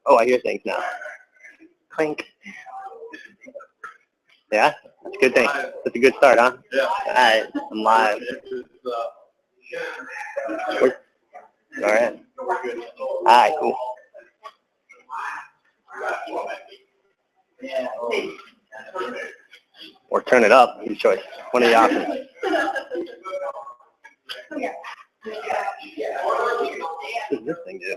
Oh, I hear things now. Clink. Yeah, that's a good thing. That's a good start, huh? Yeah. All right, I'm live. All right. All right, cool. Or turn it up, your choice. One of the options. What does this thing do?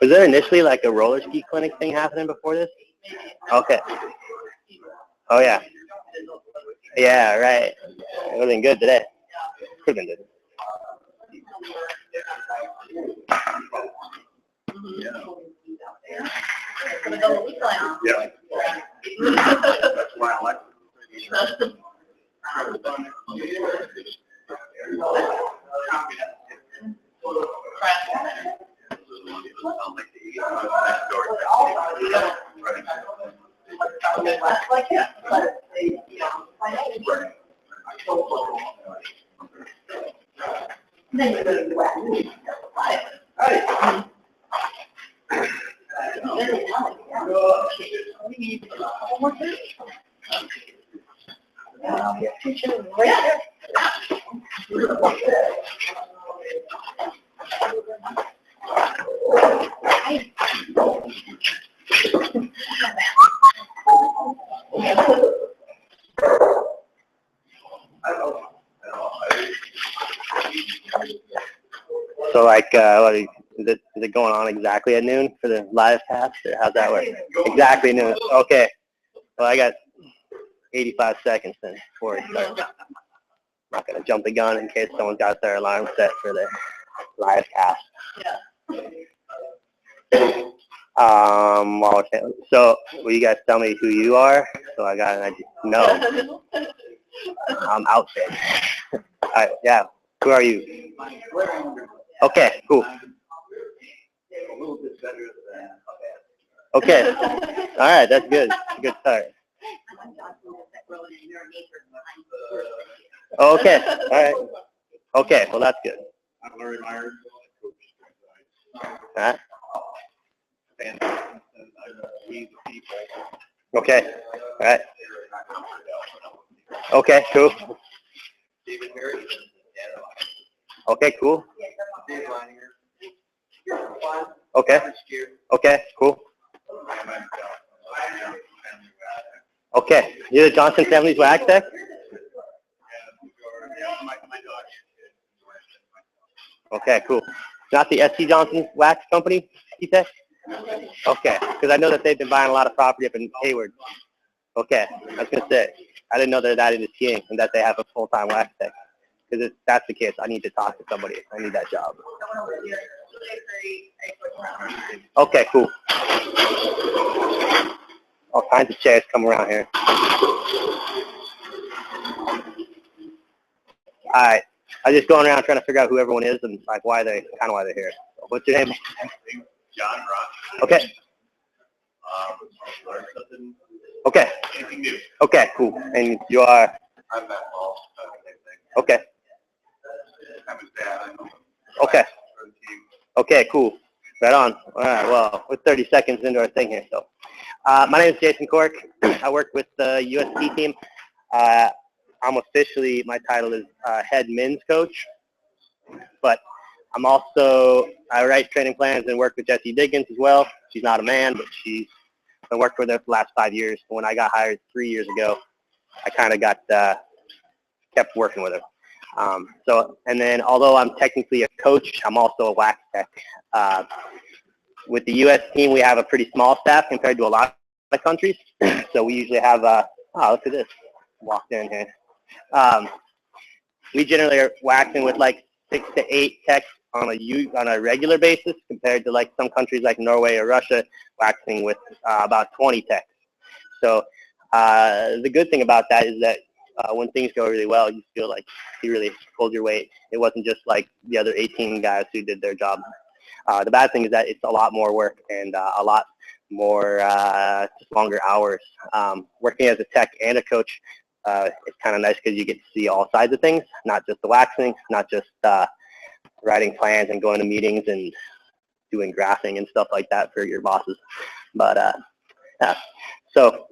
Was there initially like a roller ski clinic thing happening before this? Okay. Oh yeah. Yeah, right. It would have been good today. Could have been good. Yeah. That's why I like it. So like, is it going on exactly at noon for the live cast, or how's that work? Exactly noon. Okay. Well, I got 85 seconds then before it starts. I'm not going to jump the gun in case someone's got their alarm set for their live cast. So will you guys tell me who you are? So I got an idea. No. I'm out there. All right, yeah. Who are you? Okay, cool. Okay. All right, that's good. Good start. Okay. All right. Okay. Well, that's good. I'm Larry Myers. All right. Okay. All right. Okay. Cool. Okay. Cool. Okay. Okay. Cool. Okay. You're the Johnson Family's Wax Tech? Okay, cool. Not the S.C. Johnson Wax Company, you said? Okay, because I know that they've been buying a lot of property up in Hayward. Okay, I was going to say, I didn't know they're that into skiing and that they have a full-time wax tech. Because if that's the case, I need to talk to somebody. I need that job. Okay, cool. All kinds of chairs come around here. All right. I'm just going around trying to figure out who everyone is and like why they're here. So what's your name? John Ross. Okay. Okay. Okay, cool. And you are? I'm Matt Paul. Okay. I'm his dad. Okay. Okay, cool. Right on. All right, well, we're 30 seconds into our thing here. So, my name is Jason Cork. I work with the USC team. I'm officially, my title is head men's coach, but I'm also, I write training plans and work with Jessie Diggins as well. She's not a man, but she's been working with her for the last 5 years. When I got hired 3 years ago, I kind of kept working with her. And then although I'm technically a coach, I'm also a wax tech. With the U.S. team, we have a pretty small staff compared to a lot of countries. So we usually have, oh, look at this, walked in here. We generally are waxing with like 6 to 8 techs on a regular basis compared to like some countries like Norway or Russia waxing with about 20 techs. So the good thing about that is that when things go really well, you feel like you really pulled your weight. It wasn't just like the other 18 guys who did their job. The bad thing is that it's a lot more work and a lot more just longer hours. Working as a tech and a coach, it's kind of nice because you get to see all sides of things, not just the waxing, not just writing plans and going to meetings and doing graphing and stuff like that for your bosses. But yeah, so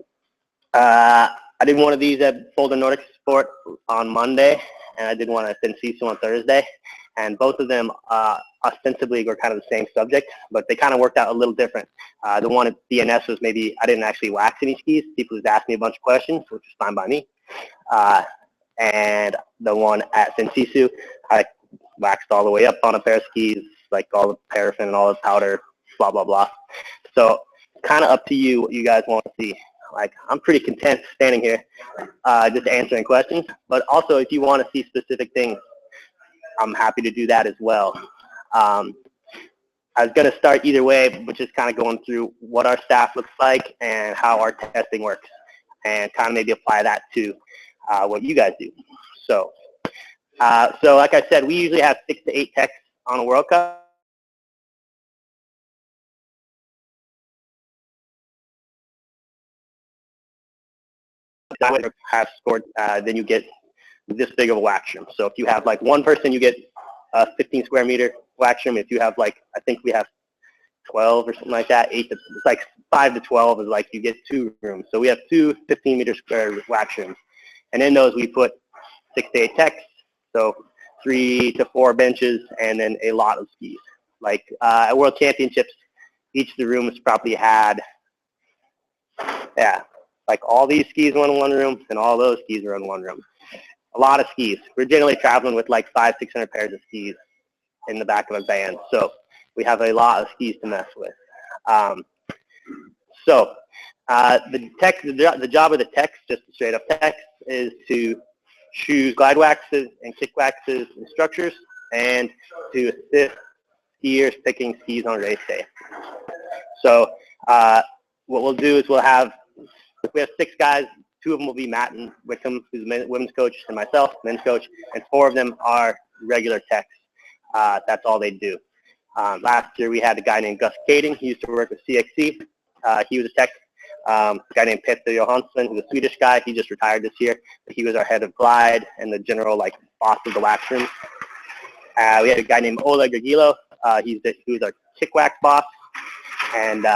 I did one of these at Boulder Nordic Sport on Monday, and I did one at Sisu on Thursday. And both of them ostensibly were kind of the same subject, but they kind of worked out a little different. The one at DNS was maybe I didn't actually wax any skis. People just asked me a bunch of questions, which was fine by me. And the one at Sisu, I waxed all the way up on a pair of skis, like all the paraffin and all the powder, blah, blah, blah. So kind of up to you what you guys want to see. Like, I'm pretty content standing here just answering questions, but also if you want to see specific things, I'm happy to do that as well. I was going to start either way, but just kind of going through what our staff looks like and how our testing works, and kind of maybe apply that to what you guys do. So like I said, we usually have 6 to 8 techs on a World Cup. Have scored, then you get this big of a wax room. So if you have like one person, you get a 15 square meter wax room. If you have like, I think we have 12 or something like that, it's like 5 to 12 is like you get 2 rooms. So we have 2 15 meter square wax rooms. And in those we put 6 to 8 techs, so 3 to 4 benches, and then a lot of skis. Like at World Championships, each of the rooms probably had, like all these skis were in one room, and all those skis were in one room. A lot of skis. We're generally traveling with like 500-600 pairs of skis in the back of a van, so we have a lot of skis to mess with. The job of the techs, just straight up techs, is to choose glide waxes and kick waxes and structures, and to assist skiers picking skis on race day. So what we'll do is we have 6 guys. 2 of them will be Matt and Wickham, who's the women's coach, and myself, men's coach, and 4 of them are regular techs. That's all they do. Last year we had a guy named Gus Kading. He used to work with CXC. He was a tech. A guy named Peter Johansson, who's a Swedish guy. He just retired this year. But he was our head of glide and the general boss of the wax room. We had a guy named Oleg Gagilo. He was our kick wax boss, and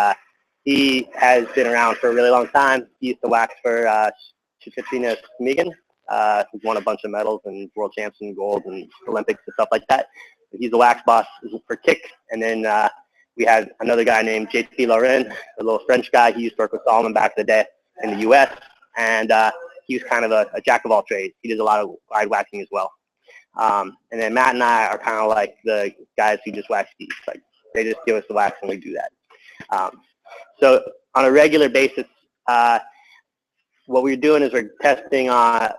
he has been around for a really long time. He used to wax for Katrina Smigan, who's won a bunch of medals and world champs and gold and Olympics and stuff like that. He's the wax boss for kick. And then we had another guy named J.P. Lauren, a little French guy. He used to work with Solomon back in the day in the U.S. And he was kind of a jack of all trades. He does a lot of glide waxing as well. And then Matt and I are kind of like the guys who just wax skis. Like, they just give us the wax and we do that. So on a regular basis, what we're doing is we're testing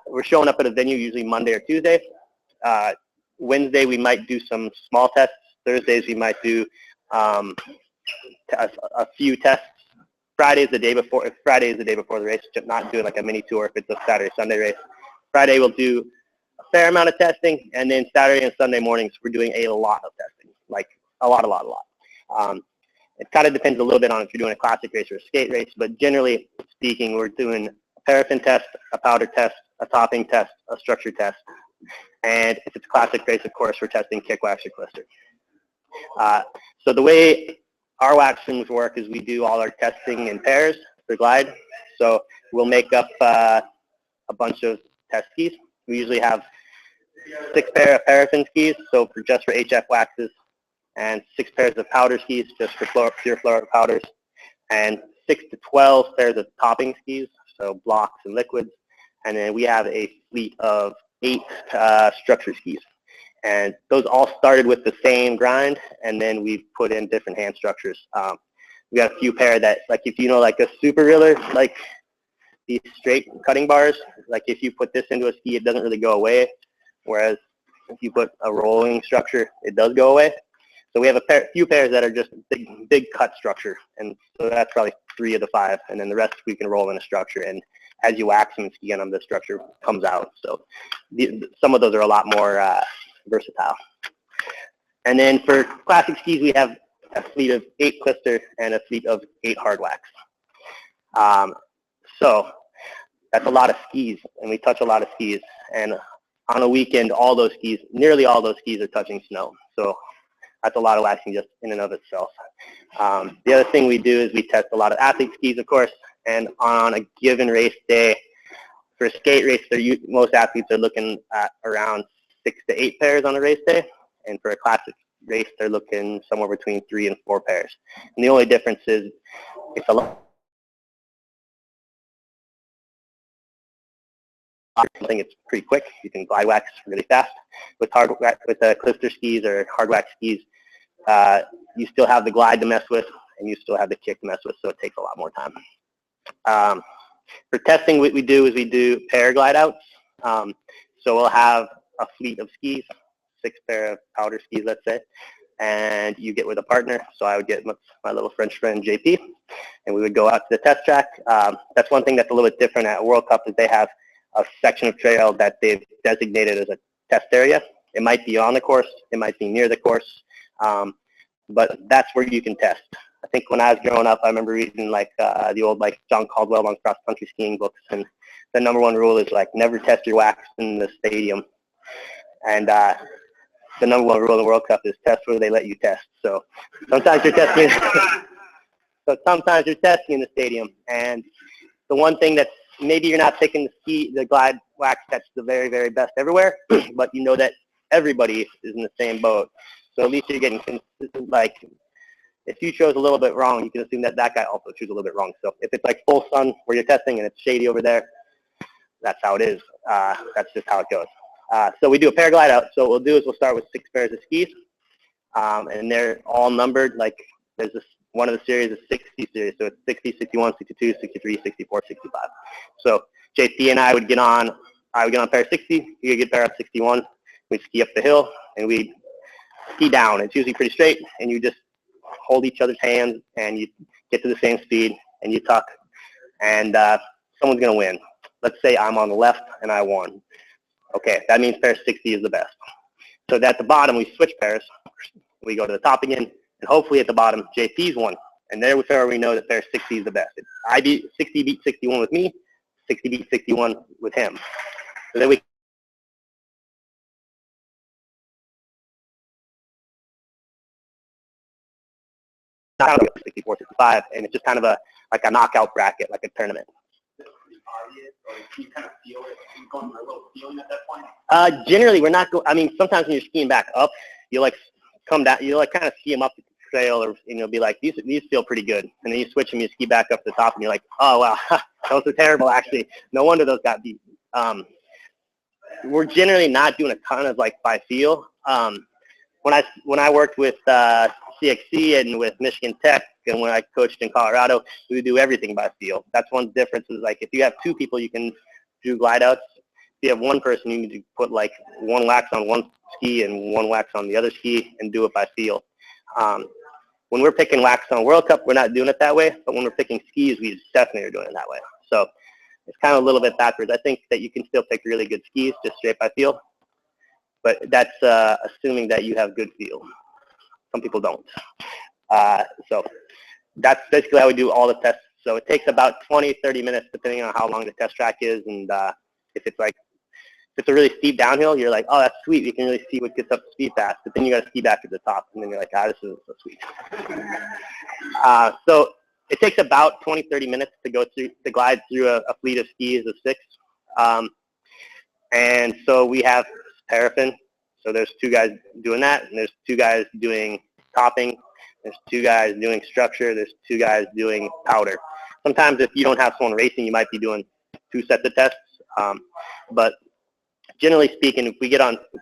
we're showing up at a venue usually Monday or Tuesday. Wednesday we might do some small tests. Thursdays we might do a few tests. Friday is the day before. If Friday is the day before the race, not doing like a mini tour if it's a Saturday, Sunday race. Friday we'll do a fair amount of testing, and then Saturday and Sunday mornings we're doing a lot of testing, like a lot. It kind of depends a little bit on if you're doing a classic race or a skate race, but generally speaking, we're doing a paraffin test, a powder test, a topping test, a structure test, and if it's a classic race, of course, we're testing kick wax or clister. So the way our wax rooms work is we do all our testing in pairs for glide. So we'll make up a bunch of test skis. We usually have 6 pair of paraffin skis, so just for HF waxes, and 6 pairs of powder skis just for pure fluorite powders, and 6 to 12 pairs of topping skis, so blocks and liquids. And then we have a fleet of 8 structure skis. And those all started with the same grind, and then we've put in different hand structures. We got a few pair that, like if you know like a super reeler, like these straight cutting bars, like if you put this into a ski, it doesn't really go away, whereas if you put a rolling structure, it does go away. So we have a few pairs that are just big cut structure, and so that's probably 3 of the 5, and then the rest we can roll in a structure, and as you wax them and ski on them, the structure comes out. So some of those are a lot more versatile. And then for classic skis, we have a fleet of 8 clister and a fleet of 8 hard wax. So that's a lot of skis, and we touch a lot of skis. And on a weekend, all those skis, nearly all those skis are touching snow. So that's a lot of waxing just in and of itself. The other thing we do is we test a lot of athlete skis, of course, and on a given race day, for a skate race, most athletes are looking at around 6 to 8 pairs on a race day, and for a classic race, they're looking somewhere between 3 and 4 pairs. And the only difference is it's a lot. I think it's pretty quick. You can glide wax really fast. With clister skis or hard wax skis, you still have the glide to mess with, and you still have the kick to mess with, so it takes a lot more time. For testing, what we do is we do pair glide outs. So we'll have a fleet of skis, 6 pair of powder skis, let's say, and you get with a partner. So I would get my little French friend JP, and we would go out to the test track. That's one thing that's a little bit different at World Cup is they have a section of trail that they've designated as a test area. It might be on the course, it might be near the course, but that's where you can test. I think when I was growing up, I remember reading like the old like John Caldwell on cross-country skiing books, and the #1 rule is like never test your wax in the stadium. And the #1 rule in the World Cup is test where they let you test. So sometimes you're testing. Sometimes you're testing in the stadium, and the one thing that's maybe you're not picking the glide wax that's the very, very best everywhere, but you know that everybody is in the same boat. So at least you're getting consistent, like, if you chose a little bit wrong, you can assume that that guy also chose a little bit wrong. So if it's like full sun where you're testing and it's shady over there, that's how it is. That's just how it goes. So we do a pair glide out. So what we'll do is we'll start with 6 pairs of skis, and they're all numbered. Like there's this one of the series is 60 series, so it's 60, 61, 62, 63, 64, 65. So JP and I would get on pair 60. You get pair up 61. We'd ski up the hill and we'd ski down. It's usually pretty straight, and you just hold each other's hands and you get to the same speed and you tuck, and someone's gonna win. Let's say I'm on the left and I won. Okay, that means pair 60 is the best. So at the bottom we switch pairs. We go to the top again, and hopefully at the bottom JP's won. And there we know that pair 60 is the best. 60 beat 61 with me, 60 beat 61 with him. So then we 64, 65, and it's just kind of like a knockout bracket, like a tournament. Generally, we're not. I mean, sometimes when you're skiing back up, you like come down. You like kind of ski them up the trail, or you'll be like, these feel pretty good, and then you switch them, you ski back up to the top, and you're like, oh wow, those are terrible. Actually, no wonder those got beat. We're generally not doing a ton of like by feel. When I worked with CXC and with Michigan Tech, and when I coached in Colorado, we would do everything by feel. That's one difference. Is like if you have 2 people, you can do glide outs. If you have 1 person, you need to put like 1 wax on one ski and 1 wax on the other ski and do it by feel. When we're picking wax on World Cup, we're not doing it that way. But when we're picking skis, we definitely are doing it that way. So it's kind of a little bit backwards. I think that you can still pick really good skis just straight by feel. But that's assuming that you have good feel. Some people don't. So that's basically how we do all the tests. So it takes about 20, 30 minutes depending on how long the test track is. And if it's a really steep downhill, you're like, oh, that's sweet. You can really see what gets up to speed fast. But then you got to ski back to the top. And then you're like, this isn't so sweet. So it takes about 20, 30 minutes to glide through a fleet of skis of 6. And so we have paraffin. So there's 2 guys doing that, and there's 2 guys doing topping. There's 2 guys doing structure. There's 2 guys doing powder. Sometimes if you don't have someone racing, you might be doing 2 sets of tests. But generally speaking, when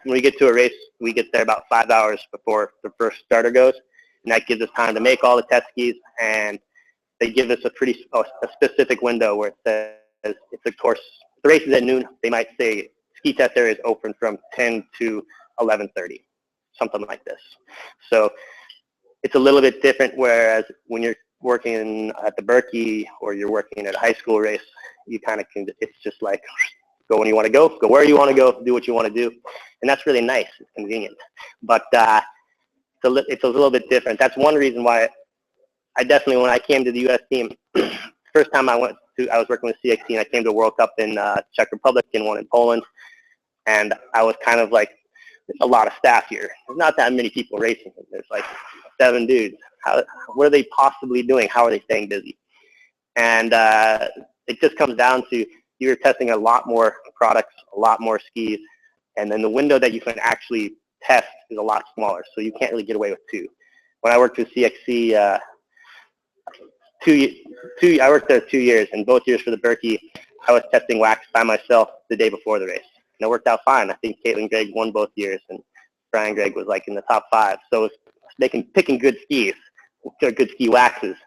we get to a race, we get there about 5 hours before the first starter goes, and that gives us time to make all the test skis, and they give us a specific window where it says it's a course. The race is at noon. They might say ski test area is open from 10 to 11:30, something like this. So it's a little bit different, whereas when you're working at the Berkey or you're working at a high school race, you kind of can, it's just like, go when you want to go where you want to go, do what you want to do. And that's really nice. It's convenient. But it's a little bit different. That's one reason why I definitely, when I came to the U.S. team, first time I was working with CXC, and I came to a World Cup in Czech Republic and one in Poland, and I was kind of like, there's a lot of staff here. There's not that many people racing. There's like 7 dudes. What are they possibly doing? How are they staying busy? And it just comes down to you're testing a lot more products, a lot more skis, and then the window that you can actually test is a lot smaller, so you can't really get away with 2. When I worked with CXC, I worked there 2 years, and both years for the Berkey, I was testing wax by myself the day before the race. And it worked out fine. I think Caitlin Gregg won both years, and Brian Gregg was like in the top 5. So it's picking good skis, good ski waxes.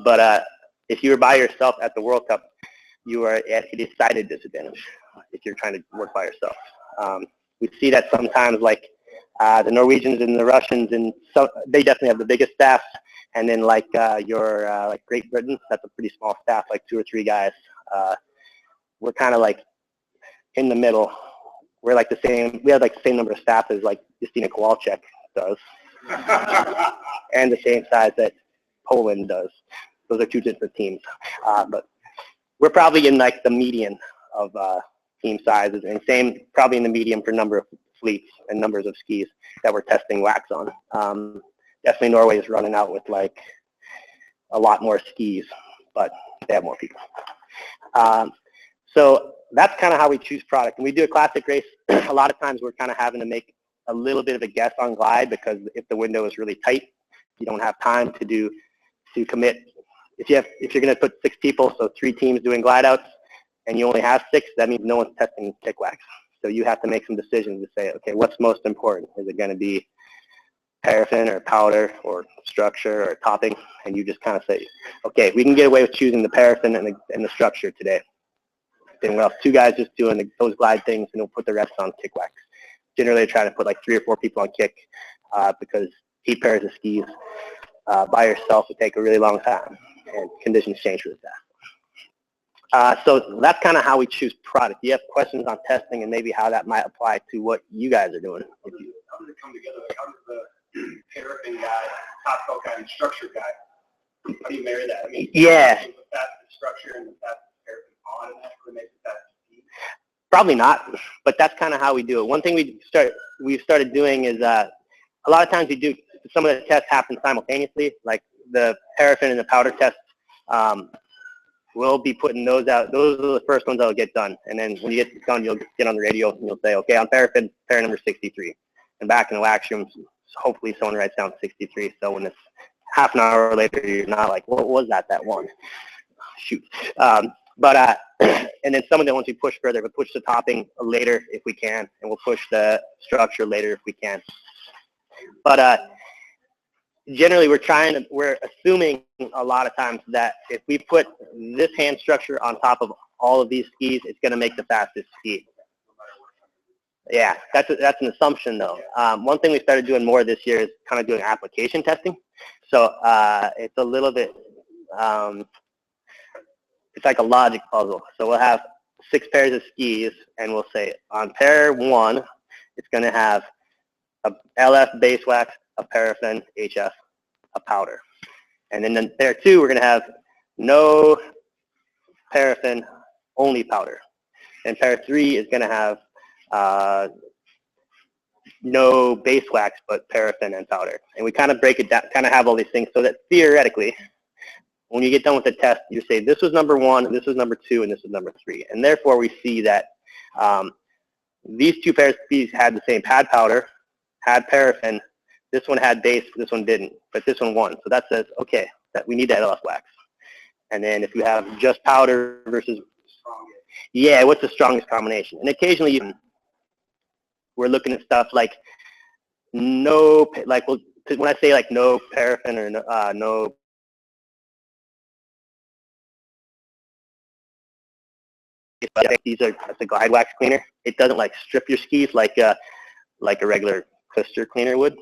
But if you were by yourself at the World Cup, you are at a decided disadvantage if you're trying to work by yourself. We see that sometimes, like the Norwegians and the Russians, and so they definitely have the biggest staffs. And then like like Great Britain, that's a pretty small staff, like 2 or 3 guys. We're kind of like in the middle. We're like the same. We have like the same number of staff as like Justina Kowalczyk does, and the same size that Poland does. Those are 2 different teams, but we're probably in like the median of team sizes, and same probably in the medium for number of fleets and numbers of skis that we're testing wax on. Definitely Norway is running out with like a lot more skis, but they have more people. So that's kind of how we choose product. When we do a classic race, a lot of times we're kind of having to make a little bit of a guess on glide, because if the window is really tight, you don't have time to commit. If you're going to put 6 people, so 3 teams doing glide outs, and you only have 6, that means no one's testing kick wax. So you have to make some decisions to say, okay, what's most important? Is it going to be paraffin or powder or structure or topping? And you just kind of say, okay, we can get away with choosing the paraffin and the structure today. Then we'll have 2 guys just doing those glide things, and we'll put the rest on kick wax. Generally, I try to put like 3 or 4 people on kick because 8 pairs of skis by yourself would take a really long time, and conditions change really fast. So that's kind of how we choose product. Do you have questions on testing and maybe how that might apply to what you guys are doing? How does it come together? How does the paraffin guy, top coat guy, and structure guy, how do you marry that? I mean, yeah. The fastest structure and the fastest paraffin on, and that really makes it fastest speed. Probably not, but that's kind of how we do it. One thing we've started doing is a lot of times we do, some of the tests happen simultaneously, like the paraffin and the powder tests. We'll be putting those out. Those are the first ones that will get done. And then when you get done, you'll get on the radio and you'll say, okay, on paraffin, pair number 63. And back in the wax room, hopefully someone writes down 63. So when it's half an hour later, you're not like, what was that one? Shoot. And then some of them, once we push further, we'll push the topping later if we can, and we'll push the structure later if we can. But generally, we're assuming a lot of times that if we put this hand structure on top of all of these skis, it's going to make the fastest ski. Yeah, that's an assumption though. One thing we started doing more this year is kind of doing application testing. So it's a little bit, it's like a logic puzzle. So we'll have 6 pairs of skis, and we'll say on pair 1, it's going to have a LF base wax, a paraffin, HF, a powder. And then in pair 2, we're going to have no paraffin, only powder. And pair 3 is going to have no base wax, but paraffin and powder. And we kind of break it down, kind of have all these things so that theoretically, when you get done with the test, you say this was number 1, this was number 2, and this was number 3. And therefore, we see that these 2 pairs of skis had the same pad powder, had paraffin. This one had base, this one didn't, but this one won. So that says, okay, that we need that LF wax. And then if you have just powder versus, yeah, what's the strongest combination? And occasionally we're looking at stuff like no, like when I say like no paraffin or no these are the glide wax cleaner. It doesn't like strip your skis like a regular clister cleaner would.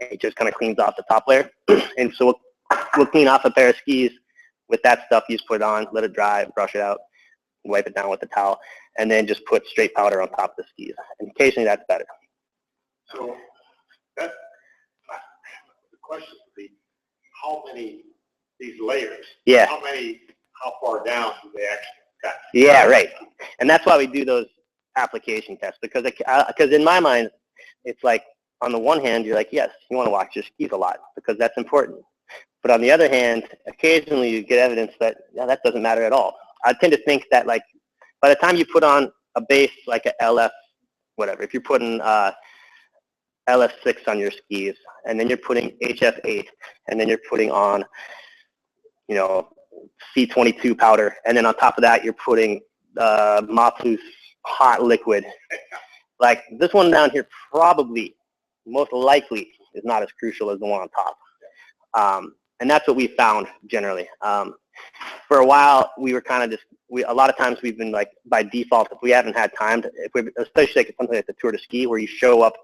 It just kind of cleans off the top layer. And so we'll clean off a pair of skis with that stuff. You just put it on, let it dry, brush it out, wipe it down with the towel, and then just put straight powder on top of the skis. And occasionally that's better. So question would be, how many, these layers, Yeah. how far down do they actually cut? Yeah, right. And that's why we do those application tests, because in my mind, it's like, on the one hand, you're like, yes, you want to watch your skis a lot because that's important. But on the other hand, occasionally you get evidence that, yeah, that doesn't matter at all. I tend to think that, like, by the time you put on a base like a LF, whatever, if you're putting LF6 on your skis, and then you're putting HF8, and then you're putting on, you know, C22 powder, and then on top of that, you're putting Maplu's hot liquid. Like, this one down here probably, most likely, is not as crucial as the one on top. And that's what we found generally. For a while, we were kind of just, a lot of times we've been like, by default, if we haven't had time to, especially like something like the Tour de Ski, where you show up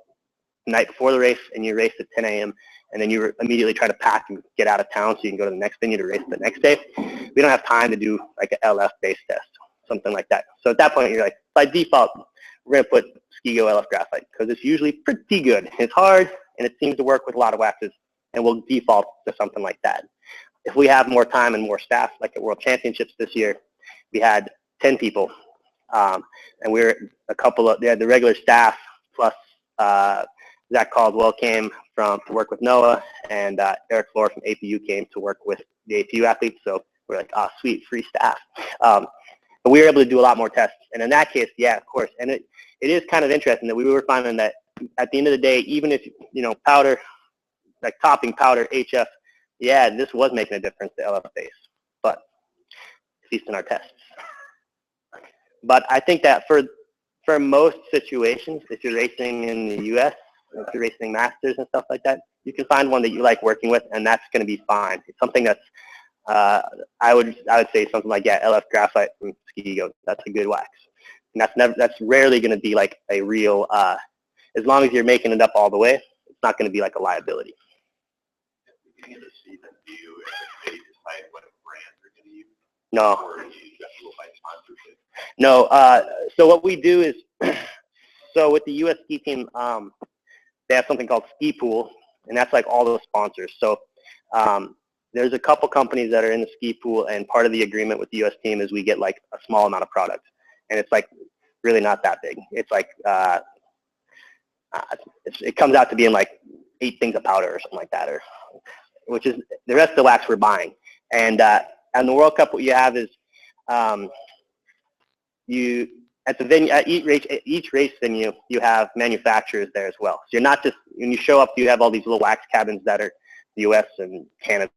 the night before the race and you race at 10 a.m. and then you immediately try to pack and get out of town so you can go to the next venue to race the next day. We don't have time to do like an LF base test, something like that. So at that point, you're like, by default, we're going to put Skigo LF graphite because it's usually pretty good. It's hard and it seems to work with a lot of waxes, and we'll default to something like that. If we have more time and more staff, like at World Championships this year, we had 10 people, and we were they had the regular staff plus Zach Caldwell came to work with Noah, and Eric Floor from APU came to work with the APU athletes. So we're like, oh, sweet, free staff. But we were able to do a lot more tests. And in that case, yeah, of course. And it is kind of interesting that we were finding that at the end of the day, even if, you know, powder, like topping powder, HF, yeah, this was making a difference to LF base, but at least in our tests. But I think that for most situations, if you're racing in the U.S., if you're racing Masters and stuff like that, you can find one that you like working with, and that's going to be fine. It's something that's, I would say something like, yeah, LF graphite from Skigo. That's a good wax. And that's rarely going to be like a real, as long as you're making it up all the way, it's not going to be like a liability. No. No. So what we do is, so with the U.S. ski team, they have something called Ski Pool, and that's like all those sponsors. So there's a couple companies that are in the Ski Pool, and part of the agreement with the U.S. team is we get like a small amount of product, and it's like really not that big. It's like it comes out to being like 8 things of powder or something like that, or which is the rest of the wax we're buying. And the World Cup, what you have is you at the venue, at each race venue, you have manufacturers there as well. So you're not just, when you show up, you have all these little wax cabins that are the U.S. and Canada.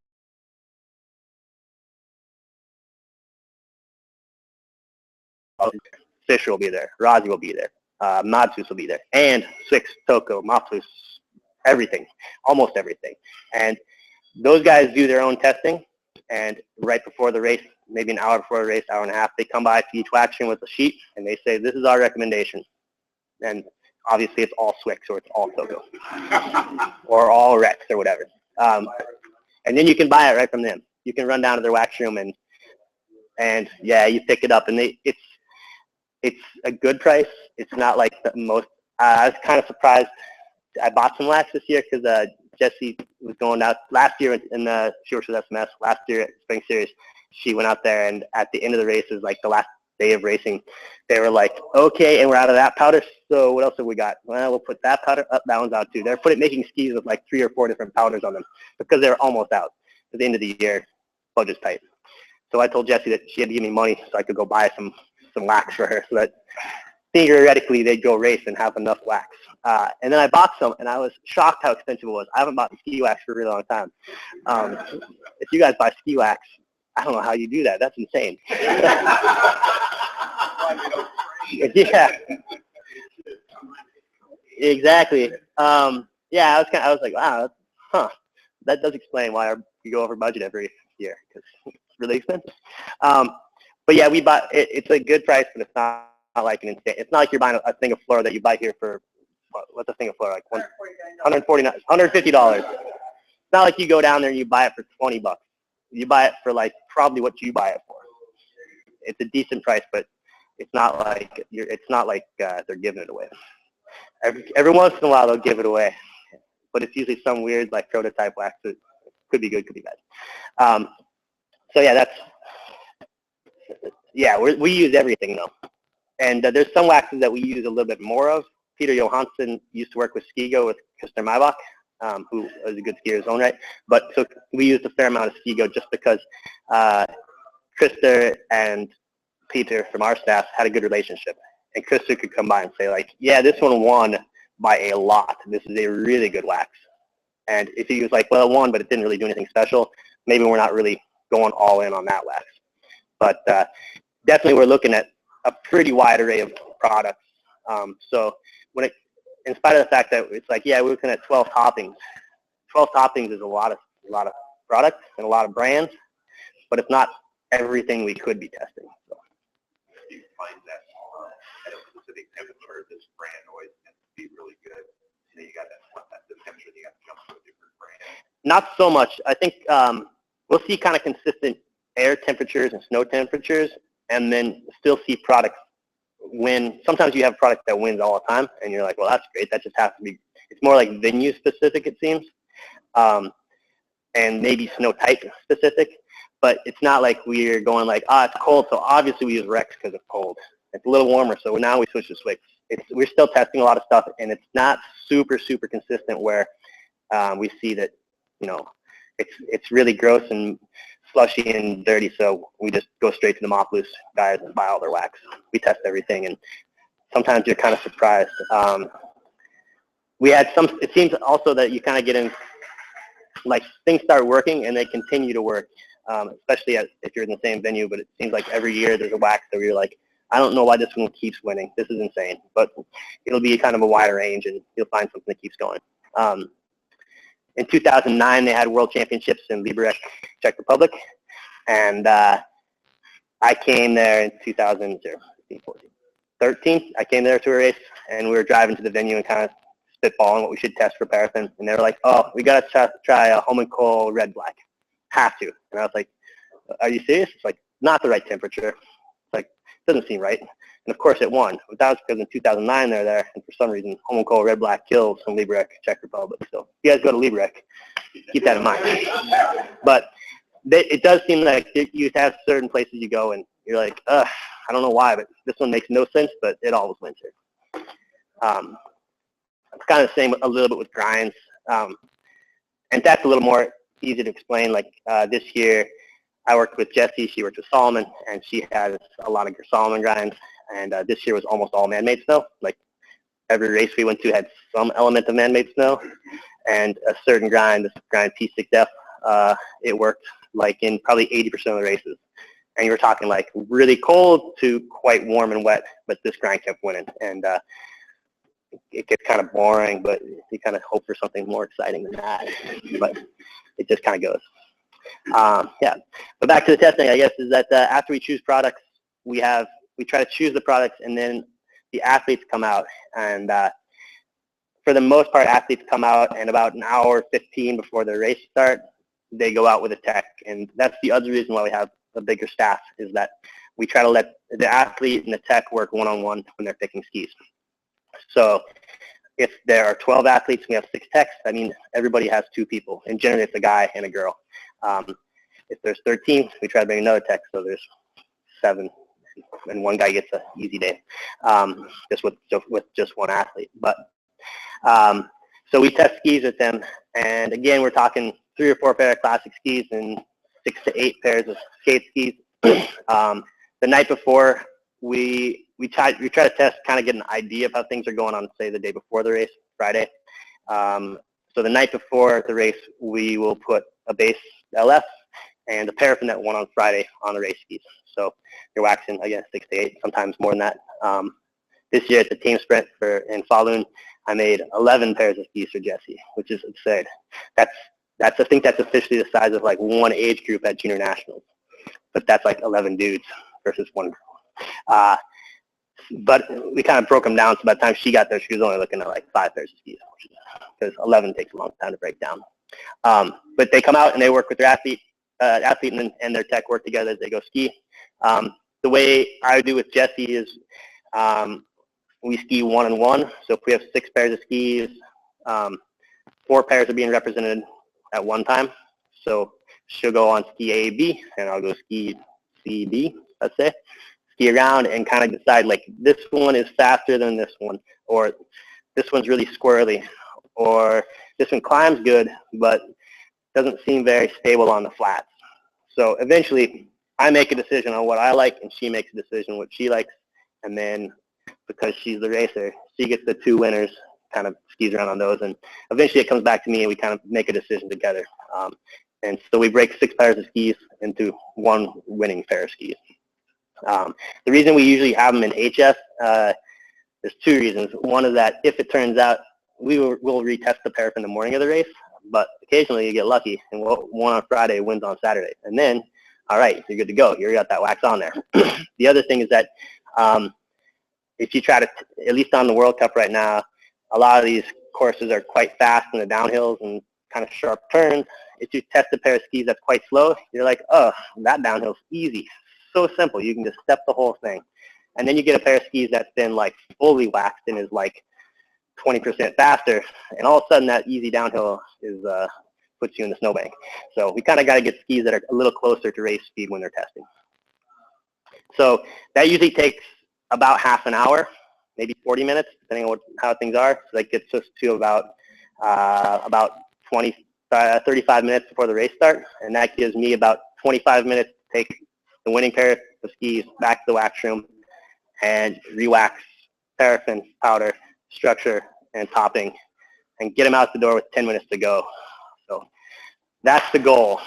Fisher will be there. Razi will be there. Madsus will be there. And Swix, Toko, Mapus, everything, almost everything. And those guys do their own testing. And right before the race, maybe an hour before the race, hour and a half, they come by to each wax room with a sheet, and they say, this is our recommendation. And obviously it's all Swix or it's all Toko or all Rex or whatever. And then you can buy it right from them. You can run down to their wax room and yeah, you pick it up, and it's a good price. It's not like the most, I was kind of surprised. I bought some wax this year because Jessie was going out last year in the, she works with SMS, last year at Spring Series. She went out there, and at the end of the races, like the last day of racing, they were like, okay, and we're out of that powder, so what else have we got? Well, we'll put that powder up, that one's out too. They're making skis with like 3 or 4 different powders on them because they're almost out. At the end of the year, budget's tight. So I told Jessie that she had to give me money so I could go buy some wax for her, so that theoretically they'd go race and have enough wax. And then I bought some, and I was shocked how expensive it was. I haven't bought ski wax for a really long time. If you guys buy ski wax, I don't know how you do that. That's insane. Yeah. Exactly. Yeah, I was like, wow, huh. That does explain why we go over budget every year, because it's really expensive. But yeah, we bought it. It's a good price, but it's not like an insane. It's not like you're buying a thing of flour that you buy here for, what's a thing of flour, like $149, $150. It's not like you go down there and you buy it for $20. You buy it for like probably what you buy it for. It's a decent price, but it's not like they're giving it away. Every once in a while they'll give it away, but it's usually some weird like prototype wax that could be good, could be bad. So yeah, we use everything though. And there's some waxes that we use a little bit more of. Peter Johansson used to work with Skigo with Krister Maybach, who is a good skier in his own right. But so we used a fair amount of Skigo just because Krister and Peter from our staff had a good relationship. And Krister could come by and say like, yeah, this one won by a lot. This is a really good wax. And if he was like, well, it won, but it didn't really do anything special, maybe we're not really going all in on that wax. But definitely we're looking at a pretty wide array of products. So in spite of the fact that it's like, yeah, we're looking at 12 toppings. 12 toppings is a lot of products and a lot of brands, but it's not everything we could be testing. So. You find that at a specific temperature, this brand always tends to be really good. And then you got the temperature, you got to jump to a different brand. Not so much. I think we'll see kind of consistent air temperatures and snow temperatures, and then still see products win. Sometimes you have product that wins all the time, and you're like, well, that's great. That just has to be. It's more like venue specific, it seems, and maybe snow type specific. But it's not like we're going like, it's cold, so obviously we use Rex because it's cold. It's a little warmer, so now we switch to Swix. We're still testing a lot of stuff, and it's not super consistent where we see that, it's really gross and slushy and dirty, so we just go straight to the Mop Loose guys and buy all their wax. We test everything, and sometimes you're kind of surprised. We had it seems also that you kind of get in, like things start working and they continue to work, especially if you're in the same venue, but it seems like every year there's a wax that you're like, I don't know why this one keeps winning. This is insane, but it'll be kind of a wider range and you'll find something that keeps going. In 2009, they had World Championships in Liberec, Czech Republic, and I came there in 2013. I came there to a race, and we were driving to the venue and kind of spitballing what we should test for paraffin, and they were like, oh, we got to try a Home and Coal Red Black. Have to. And I was like, are you serious? It's like, not the right temperature. It's like, doesn't seem right. And of course it won. But that was because in 2009 they're there, and for some reason Home and Coal Red Black kills from Liberec, Czech Republic. So if you guys go to Liberec, keep that in mind. But it does seem like you have certain places you go and you're like, I don't know why, but this one makes no sense, but it always wins here. It's kind of the same a little bit with grinds. And that's a little more easy to explain. Like this year, I worked with Jessie, she worked with Solomon, and she has a lot of Solomon grinds. And this year was almost all man-made snow. Like every race we went to had some element of man-made snow. And a certain grind, this grind P6F, it worked like in probably 80% of the races. And you were talking like really cold to quite warm and wet, but this grind kept winning. And it gets kind of boring, but you kind of hope for something more exciting than that. But it just kind of goes. Yeah. But back to the testing, I guess, is that after we choose products, we try to choose the products, and then the athletes come out. And for the most part, athletes come out, and about an hour 15 before the race start, they go out with a tech. And that's the other reason why we have a bigger staff, is that we try to let the athlete and the tech work one-on-one when they're picking skis. So if there are 12 athletes, we have 6 techs. I mean, everybody has 2 people, and generally it's a guy and a girl. If there's 13, we try to bring another tech, so there's 7, and one guy gets an easy day, just with just one athlete. But so we test skis with them, and again, we're talking 3 or 4 pair of classic skis and 6 to 8 pairs of skate skis. The night before, we try to test, kind of get an idea of how things are going on, say, the day before the race, Friday. So the night before the race, we will put a base LF and a paraffin that won on Friday on the race skis. So you're waxing, again, 6 to 8, sometimes more than that. This year at the team sprint in Falun, I made 11 pairs of skis for Jessie, which is absurd. I think that's officially the size of like one age group at junior nationals, but that's like 11 dudes versus one girl. But we kind of broke them down, so by the time she got there, she was only looking at like 5 pairs of skis, because 11 takes a long time to break down. But they come out and they work with their athlete and their tech work together as they go ski. The way I do with Jessie is we ski 1-on-1. So if we have 6 pairs of skis, 4 pairs are being represented at one time. So she'll go on ski A, B, and I'll go ski C, B, let's say. Ski around and kind of decide, like, this one is faster than this one, or this one's really squirrely, or this one climbs good, but doesn't seem very stable on the flats. So eventually, I make a decision on what I like, and she makes a decision on what she likes, and then because she's the racer, she gets the 2 winners, kind of skis around on those, and eventually it comes back to me, and we kind of make a decision together. And so we break 6 pairs of skis into 1 winning pair of skis. The reason we usually have them in HS, there's 2 reasons. One is that if it turns out, we'll retest the pair in the morning of the race, but occasionally you get lucky, and one on Friday wins on Saturday. And then, all right, you're good to go. You already got that wax on there. The other thing is that if you try to, at least on the World Cup right now, a lot of these courses are quite fast in the downhills and kind of sharp turns. If you test a pair of skis that's quite slow, you're like, oh, that downhill's easy. So simple. You can just step the whole thing. And then you get a pair of skis that's been like fully waxed and is like 20% faster, and all of a sudden that easy downhill is puts you in the snowbank. So we kind of got to get skis that are a little closer to race speed when they're testing. So that usually takes about half an hour, maybe 40 minutes, depending on how things are. So that gets us to about 35 minutes before the race starts, and that gives me about 25 minutes to take the winning pair of skis back to the wax room and re-wax paraffin, powder, structure, and topping, and get them out the door with 10 minutes to go. So that's the goal.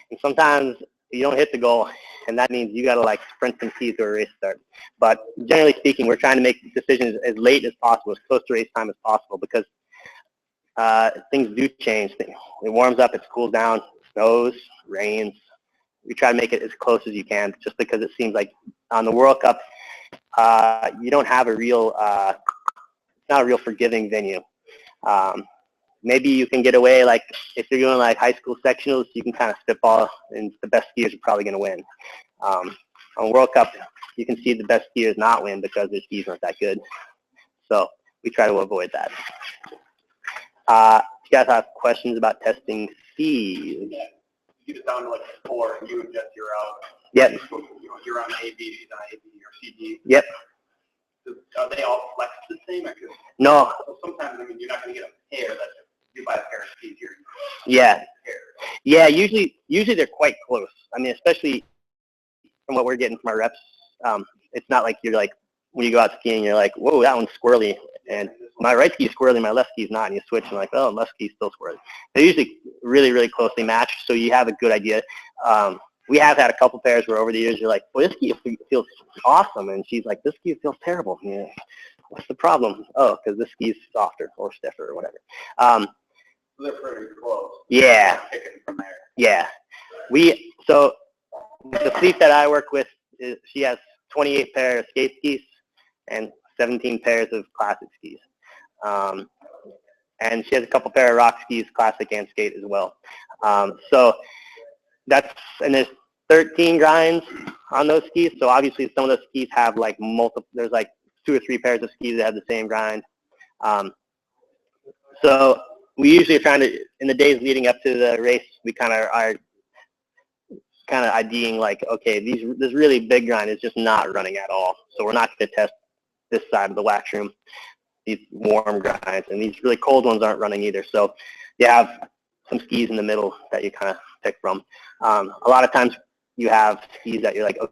And sometimes you don't hit the goal, and that means you got to like sprint some skis to a race start. But generally speaking, we're trying to make decisions as late as possible, as close to race time as possible, because things do change. It warms up, it cools down, snows, rains. We try to make it as close as you can, just because it seems like on the World Cup, you don't have a real, it's not a real forgiving venue. Maybe you can get away, like if you're doing like high school sectionals, you can kind of spitball, and the best skiers are probably going to win. On World Cup, you can see the best skiers not win because their skis aren't that good. So we try to avoid that. If you guys have questions about testing skis? Yeah. You get it down to like 4, and you adjust your out. Yep. You're on AB, she's on AB, or CD. Yep. Are they all flexed the same? No. Sometimes, I mean, you're not going to get a pair that you buy a pair of skis here. Yeah. Yeah, usually they're quite close. I mean, especially from what we're getting from our reps, it's not like you're like, when you go out skiing, you're like, whoa, that one's squirrely, and my right ski is squirrely, my left ski is not, and you switch, and like, oh, left ski is still squirrely. They're usually really, really closely matched, so you have a good idea. We have had a couple pairs where over the years you're like, well, this ski feels awesome, and she's like, this ski feels terrible. Yeah. What's the problem? Oh, because this ski is softer or stiffer or whatever. They're pretty close. Yeah. From there. Yeah. So the fleet that I work with, she has 28 pairs of skate skis and 17 pairs of classic skis. And she has a couple pair of rock skis, classic and skate as well. So and there's 13 grinds on those skis. So obviously some of those skis have like there's like 2 or 3 pairs of skis that have the same grind. So we usually are trying to, in the days leading up to the race, we kind of are IDing like, okay, this really big grind is just not running at all. So we're not going to test this side of the wax room, these warm grinds, and these really cold ones aren't running either. So you have some skis in the middle that you kind of pick from. A lot of times you have skis that you're like, okay,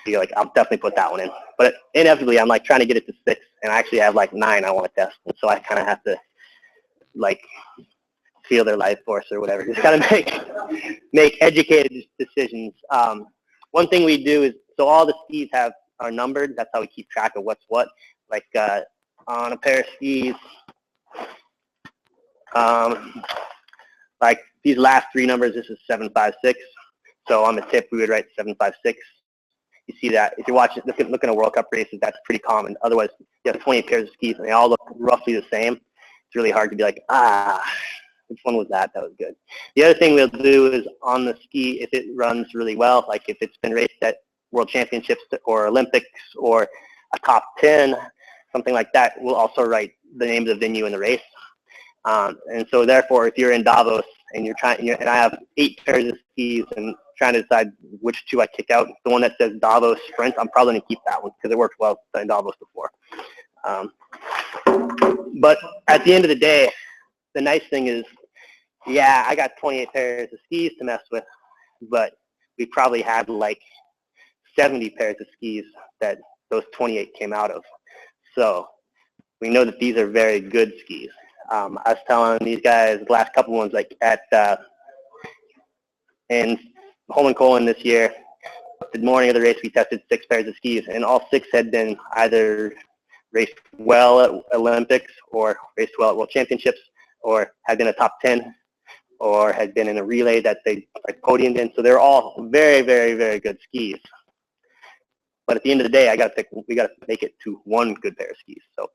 you're like, I'll definitely put that one in. But inevitably, I'm like trying to get it to 6, and I actually have like 9 I want to test. And so I kind of have to like feel their life force or whatever. Just kind of make educated decisions. One thing we do is, so all the skis are numbered. That's how we keep track of what's what. Like on a pair of skis, like these last 3 numbers, this is 756. So on the tip, we would write 756. You see that if you're watching, looking at World Cup races, that's pretty common. Otherwise, you have 20 pairs of skis, and they all look roughly the same. It's really hard to be like, which one was that? That was good. The other thing we'll do is on the ski, if it runs really well, like if it's been raced at World Championships or Olympics or a top 10, something like that, will also write the name of the venue in the race. And so therefore, if you're in Davos and and I have 8 pairs of skis and trying to decide which 2 I kick out, the one that says Davos Sprint, I'm probably going to keep that one because it worked well in Davos before. But at the end of the day, the nice thing is, yeah, I got 28 pairs of skis to mess with, but we probably had like 70 pairs of skis that those 28 came out of. So we know that these are very good skis. I was telling these guys the last couple ones, like in Holmenkollen this year, the morning of the race, we tested 6 pairs of skis, and all 6 had been either raced well at Olympics or raced well at World Championships or had been a top 10 or had been in a relay that they like podiumed in. So they're all very, very, very good skis. But at the end of the day, we got to make it to one good pair of skis. So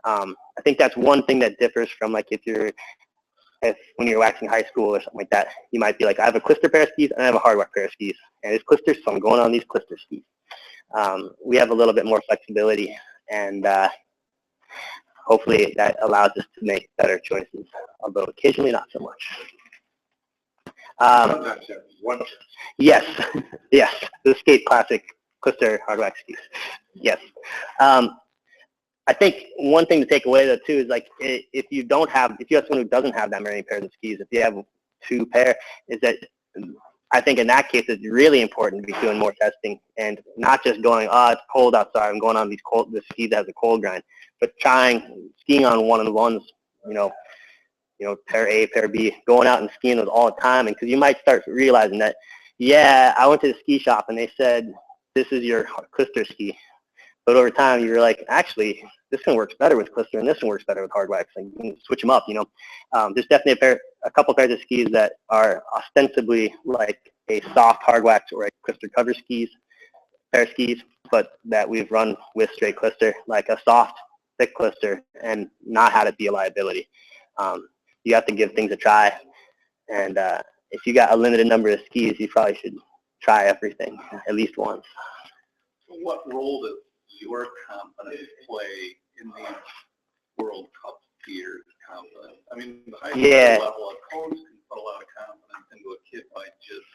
I think that's one thing that differs from like when you're waxing high school or something like that, you might be like, I have a Clister pair of skis and I have a hardwax pair of skis. And it's Clister, so I'm going on these Clister skis. We have a little bit more flexibility, and hopefully that allows us to make better choices, although occasionally not so much. Yes, yes, the Skate Classic Clister hardwax skis. Yes. I think one thing to take away though too is like if you have someone who doesn't have that many pairs of skis, if you have 2 pair, is that I think in that case it's really important to be doing more testing and not just going, oh, it's cold outside, I'm going on the ski that has a cold grind, but skiing on one-on-ones, pair A, pair B, going out and skiing those all the time, and because you might start realizing that, yeah, I went to the ski shop and they said this is your Clister ski. But over time, you're like, actually, this one works better with Clister, and this one works better with hardwax. And you can switch them up, There's definitely a couple pairs of skis that are ostensibly like a soft hardwax or a Clister cover pair of skis, but that we've run with straight Clister, like a soft, thick Clister, and not had it be a liability. You have to give things a try. And if you got a limited number of skis, you probably should try everything at least once. What role does your confidence play in the World Cup skiers' confidence? I mean, the high school level of coach can put a lot of confidence into a kid by just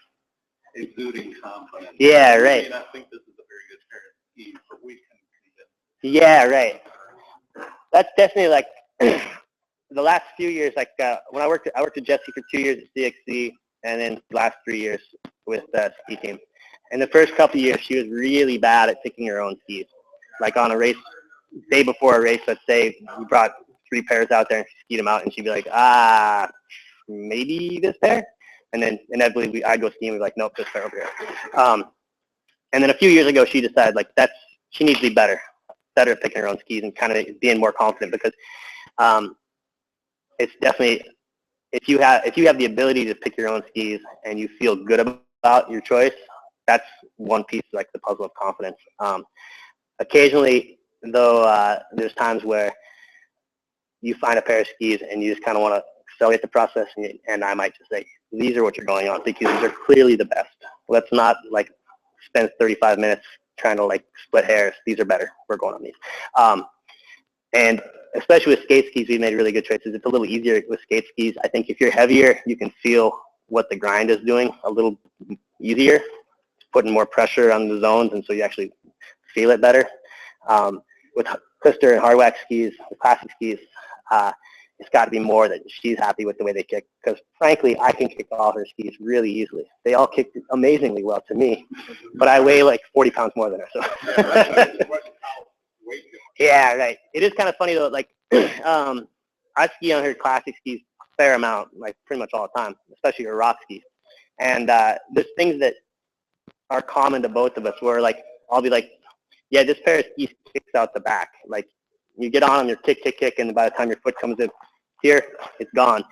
exuding confidence. Yeah, right. You may not think this is a very good pair of skis, but we can convince. Yeah, right. That's definitely like the last few years. Like when I worked with Jessie for 2 years at CXC, and then the last 3 years with the ski team. And the first couple of years, she was really bad at picking her own skis. Like on a race, day before a race, let's say we brought 3 pairs out there and she skied them out, and she'd be like, maybe this pair? And then inevitably I'd go skiing and be like, nope, this pair over here. And then a few years ago, she decided like she needs to be better at picking her own skis and kind of being more confident, because it's definitely, if you have the ability to pick your own skis and you feel good about your choice, that's one piece like the puzzle of confidence. Occasionally, though, there's times where you find a pair of skis and you just kind of want to accelerate the process, and I might just say, these are what you're going on because these are clearly the best. Let's not like spend 35 minutes trying to like split hairs. These are better. We're going on these. And especially with skate skis, we made really good choices. It's a little easier with skate skis. I think if you're heavier, you can feel what the grind is doing a little easier, putting more pressure on the zones, and so you actually feel it better. With Clister and hardwax skis, the classic skis, it's got to be more that she's happy with the way they kick, because frankly, I can kick all her skis really easily. They all kick amazingly well to me, but I weigh like 40 pounds more than her. So. Yeah, right. It is kind of funny though, like I ski on her classic skis a fair amount, like pretty much all the time, especially her rock skis. And there's things that are common to both of us where like I'll be like, yeah, this pair of skis kicks out the back. Like you get on your kick, and by the time your foot comes in here, it's gone.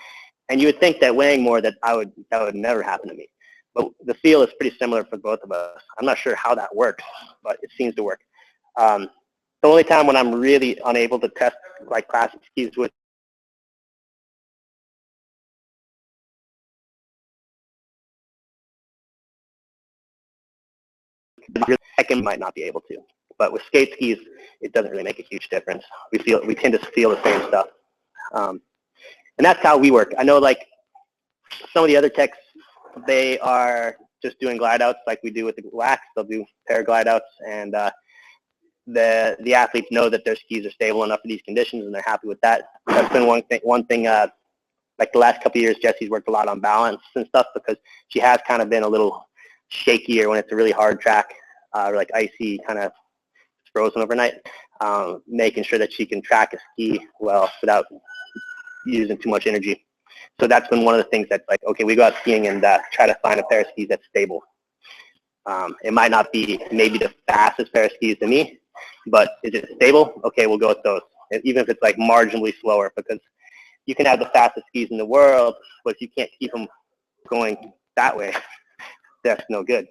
And you would think that weighing more that would never happen to me. But the feel is pretty similar for both of us. I'm not sure how that works, but it seems to work. The only time when I'm really unable to test like classic skis with second might not be able to, But with skate skis, it doesn't really make a huge difference. We tend to feel the same stuff. And that's how we work. I know like some of the other techs, they are just doing glide outs like we do with the wax. They'll do paraglide outs, and the athletes know that their skis are stable enough for these conditions, and they're happy with that. That's been one thing. Like the last couple of years, Jesse's worked a lot on balance and stuff because she has kind of been a little shakier when it's a really hard track, or like icy, kind of frozen overnight. Making sure that she can track a ski well without using too much energy. So that's been one of the things that's like, okay, we go out skiing and try to find a pair of skis that's stable. It might not be maybe the fastest pair of skis to me, but is it stable? Okay, we'll go with those, even if it's like marginally slower, because you can have the fastest skis in the world, but if you can't keep them going that way, that's no good.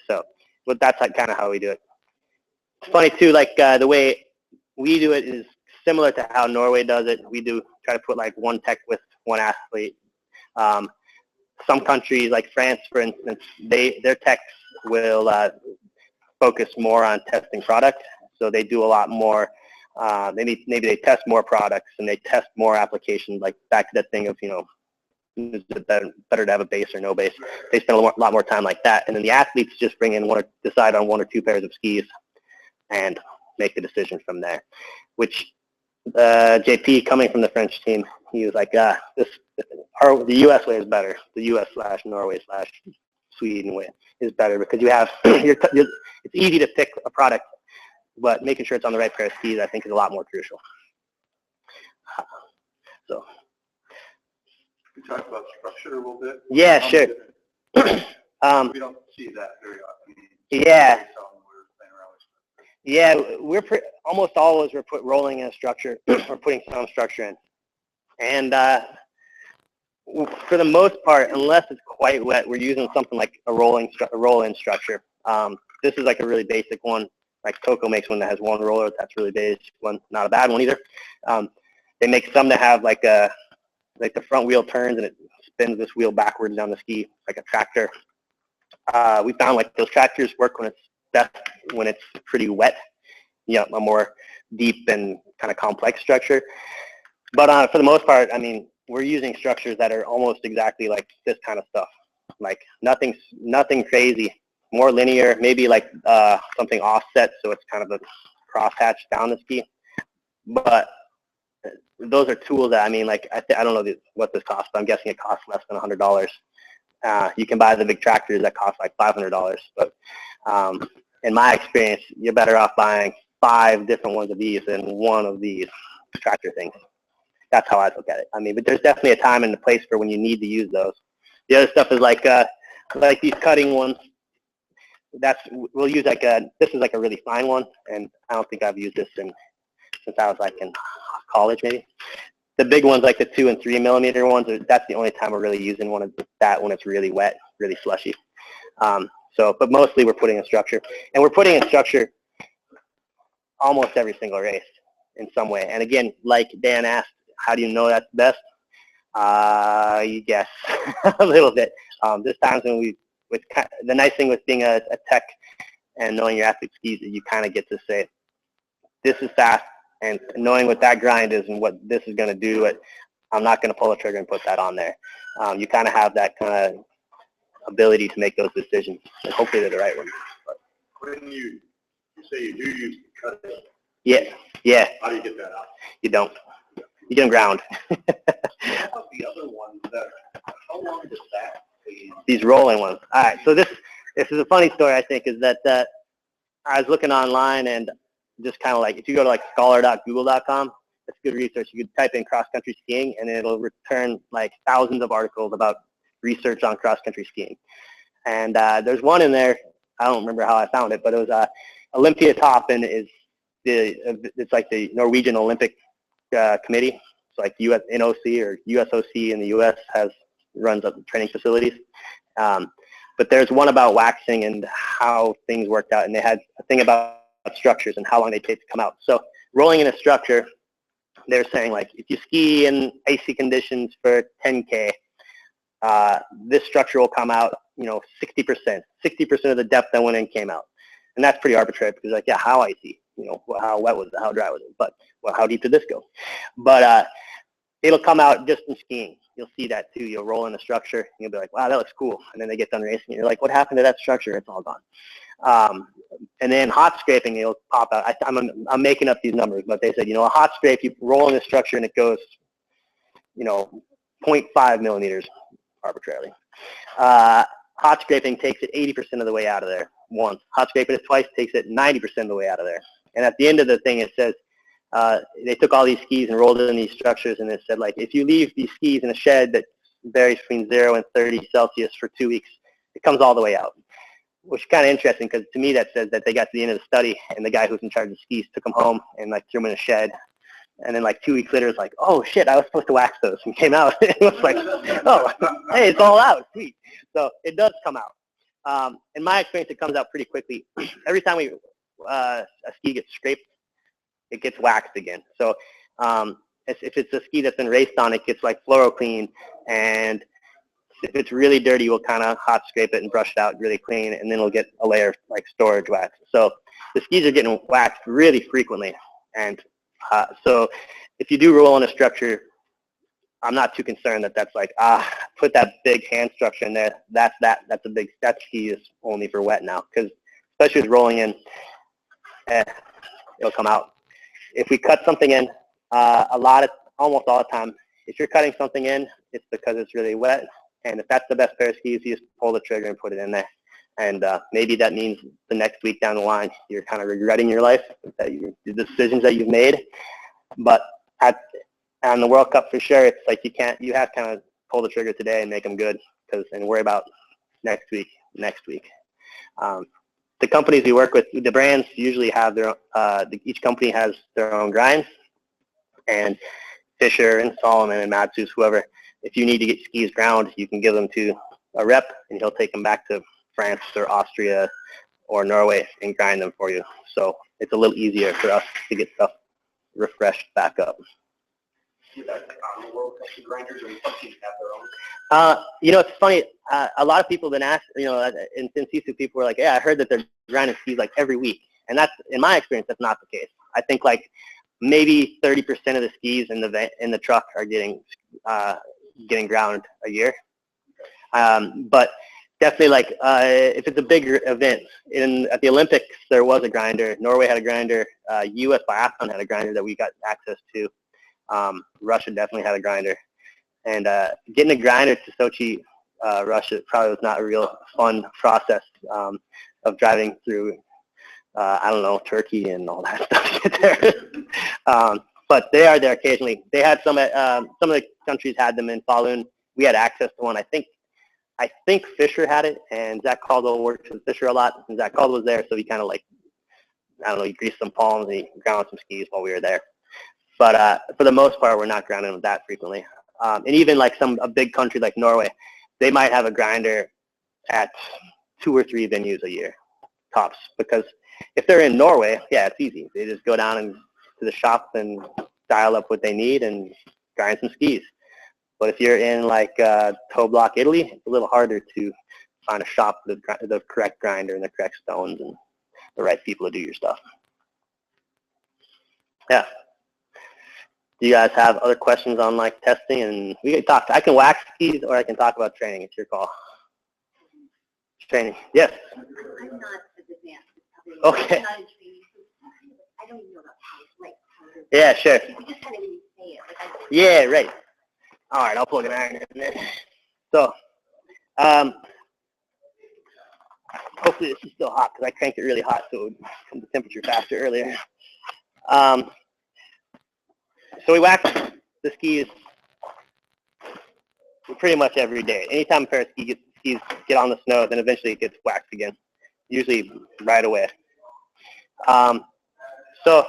So, but that's like kind of how we do it. It's funny too, like the way we do it is similar to how Norway does it. We do try to put like one tech with one athlete. Some countries, like France, for instance, their techs will focus more on testing product. So they do a lot more. Maybe they test more products and they test more applications. Like back to that thing of, you know, is it better to have a base or no base? They spend a lot more time like that. And then the athletes just bring in decide on 1 or 2 pairs of skis and make the decision from there. Which JP, coming from the French team, he was like, the U.S. way is better. The U.S./Norway/Sweden way is better because you have it's easy to pick a product, but making sure it's on the right pair of skis, I think, is a lot more crucial. So. Can you talk about structure a little bit? Yeah, sure. We don't see that very often. Yeah. Yeah, almost always we're rolling in a structure or putting some structure in. And for the most part, unless it's quite wet, we're using something like a roll-in structure. This is like a really basic one. Like Coco makes one that has one roller. That's really basic one, not a bad one either. They make some that have like the front wheel turns and it spins this wheel backwards down the ski like a tractor. We found like those tractors work when it's pretty wet, you know, a more deep and kind of complex structure. But for the most part, I mean, we're using structures that are almost exactly like this kind of stuff. Like nothing crazy, more linear, maybe like something offset, so it's kind of a crosshatch down the ski. But those are tools that, I mean, like I don't know what this costs, but I'm guessing it costs less than $100. You can buy the big tractors that cost like $500, but in my experience, you're better off buying 5 different ones of these than one of these tractor things. That's how I look at it. I mean, but there's definitely a time and a place for when you need to use those. The other stuff is like these cutting ones. We'll use like this is like a really fine one, and I don't think I've used this since I was like in college maybe. The big ones, like the 2 and 3 millimeter ones, that's the only time we're really using one of that when it's really wet, really slushy. But mostly we're putting in structure, and we're putting in structure almost every single race in some way. And again, like Dan asked, how do you know that's best? You guess a little bit. There's times when the nice thing with being a tech and knowing your athlete skis is you kind of get to say, this is fast, and knowing what that grind is and what this is going to do, I'm not going to pull the trigger and put that on there. You kind of have that kind of ability to make those decisions, and hopefully they're the right ones. But when you say you do use the cutting, yeah. How do you get that out? You don't. You don't ground. How about the other ones how long does that take? These rolling ones. All right, so this is a funny story, I think, is that I was looking online and just kind of like, if you go to like scholar.google.com, that's good research. You could type in cross-country skiing, and it'll return like thousands of articles about research on cross-country skiing. And there's one in there, I don't remember how I found it, but it was Olympia Toppen it's like the Norwegian Olympic Committee. It's like US NOC or USOC in the US runs up training facilities. But there's one about waxing and how things worked out, and they had a thing about structures and how long they take to come out. So rolling in a structure, they're saying like if you ski in icy conditions for 10K, this structure will come out, 60%. 60% of the depth that went in came out. And that's pretty arbitrary because like, yeah, how icy? You know, how wet was it? How dry was it? But, well, how deep did this go? But it'll come out just in skiing. You'll see that too. You'll roll in a structure, and you'll be like, wow, that looks cool. And then they get done racing, and you're like, what happened to that structure? It's all gone. And then hot scraping, it'll pop out. I'm making up these numbers, but they said, you know, a hot scrape, you roll in the structure, and it goes, you know, 0.5 millimeters arbitrarily. Hot scraping takes it 80% of the way out of there once. Hot scraping it twice takes it 90% of the way out of there. And at the end of the thing, it says, they took all these skis and rolled it in these structures, and it said, like, if you leave these skis in a shed that varies between 0 and 30 Celsius for 2 weeks, it comes all the way out, which is kind of interesting because to me that says that they got to the end of the study, and the guy who's in charge of skis took them home and, like, threw them in a shed. And then, like, 2 weeks later, it's like, oh, shit, I was supposed to wax those. And came out. It was like, oh, hey, it's all out. Sweet. So it does come out. In my experience, it comes out pretty quickly. Every time a ski gets scraped, it gets waxed again. So if it's a ski that's been raced on, it gets, like, fluoro clean. And if it's really dirty, we'll kind of hot scrape it and brush it out really clean, and then we'll get a layer of, like, storage wax. So the skis are getting waxed really frequently. And so if you do roll in a structure, I'm not too concerned that that's like, put that big hand structure in there. That ski is only for wet now, because especially with rolling in, it'll come out. If we cut something in, almost all the time, if you're cutting something in, it's because it's really wet. And if that's the best pair of skis, you just pull the trigger and put it in there. And maybe that means the next week down the line, you're kind of regretting your life, the decisions that you've made. But on the World Cup, for sure, it's like you have to kind of pull the trigger today and make them good, and worry about next week. The companies we work with, the brands usually have their each company has their own grinds. And Fisher and Solomon and Matsus, whoever, if you need to get skis ground, you can give them to a rep, and he'll take them back to France or Austria or Norway and grind them for you. So it's a little easier for us to get stuff refreshed back up. You know, it's funny. A lot of people have been asked, you know, in Sisu, people were like, yeah, I heard that they're grinding skis like every week. And that's, in my experience, that's not the case. I think like maybe 30% of the skis in the truck are getting ground a year. But definitely, like, if it's a bigger event, at the Olympics, there was a grinder. Norway had a grinder. U.S. Biathlon had a grinder that we got access to. Russia definitely had a grinder. And getting a grinder to Sochi, Russia, probably was not a real fun process of driving through, I don't know, Turkey and all that stuff to get there. But they are there occasionally. They had some of the countries had them in Falun. We had access to one. I think Fisher had it, and Zach Caldwell works with Fisher a lot, and Zach Caldwell was there, so he kind of, like, I don't know, he greased some palms and he ground some skis while we were there. But for the most part, we're not grounding them that frequently. And even like a big country like Norway, they might have a grinder at 2 or 3 venues a year, tops. Because if they're in Norway, yeah, it's easy. They just go down to the shop and dial up what they need and grind some skis. But if you're in like toe block Italy, it's a little harder to find a shop with the correct grinder and the correct stones and the right people to do your stuff. Yeah. Do you guys have other questions on like testing? And we can talk. I can wax skis or I can talk about training. It's your call. Training. Yes. I'm not as advanced. Okay. I'm not in training. I don't even know about how, like, yeah, sure. You just kind of say it. Like, yeah, right. All right, I'll plug an iron in there. So, hopefully this is still hot because I cranked it really hot, so it would come to temperature faster earlier. So we wax the skis pretty much every day. Anytime a pair of skis get on the snow, then eventually it gets waxed again, usually right away. So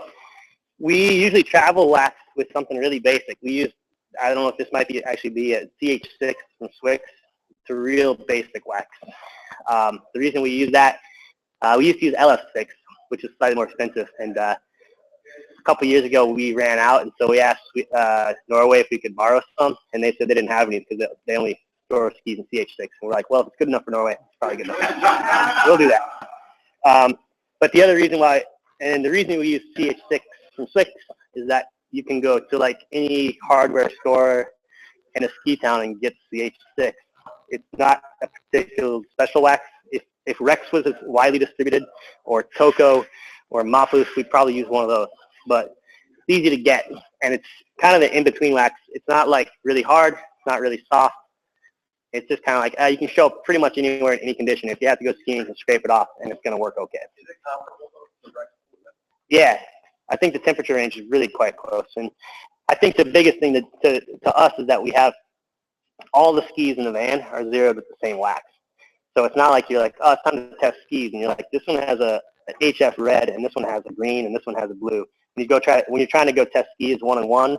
we usually travel wax with something really basic. We use, I don't know if this might actually be a CH6 from Swix. It's a real basic wax. The reason we use that, we used to use LF6, which is slightly more expensive, and a couple years ago we ran out, and so we asked Norway if we could borrow some, and they said they didn't have any because they only store skis in CH6. And we're like, well, if it's good enough for Norway, it's probably good enough. We'll do that. But the other reason why, and the reason we use CH6 from Slicks is that you can go to like any hardware store in a ski town and get CH6. It's not a particular special wax. If Rex was widely distributed, or Toco, or Mapus, we'd probably use one of those. But it's easy to get, and it's kind of an in-between wax. It's not like really hard. It's not really soft. It's just kind of like, you can show up pretty much anywhere in any condition. If you have to go skiing, you can scrape it off, and it's going to work okay. Is it comparable to Rex? Yeah, I think the temperature range is really quite close. And I think the biggest thing to us is that we have all the skis in the van are zeroed with the same wax. So it's not like you're like, oh, it's time to test skis, and you're like, this one has an HF red, and this one has a green, and this one has a blue. When you're trying to go test skis one-on-one,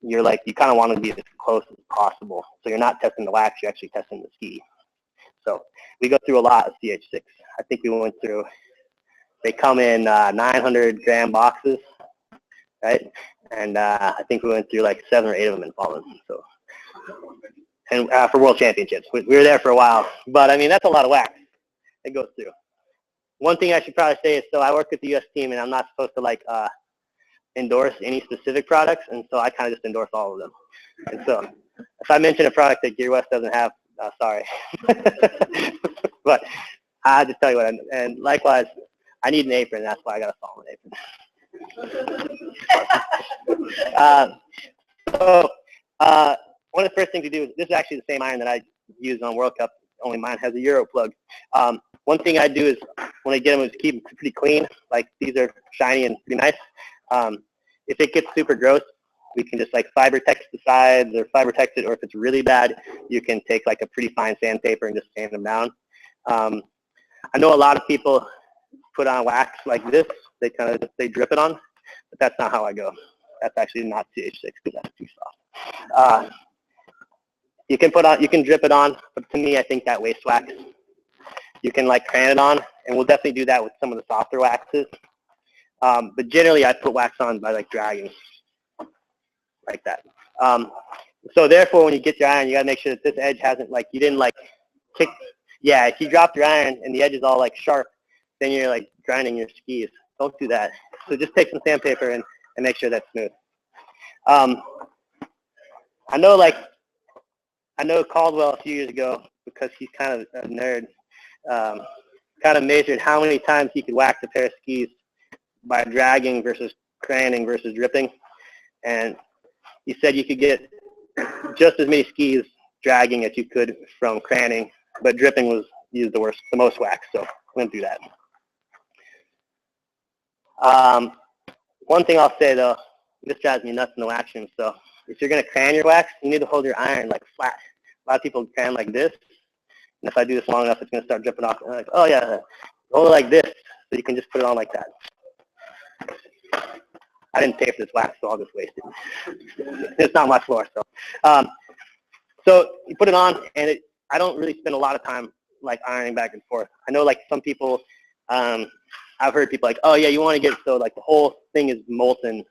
you're like, you kind of want to be as close as possible. So you're not testing the wax, you're actually testing the ski. So we go through a lot of CH6. I think we went through, they come in 900-gram boxes, right? And I think we went through like 7 or 8 of them in Fallen. So, and for World Championships. We were there for a while. But, I mean, that's a lot of wax it goes through. One thing I should probably say is, so I work with the U.S. team, and I'm not supposed to, like, endorse any specific products, and so I kind of just endorse all of them. And so if I mention a product that Gear West doesn't have, sorry. But I just tell you what, and likewise, I need an apron, that's why I got a Solomon apron. One of the first things we do is, this is actually the same iron that I use on World Cup, only mine has a Euro plug. One thing I do is, when I get them, is keep them pretty clean. Like, these are shiny and pretty nice. If it gets super gross, we can just like fiber text the sides or fiber text it, or if it's really bad, you can take like a pretty fine sandpaper and just sand them down. I know a lot of people put on wax like this. They drip it on, but that's not how I go. That's actually not CH6 because that's too soft. You can drip it on, but to me, I think that wastes wax. You can like cran it on, and we'll definitely do that with some of the softer waxes. But generally, I put wax on by like dragging, like that. So therefore, when you get your iron, you gotta make sure that this edge hasn't like, you didn't like kick. Yeah, if you drop your iron and the edge is all like sharp, then you're like grinding your skis. Don't do that. So just take some sandpaper and make sure that's smooth. I know Caldwell a few years ago, because he's kind of a nerd, kind of measured how many times he could wax a pair of skis by dragging versus craning versus dripping. And he said you could get just as many skis dragging as you could from craning, but dripping was used the most wax, so we went through that. One thing I'll say though, this drives me nuts in the wax room, so if you're going to cran your wax, you need to hold your iron like flat. A lot of people cran like this, and if I do this long enough, it's going to start dripping off. And I'm like, oh yeah, hold it like this, so you can just put it on like that. I didn't pay for this wax, so I'll just waste it. It's not my floor, so. So you put it on, and I don't really spend a lot of time like ironing back and forth. I know like some people, I've heard people like, oh yeah, you want to get it so like the whole thing is molten.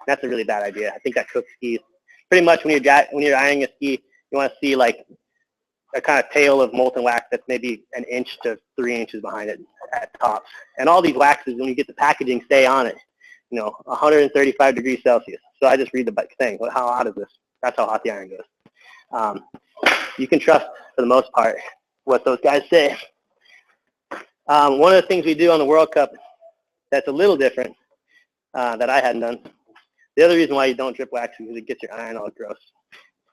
That's a really bad idea. I think that cooks skis. Pretty much when you're ironing a ski, you want to see like a kind of tail of molten wax that's maybe 1 inch to 3 inches behind it at tops. And all these waxes, when you get the packaging, stay on it. 135 degrees Celsius. So I just read the thing. How hot is this? That's how hot the iron goes. You can trust, for the most part, what those guys say. One of the things we do on the World Cup that's a little different that I hadn't done. The other reason why you don't drip wax is because it gets your iron all gross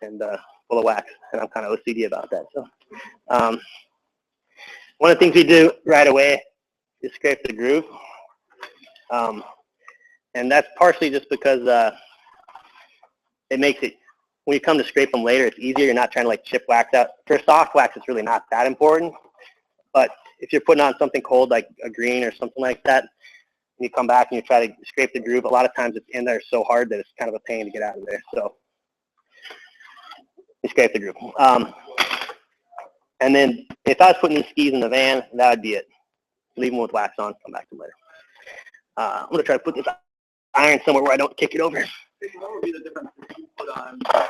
and full of wax, and I'm kind of OCD about that. So one of the things we do right away is scrape the groove. And that's partially just because it makes it, when you come to scrape them later, it's easier. You're not trying to like chip wax out. For soft wax, it's really not that important. But if you're putting on something cold like a green or something like that, and you come back and you try to scrape the groove, a lot of times it's in there so hard that it's kind of a pain to get out of there. So you scrape the groove. And then if I was putting the skis in the van, that would be it. Leave them with wax on, come back to them later. I'm going to try to put this iron somewhere where I don't kick it over. What would be the difference if you put on a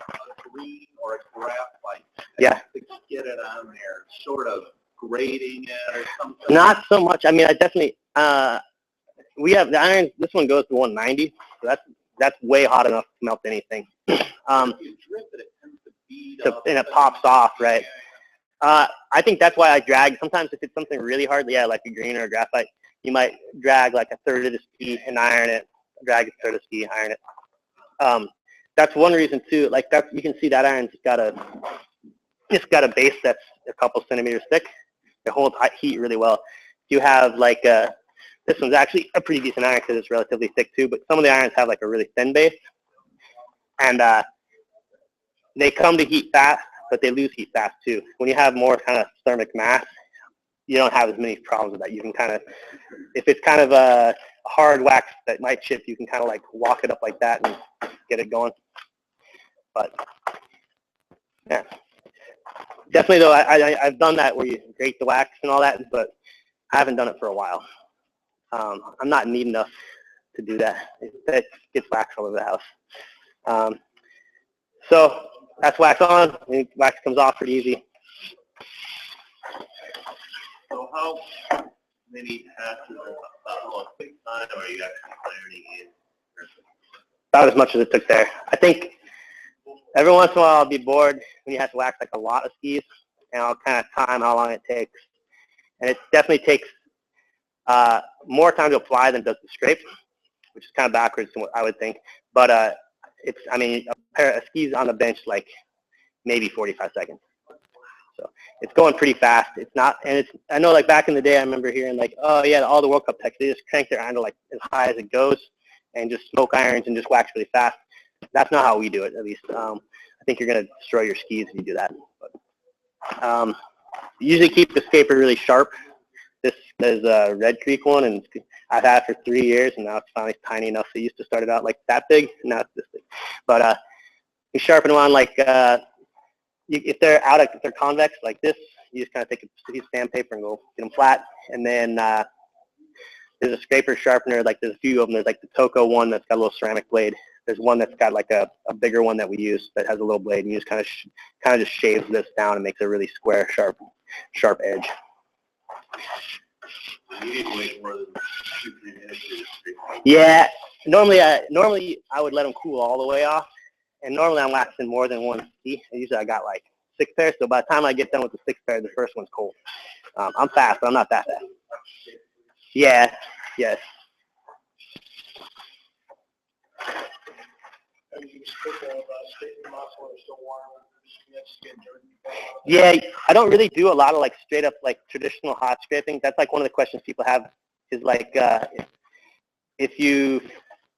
green or a graphite? Yeah. To get it on there, sort of grading it or something? Not so much. I mean, I definitely, we have the irons, this one goes to 190, so that's way hot enough to melt anything. If you drip it, it tends to bead up. And it pops off, right? I think that's why I drag. Sometimes if it's something really hard, yeah, like a green or a graphite, you might drag like a third of the ski and iron it, drag a third of the ski, iron it. That's one reason too, like that, you can see that iron's got a base that's a couple centimeters thick. It holds heat really well. You have like, this one's actually a pretty decent iron because it's relatively thick too, but some of the irons have like a really thin base. And they come to heat fast, but they lose heat fast too. When you have more kind of thermic mass, you don't have as many problems with that. You can kind of, if it's kind of a hard wax that might chip, you can kind of like walk it up like that and get it going. But yeah, definitely though, I've done that where you grate the wax and all that, but I haven't done it for a while. I'm not neat enough to do that. It gets wax all over the house. So that's wax on, and wax comes off pretty easy. So how many passes about a quick time are you actually ironing in? About as much as it took there. I think every once in a while I'll be bored when you have to wax like a lot of skis, and I'll kind of time how long it takes. And it definitely takes more time to apply than does the scrape, which is kind of backwards to what I would think. But it's, I mean, a pair of skis on the bench like maybe 45 seconds. So it's going pretty fast. It's not, and it's, I know like back in the day I remember hearing like, oh yeah, all the World Cup techs, they just crank their iron to like as high as it goes and just smoke irons and just wax really fast. That's not how we do it, at least. I think you're going to destroy your skis if you do that. But, usually keep the scraper really sharp. This is a Red Creek one, and I've had it for 3 years, and now it's finally tiny enough. So it used to start it out like that big, and now it's this big. But you sharpen them on like, if they're if they're convex like this, you just kind of take a piece of sandpaper and go get them flat. And then there's a scraper sharpener, like there's a few of them. There's like the Toco one that's got a little ceramic blade. There's one that's got like a bigger one that we use that has a little blade, and you just kind of just shaves this down and makes a really square, sharp edge. Yeah, normally I would let them cool all the way off, and normally I'm waxing more than one ski. Usually I got like 6 pairs, so by the time I get done with the 6th pair, the first one's cold. I'm fast, but I'm not that fast. Yeah, yes. Yeah, I don't really do a lot of like straight up like traditional hot scraping. That's like one of the questions people have is like if you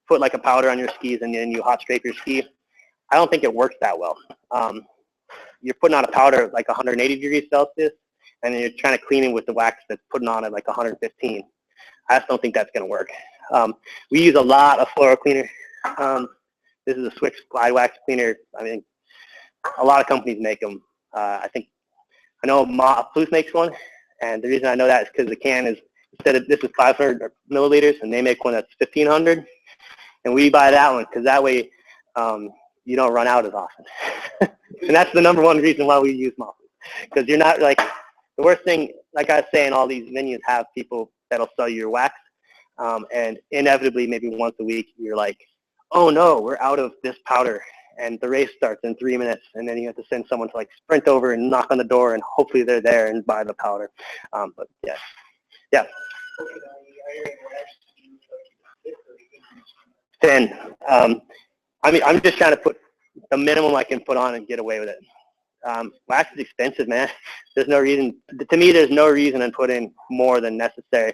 put like a powder on your skis and then you hot scrape your ski, I don't think it works that well. You're putting on a powder at like 180 degrees Celsius, and then you're trying to clean it with the wax that's putting on at like 115. I just don't think that's going to work. We use a lot of fluoro cleaner. This is a Swix Glide Wax Cleaner. I mean, a lot of companies make them. I know Plouffe makes one, and the reason I know that is because the can is, instead of, this is 500 milliliters, and they make one that's 1,500, and we buy that one because that way you don't run out as often. And that's the #1 reason why we use Plouffe, because you're not like, the worst thing, like I was saying, all these venues have people that'll sell you your wax, and inevitably maybe once a week you're like, oh no, we're out of this powder, and the race starts in 3 minutes, and then you have to send someone to like sprint over and knock on the door, and hopefully they're there and buy the powder. But yeah. Thin. I mean, I'm just trying to put the minimum I can put on and get away with it. Wax is expensive, man. There's no reason, to me, there's no reason to put in more than necessary.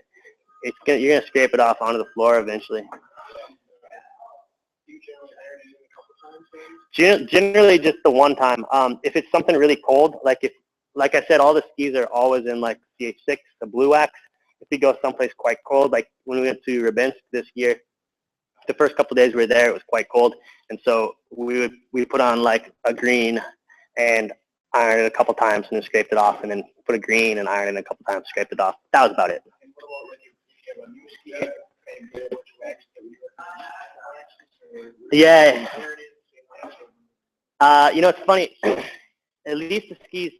You're going to scrape it off onto the floor eventually. Generally just the one time. If it's something really cold, like I said, all the skis are always in like CH6, the blue wax. If we go someplace quite cold, like when we went to Rybinsk this year, the first couple of days we were there, it was quite cold, and so we put on like a green and iron it a couple times and then scraped it off, and then put a green and iron it a couple times, scraped it off. That was about it. Yeah. You know, it's funny. At least the skis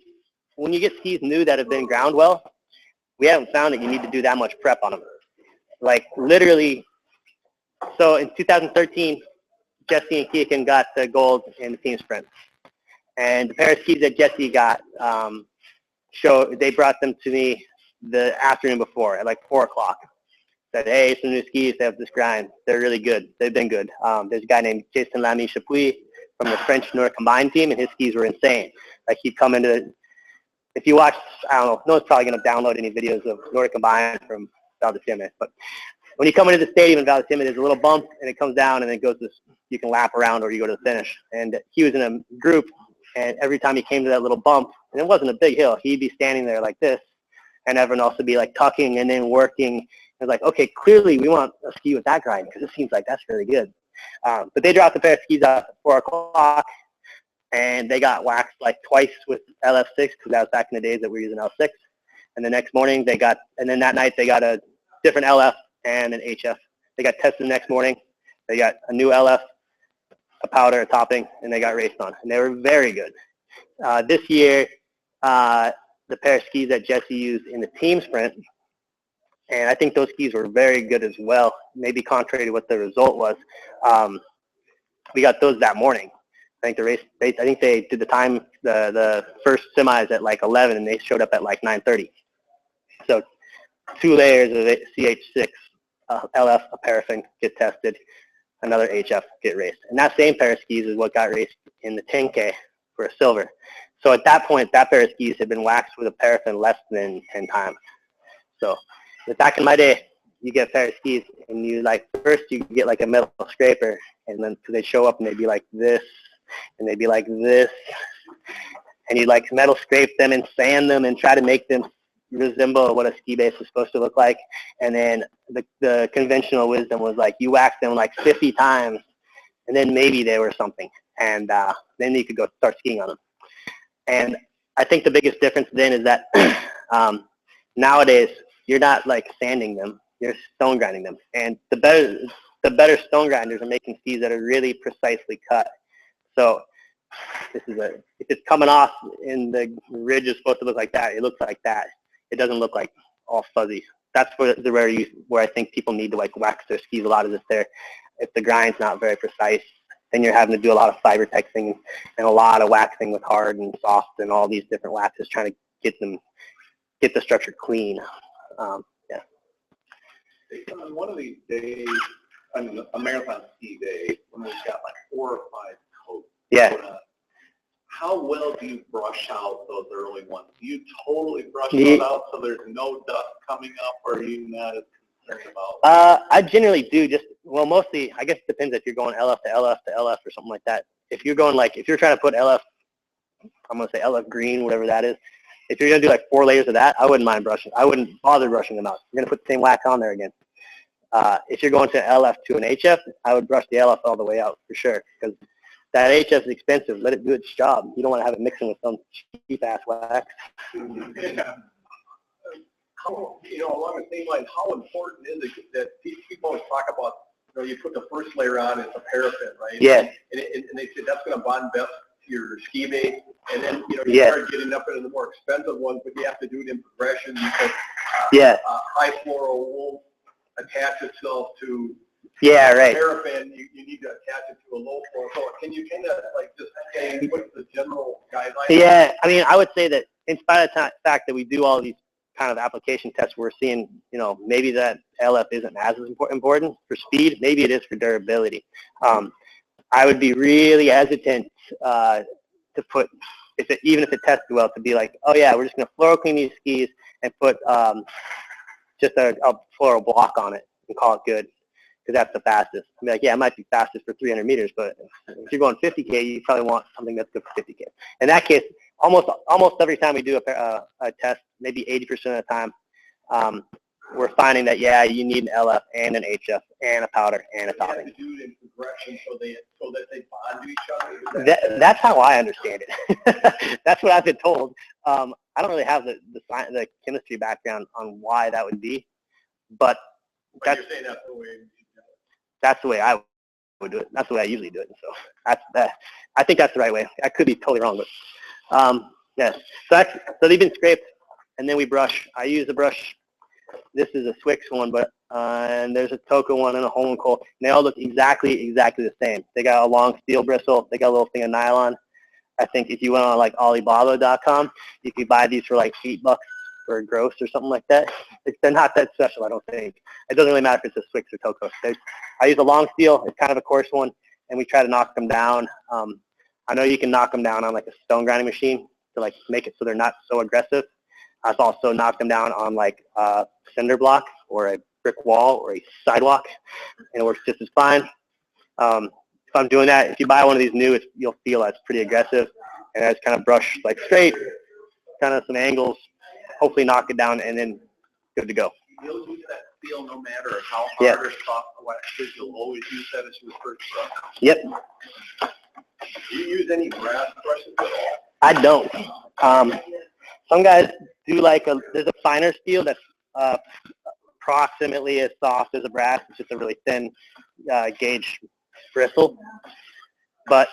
when you get skis new that have been ground well, we haven't found that you need to do that much prep on them. Like literally, so in 2013, Jesse and Keegan got the gold in the team sprint. And the pair of skis that Jesse got, they brought them to me the afternoon before at like 4 o'clock. Said, hey, some new skis, they have this grind. They're really good. They've been good. There's a guy named Jason Chapuis from the French Nordic combined team, and his skis were insane. Like he'd come into, if you watch, I don't know, no one's probably going to download any videos of Nordic combined from Val d'Isère, but when you come into the stadium in Val d'Isère, there's a little bump, and it comes down, and it goes this, you can lap around or you go to the finish. And he was in a group, and every time he came to that little bump, and it wasn't a big hill, he'd be standing there like this, and everyone else would be like tucking and then working. It was like, okay, clearly we want a ski with that grind because it seems like that's really good. But they dropped a pair of skis out at 4 o'clock, and they got waxed like twice with LF6 because that was back in the days that we were using L6. And the next morning they got, and then that night they got a different LF and an HF. They got tested the next morning. They got a new LF, a powder, a topping, and they got raced on. And they were very good. This year, the pair of skis that Jesse used in the team sprint, and I think those skis were very good as well, maybe contrary to what the result was. We got those that morning. I think the race, I think they did the time, the first semis at like 11, and they showed up at like 9:30. So 2 layers of CH6, LF, a paraffin, get tested, another HF, get raced. And that same pair of skis is what got raced in the 10K for a silver. So at that point, that pair of skis had been waxed with a paraffin less than 10 times. So back in my day, you get a pair of skis, and you like, first you get like a metal scraper, and then because they show up and they'd be like this, and they'd be like this, and you like metal scrape them and sand them and try to make them resemble what a ski base is supposed to look like. And then the conventional wisdom was like, you wax them like 50 times, and then maybe they were something, and then you could go start skiing on them. And I think the biggest difference then is that nowadays you're not like sanding them, you're stone grinding them. And the better stone grinders are making skis that are really precisely cut. So this is if it's coming off and the ridge is supposed to look like that, it looks like that. It doesn't look like all fuzzy. That's where I think people need to like wax their skis a lot, is if the grind's not very precise, then you're having to do a lot of fiber texing and a lot of waxing with hard and soft and all these different waxes trying to get the structure clean. Yeah. On one of these days, I mean, a marathon ski day, when we've got like 4 or 5 coats. Yeah. How well do you brush out those early ones? Do you totally brush those out so there's no dust coming up, or are you not as concerned about? I generally do well, mostly, I guess it depends if you're going LF to LF to LF or something like that. If you're going if you're trying to put LF, I'm going to say LF green, whatever that is. If you're going to do like 4 layers of that, I wouldn't mind brushing. I wouldn't bother brushing them out. You're going to put the same wax on there again. If you're going to LF to an HF, I would brush the LF all the way out for sure, because that HF is expensive. Let it do its job. You don't want to have it mixing with some cheap-ass wax. Yeah. Along the same line, how important is it that people always talk about, you put the first layer on, it's a paraffin, right? Yeah. And they say that's going to bond best to your ski base. And then, you start getting up into the more expensive ones, but you have to do it in progression because high floral will attach itself to paraffin. You need to attach it to a low floral. So can you kind of just say what's the general guideline? Yeah, I mean, I would say that in spite of the fact that we do all these kind of application tests, we're seeing, maybe that LF isn't as important for speed. Maybe it is for durability. I would be really hesitant to put, even if it tested well, to be like, oh yeah, we're just going to floral clean these skis and put just a floral block on it and call it good, because that's the fastest. I mean, it might be fastest for 300 meters, but if you're going 50K, you probably want something that's good for 50K. In that case, almost every time we do a test, maybe 80% of the time, we're finding that, you need an LF and an HF and a powder and a topping. You have to do it in progression so that they bond to each other? That's how I understand it. That's what I've been told. I don't really have the chemistry background on why that would be, but you're saying that's the way you do it. That's the way I would do it. That's the way I usually do it. So I think that's the right way. I could be totally wrong, but Yes. So they've been scraped, and then we brush. I use a brush. This is a Swix one, but and there's a Toka one and a Home and Coal. And they all look exactly the same. They got a long steel bristle. They got a little thing of nylon. I think if you went on like Alibaba.com, you could buy these for like $8 for gross or something like that. They're not that special, I don't think. It doesn't really matter if it's a Swix or Toka. I use a long steel. It's kind of a coarse one, and we try to knock them down. I know you can knock them down on like a stone grinding machine to like make it so they're not so aggressive. I've also knocked them down on like a cinder block or a brick wall or a sidewalk, and it works just as fine. If I'm doing that, if you buy one of these new, you'll feel it's pretty aggressive, and I just kind of brush like straight, kind of some angles, hopefully knock it down, and then good to go. You'll use that steel no matter how hard Yeah. or soft the wax is. You'll always use that as your first brush. Yep. Do you use any brass brushes at all? I don't. Some guys do like there's a finer steel that's approximately as soft as a brass. It's just a really thin gauge bristle. But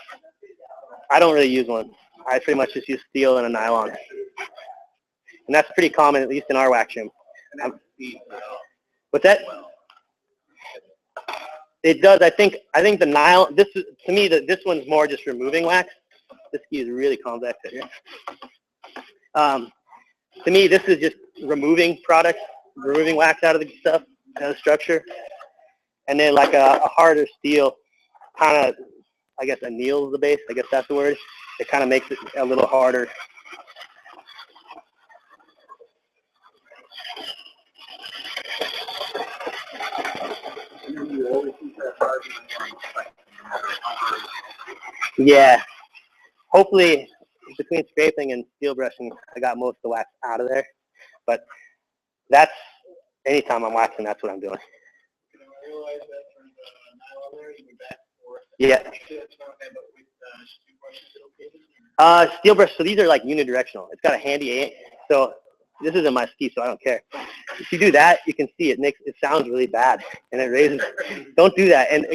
I don't really use one. I pretty much just use steel and a nylon. And that's pretty common, at least in our wax room. What's that? It does. I think the nylon. This is, to me, this one's more just removing wax. This ski is really convex here. To me, this is just removing products, removing wax out of the stuff, out of the structure, and then like a harder steel, kind of, I guess, anneals the base. I guess that's the word. It kind of makes it a little harder. Yeah. Hopefully, between scraping and steel brushing, I got most of the wax out of there. But that's, anytime I'm waxing, that's what I'm doing. Yeah. Steel brush, so these are like unidirectional. It's got a handy eight. So this isn't my ski, so I don't care. If you do that, you can see it sounds really bad, and it raises. Don't do that. And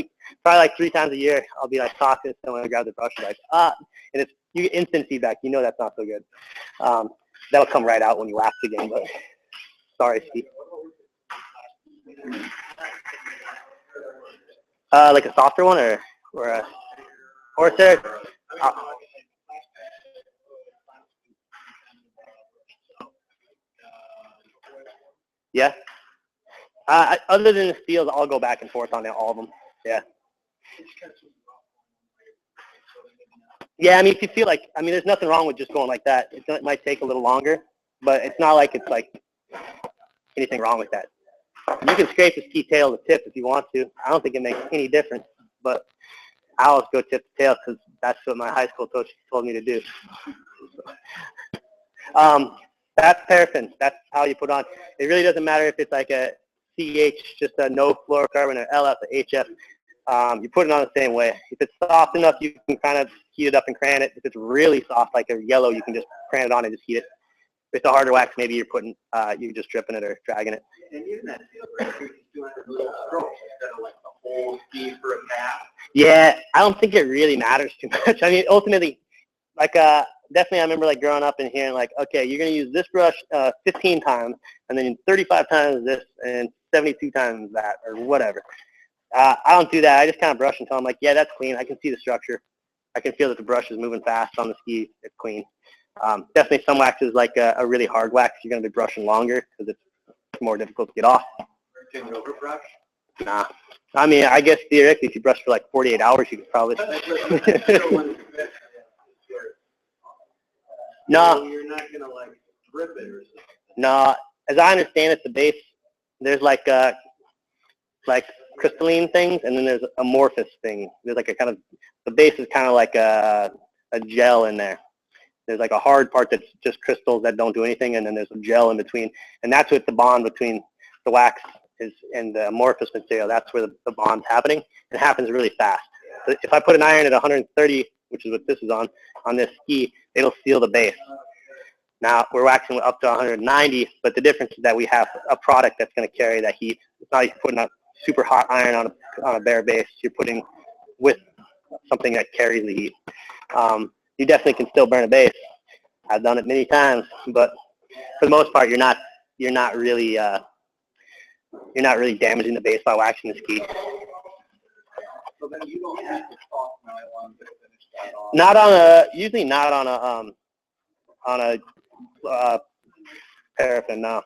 probably like 3 times a year, I'll be like talking to someone, I grab the brush, like, and you get instant feedback. You know that's not so good. That'll come right out when you wax again, but sorry, Steve. Like a softer one or a horsehair? Yeah. Other than the steels, I'll go back and forth on all of them. Yeah. Yeah, I mean, if you feel like, I mean, there's nothing wrong with just going like that. It might take a little longer, but it's not like it's like anything wrong with that. You can scrape the ski tail to tip if you want to. I don't think it makes any difference, but I always go tip the tail because that's what my high school coach told me to do. That's paraffin. That's how you put on. It really doesn't matter if it's like a CH, just a no fluorocarbon, or LF, or HF. You put it on the same way. If it's soft enough, you can kind of heat it up and cran it. If it's really soft, like a yellow, you can just cran it on and just heat it. If it's a harder wax, maybe you're just dripping it or dragging it. And even that steel brush, you're just doing a little stroke instead of like the whole ski for a pass. Yeah, I don't think it really matters too much. I mean, ultimately, like, definitely I remember like growing up and hearing like, okay, you're going to use this brush 15 times, and then 35 times this, and 72 times that, or whatever. I don't do that. I just kind of brush until I'm like, yeah, that's clean. I can see the structure. I can feel that the brush is moving fast on the ski. It's clean. Definitely some waxes, like a really hard wax, you're going to be brushing longer because it's more difficult to get off. Can you overbrush? Nah. I mean, I guess theoretically, if you brush for like 48 hours, you could probably. No. You're not going to like rip it or something. No. As I understand it, the base, there's like crystalline things, and then there's amorphous things. There's like a kind of, the base is kind of like a gel in there. There's like a hard part that's just crystals that don't do anything, and then there's a gel in between. And that's what the bond between the wax is and the amorphous material. That's where the bond's happening. It happens really fast. So if I put an iron at 130, which is what this is on this ski, it'll seal the base. Now, we're waxing up to 190, but the difference is that we have a product that's going to carry that heat. It's not like you're putting a super hot iron on a bare base. You're putting with something that carries the heat. You definitely can still burn a base. I've done it many times, but for the most part, you're not really damaging the base by waxing the ski. So then you don't have to soft nylon to finish that off. Usually not on a paraffin. No,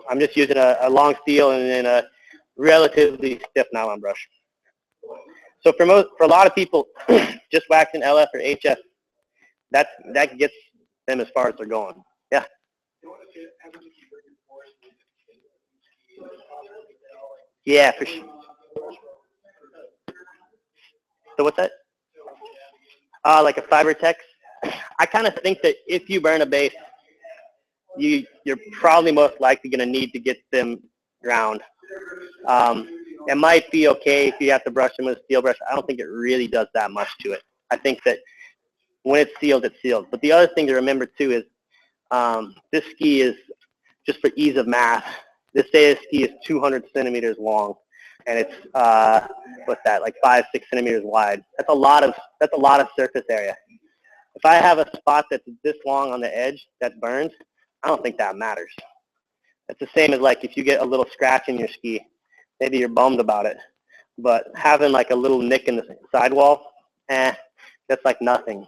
I'm just using a long steel and then a relatively stiff nylon brush. So for a lot of people, just waxing LF or HF, that gets them as far as they're going. Yeah. Yeah, for sure. So what's that? Like a fiber tex. I kind of think that if you burn a base, you're probably most likely going to need to get them ground. It might be okay if you have to brush them with a steel brush. I don't think it really does that much to it. I think that when it's sealed, it's sealed. But the other thing to remember too is this ski is, just for ease of math, this Saya ski is 200 centimeters long, and it's what's that, like 5-6 centimeters wide. That's a lot of surface area. If I have a spot that's this long on the edge that burns, I don't think that matters. It's the same as like if you get a little scratch in your ski, maybe you're bummed about it, but having like a little nick in the sidewall, that's like nothing.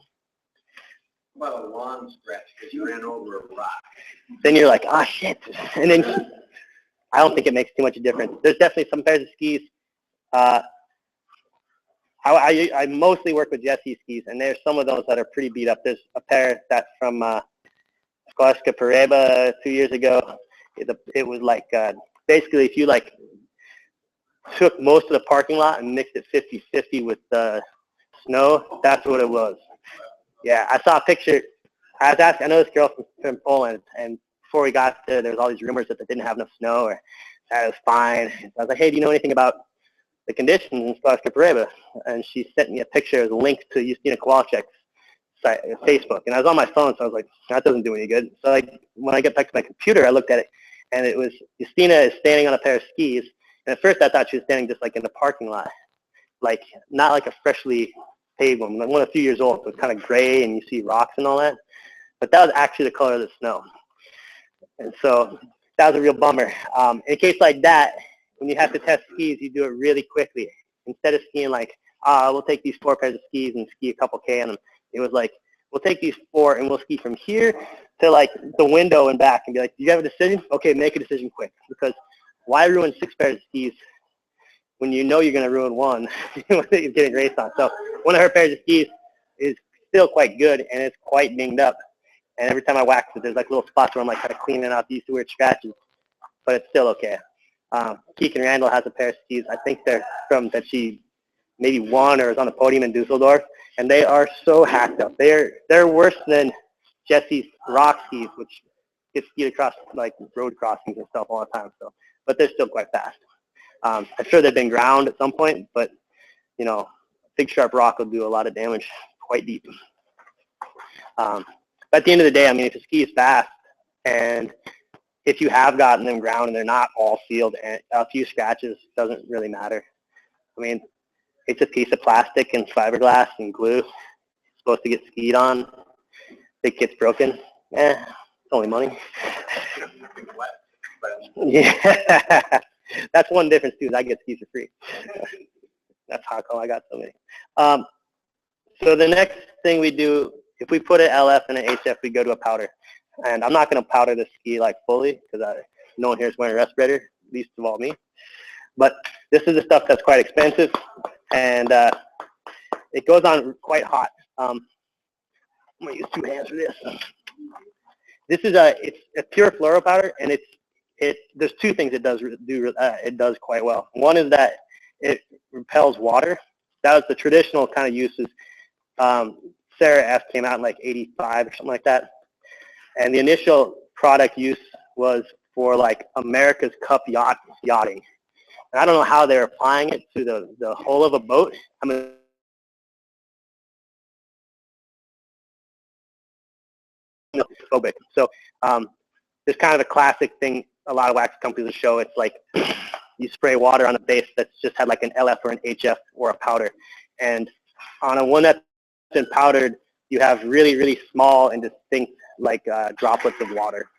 About a lawn scratch because you ran over a rock. Then you're like, ah, shit. And then I don't think it makes too much difference. There's definitely some pairs of skis. I mostly work with Jesse skis, and there's some of those that are pretty beat up. There's a pair that's from Squashka Pareba 2 years ago. It was like basically if you like took most of the parking lot and mixed it 50-50 with snow, that's what it was. Yeah, I saw a picture. I was asking, I know this girl from Poland, and before we got there was all these rumors that they didn't have enough snow or that it was fine. So I was like, hey, do you know anything about the conditions in Squashka Pareba? And she sent me a picture as a link to Justina Kowalczyk's site, Facebook. And I was on my phone, so I was like, that doesn't do any good. So like, when I get back to my computer, I looked at it, and it was Justina is standing on a pair of skis. And at first I thought she was standing just like in the parking lot, like not like a freshly paved one, like one a few years old. So it's kind of gray and you see rocks and all that. But that was actually the color of the snow. And so that was a real bummer. In a case like that, when you have to test skis, you do it really quickly. Instead of skiing like, we'll take these 4 pairs of skis and ski a couple K on them, it was like, we'll take these 4 and we'll ski from here to like the window and back and be like, do you have a decision? Okay, make a decision quick. Because why ruin 6 pairs of skis when you know you're going to ruin one when you're getting raced on? So one of her pairs of skis is still quite good, and it's quite dinged up. And every time I wax it, there's like little spots where I'm like kind of cleaning out these weird scratches, but it's still okay. Keegan Randall has a pair of skis. I think they're from that she maybe won or was on the podium in Dusseldorf, and they are so hacked up. They're worse than Jesse's rock skis, which get skied across like road crossings and stuff all the time. So, but they're still quite fast. I'm sure they've been ground at some point, but you know, big sharp rock will do a lot of damage quite deep. But at the end of the day, I mean, if a ski is fast and if you have gotten them ground and they're not all sealed, and a few scratches doesn't really matter. I mean, it's a piece of plastic and fiberglass and glue. It's supposed to get skied on. If it gets broken, it's only money. Yeah, that's one difference too. Is I get skis for free. That's how come I got so many. So the next thing we do, if we put an LF and an HF, we go to a powder. And I'm not going to powder the ski like fully because no one here is wearing a respirator, least of all me. But this is the stuff that's quite expensive, and it goes on quite hot. I'm going to use 2 hands for this. This is it's a pure fluoro powder, and there's 2 things it does it does quite well. One is that it repels water. That was the traditional kind of uses. Sarah F came out in like 85 or something like that. And the initial product use was for like America's Cup yachting. And I don't know how they're applying it to the hull of a boat. I mean, phobic. So there's kind of a classic thing a lot of wax companies will show. It's like you spray water on a base that's just had like an LF or an HF or a powder. And on a one that's been powdered, you have really, really small and distinct like droplets of water.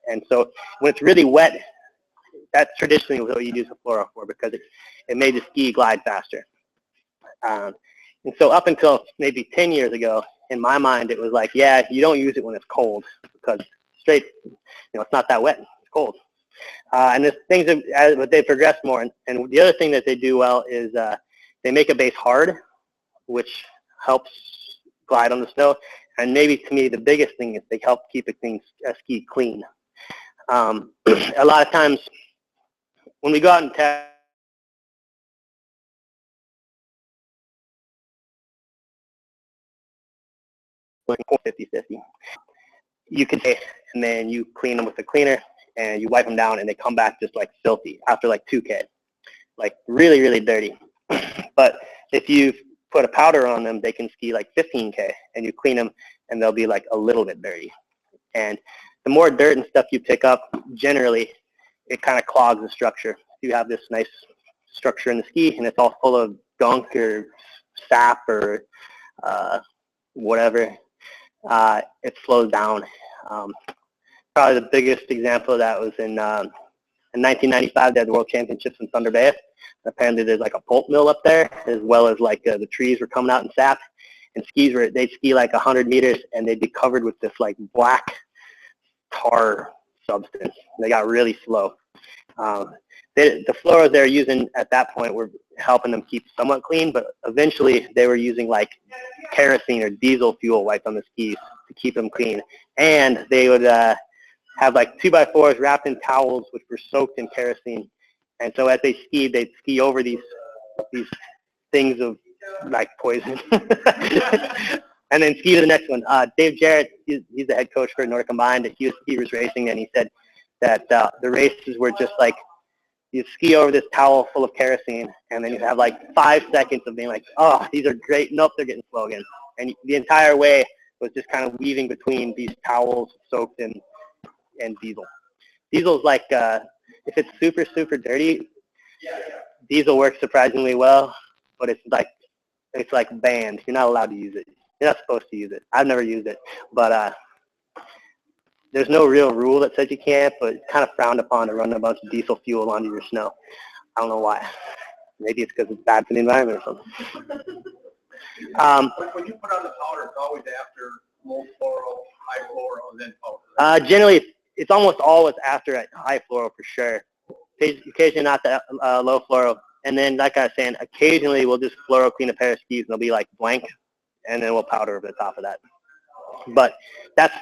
And so when it's really wet, that's traditionally what you use the fluoro for, because it made the ski glide faster. And so up until maybe 10 years ago, in my mind, it was like, yeah, you don't use it when it's cold, because it's not that wet, it's cold. And the things that they progressed more, and the other thing that they do well is they make a base hard, which helps glide on the snow. And maybe to me, the biggest thing is they help keep a ski clean. A lot of times when we go out and test, like 50-50, you can take and then you clean them with the cleaner and you wipe them down and they come back just like filthy after like 2K, like really, really dirty. But if you put a powder on them, they can ski like 15K, and you clean them and they'll be like a little bit dirty. And the more dirt and stuff you pick up, generally, it kind of clogs the structure. If you have this nice structure in the ski and it's all full of gunk or sap or whatever, it slows down. Probably the biggest example of that was in 1995, they had the World Championships in Thunder Bay. Apparently there's like a pulp mill up there, as well as like the trees were coming out in sap, and they'd ski like 100 meters and they'd be covered with this like black tar substance. They got really slow. The fluoros they were using at that point were helping them keep somewhat clean, but eventually they were using like kerosene or diesel fuel wiped on the skis to keep them clean. And they would have like 2x4s wrapped in towels which were soaked in kerosene. And so as they skied, they'd ski over these things of like poison. And then ski to the next one. Dave Jarrett, he's the head coach for Nordic combined. He was racing, and he said that the races were just like, you ski over this towel full of kerosene, and then you have like 5 seconds of being like, oh, these are great. Nope, they're getting slow again. And the entire way was just kind of weaving between these towels soaked in diesel. Diesel's like, if it's super, super dirty, diesel works surprisingly well, but it's like banned. You're not allowed to use it. You're not supposed to use it. I've never used it, but there's no real rule that says you can't, but it's kind of frowned upon to run a bunch of diesel fuel onto your snow. I don't know why. Maybe it's because it's bad for the environment or something. When you put on the powder, it's always after low fluoro, high fluoro, then powder. Generally, it's almost always after high fluoro for sure. Occasionally not the low fluoro. And then, like I was saying, occasionally we'll just fluoro clean a pair of skis and they'll be like blank, and then we'll powder over the top of that. But that's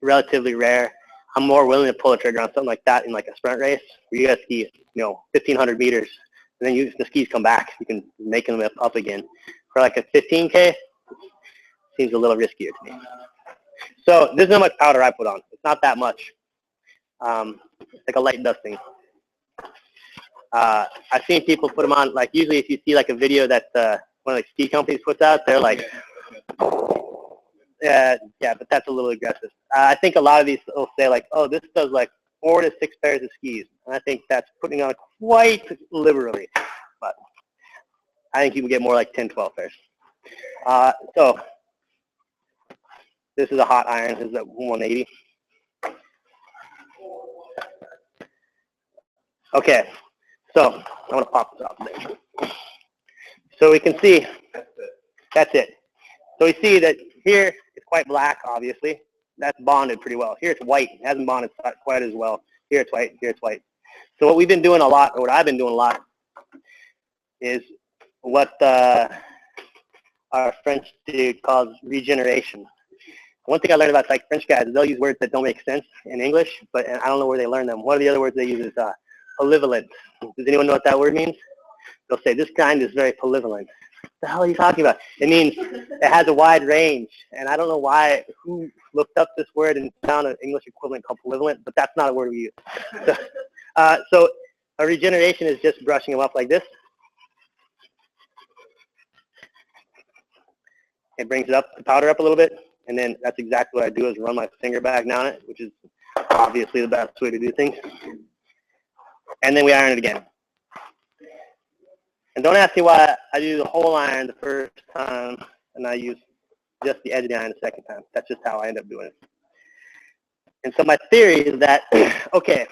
relatively rare. I'm more willing to pull a trigger on something like that in like a sprint race where you got to ski, 1,500 meters, and then the skis come back. You can make them up again. For like a 15K, seems a little riskier to me. So this is how much powder I put on. It's not that much. It's like a light dusting. I've seen people put them on, like usually if you see like a video that one of the ski companies puts out, they're like, yeah, but that's a little aggressive. I think a lot of these will say like, oh, this does like 4 to 6 pairs of skis. And I think that's putting on quite liberally. But I think you can get more like 10, 12 pairs. So this is a hot iron. This is at 180. Okay, so I'm going to pop this off there. So we can see that's it. So we see that here it's quite black, obviously. That's bonded pretty well. Here it's white. It hasn't bonded quite as well. Here it's white. Here it's white. So what we've been doing a lot, or what I've been doing a lot, is what our French dude calls regeneration. One thing I learned about like French guys is they'll use words that don't make sense in English, but I don't know where they learn them. One of the other words they use is polyvalent. Does anyone know what that word means? They'll say, this kind is very polyvalent. What the hell are you talking about? It means it has a wide range, and I don't know who looked up this word and found an English equivalent called polyvalent, but that's not a word we use. So a regeneration is just brushing them up like this. It brings it up, the powder up a little bit, and then that's exactly what I do is run my finger back down it, which is obviously the best way to do things. And then we iron it again. And don't ask me why I do the whole iron the first time and I use just the edge of the iron the second time. That's just how I end up doing it. And so my theory is that, okay,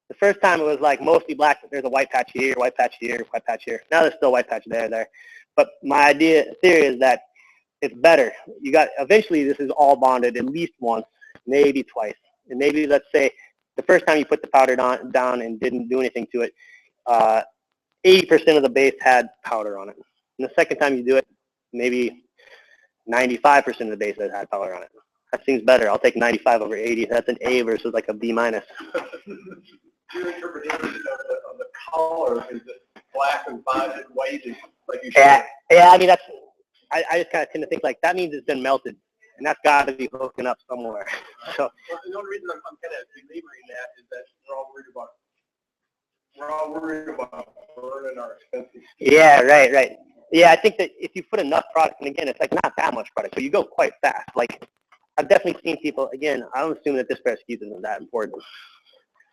the first time it was like mostly black, but there's a white patch here, white patch here, white patch here. Now there's still white patch there. But my theory is that it's better. You got, eventually this is all bonded at least once, maybe twice. And maybe let's say the first time you put the powder down and didn't do anything to it, 80% of the base had powder on it. And the second time you do it, maybe 95% of the base has had powder on it. That seems better. I'll take 95 over 80. That's an A versus like a B minus. Your interpretation of the color is that black and white is like you said. Yeah, I mean, that's, I just kind of tend to think like that means it's been melted. And that's got to be hooking up somewhere. So, well, the only reason I'm kind of belaboring that is that we're all worried about burning our expensive. Yeah, right. Yeah, I think that if you put enough product, and again, it's like not that much product, so you go quite fast. Like, I've definitely seen people, again, I don't assume that this pair of skis isn't that important.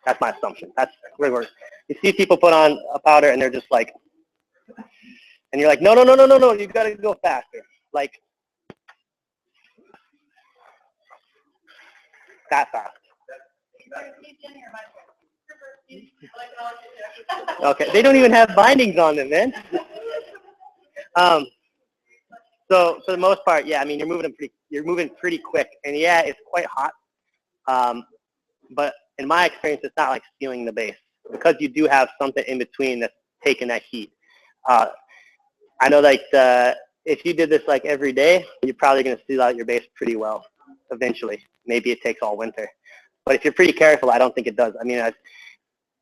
That's my assumption. That's where we're, you see people put on a powder and they're just like, and you're like, no, you got to go faster. Like, that fast. Okay, they don't even have bindings on them, man. So for the most part, yeah, I mean, you're moving pretty quick, and yeah, it's quite hot. But in my experience, it's not like sealing the base because you do have something in between that's taking that heat. I know like if you did this like every day, you're probably going to seal out your base pretty well eventually. Maybe it takes all winter. But if you're pretty careful, I don't think it does. I mean, I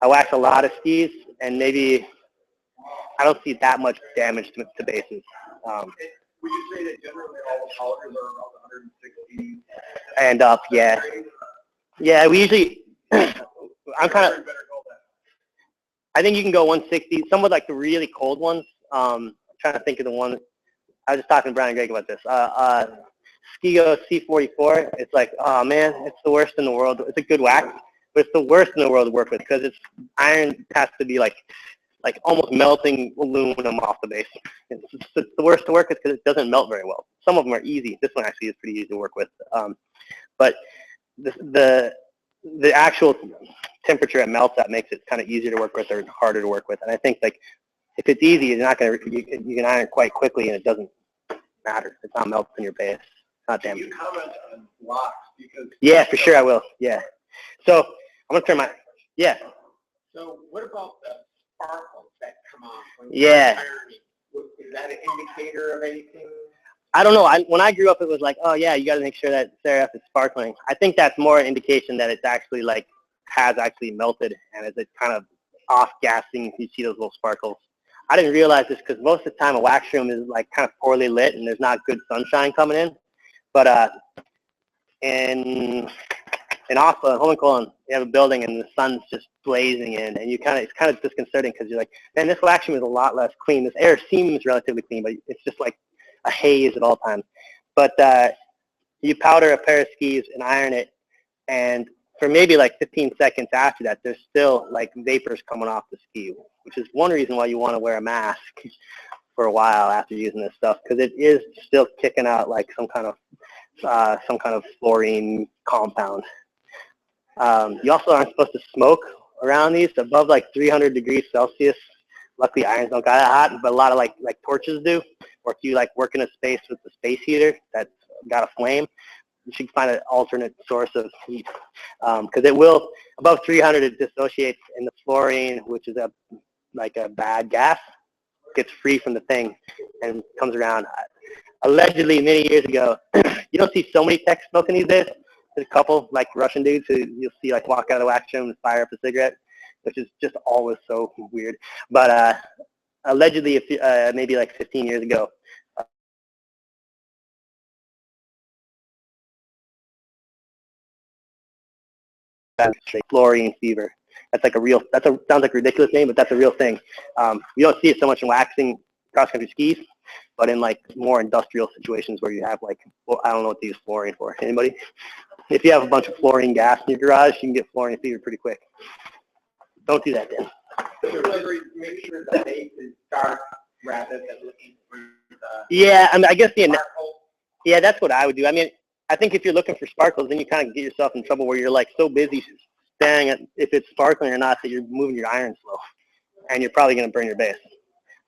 wax a lot of skis, and maybe I don't see that much damage to bases. Would you say that generally all the powders are around 160? And up, yeah. Yeah, we usually, I'm kind of, I think you can go 160. Some of like the really cold ones, I'm trying to think of the one, I was just talking to Brian and Greg about this. Skigo C44, it's like, oh man, it's the worst in the world. It's a good wax, but it's the worst in the world to work with because it's iron has to be like almost melting aluminum off the base. It's the worst to work with because it doesn't melt very well. Some of them are easy. This one actually is pretty easy to work with. But the actual temperature it melts at makes it kind of easier to work with or harder to work with. And I think like if it's easy, you're not going to, you can iron quite quickly and it doesn't matter. It's not melting your base. It's not damaging. Can you comment on locks? Because yeah, for sure I will. Yeah. So I'm going to turn my, yeah. So what about the sparkles that come on when yeah. ironing? Is that an indicator of anything? I don't know. When I grew up, it was like, oh yeah, you got to make sure that CRF is sparkling. I think that's more an indication that it's actually like has actually melted and is it kind of off gassing. You see those little sparkles. I didn't realize this because most of the time a wax room is like kind of poorly lit and there's not good sunshine coming in. But in Oslo, in Holmenkollen, you have a building and the sun's just blazing in, and it's kind of disconcerting because you're like, man, this wax room is a lot less clean. This air seems relatively clean, but it's just like a haze at all times. But you powder a pair of skis and iron it, and for maybe like 15 seconds after that, there's still like vapors coming off the ski, which is one reason why you want to wear a mask for a while after using this stuff, because it is still kicking out like some kind of fluorine compound. You also aren't supposed to smoke around these above like 300 degrees Celsius. Luckily, irons don't got that hot, but a lot of like torches do. Or if you like work in a space with a space heater that's got a flame, you should find an alternate source of heat because it will above 300 it dissociates, and the fluorine, which is like a bad gas, gets free from the thing and comes around. Allegedly, many years ago, you don't see so many techs smoking these days. There's a couple like Russian dudes who you'll see like walk out of the wax room and fire up a cigarette, which is just always so weird. But allegedly, maybe like 15 years ago, fluorine fever. That's like sounds like a ridiculous name, but that's a real thing. You don't see it so much in waxing cross-country skis, but in like more industrial situations where you have like, well, I don't know what to use fluorine for. Anybody? If you have a bunch of fluorine gas in your garage, you can get fluorine fever pretty quick. Don't do that, Dan. Make sure the base is dark rather than looking for the yeah, I mean, I guess the Yeah, that's what I would do. I mean, I think if you're looking for sparkles, then you kind of get yourself in trouble where you're like so busy staring at if it's sparkling or not that you're moving your iron slow, and you're probably going to burn your base.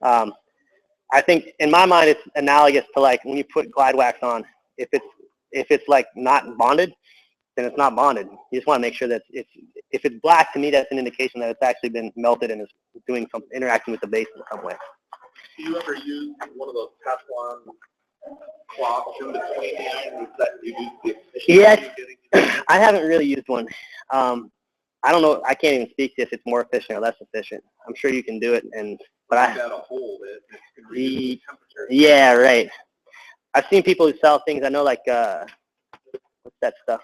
I think in my mind it's analogous to like when you put glide wax on. If it's like not bonded, then it's not bonded. You just want to make sure that if it's black, to me that's an indication that it's actually been melted and is doing some interacting with the base in some way. Do you ever use one of those Teflon cloths in between the irons that reduce the efficiency? Yeah, I haven't really used one. I don't know. I can't even speak to if it's more efficient or less efficient. I'm sure you can do it, but I got to hold it. It can reduce the temperature. Yeah, right. I've seen people who sell things. I know, like what's that stuff?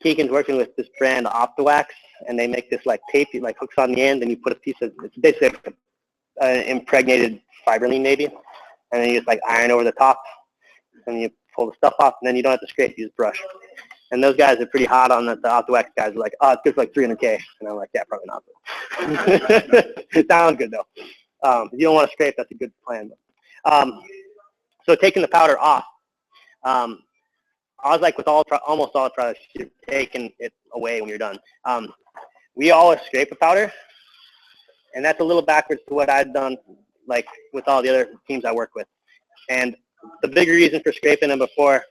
Keegan's working with this brand OptiWax, and they make this like tape, like hooks on the end, and you put a piece of it's basically impregnated fiberline maybe, and then you just like iron over the top, and you pull the stuff off, and then you don't have to scrape. You just brush. And those guys are pretty hot on the OptiWax guys. Are like, oh, it's good for like $300K, and I'm like, yeah, probably not. It sounds good though. If you don't want to scrape, that's a good plan. So taking the powder off, I was like with almost all products, you're taking it away when you're done. We always scrape the powder, and that's a little backwards to what I've done, like with all the other teams I work with. And the big reason for scraping them before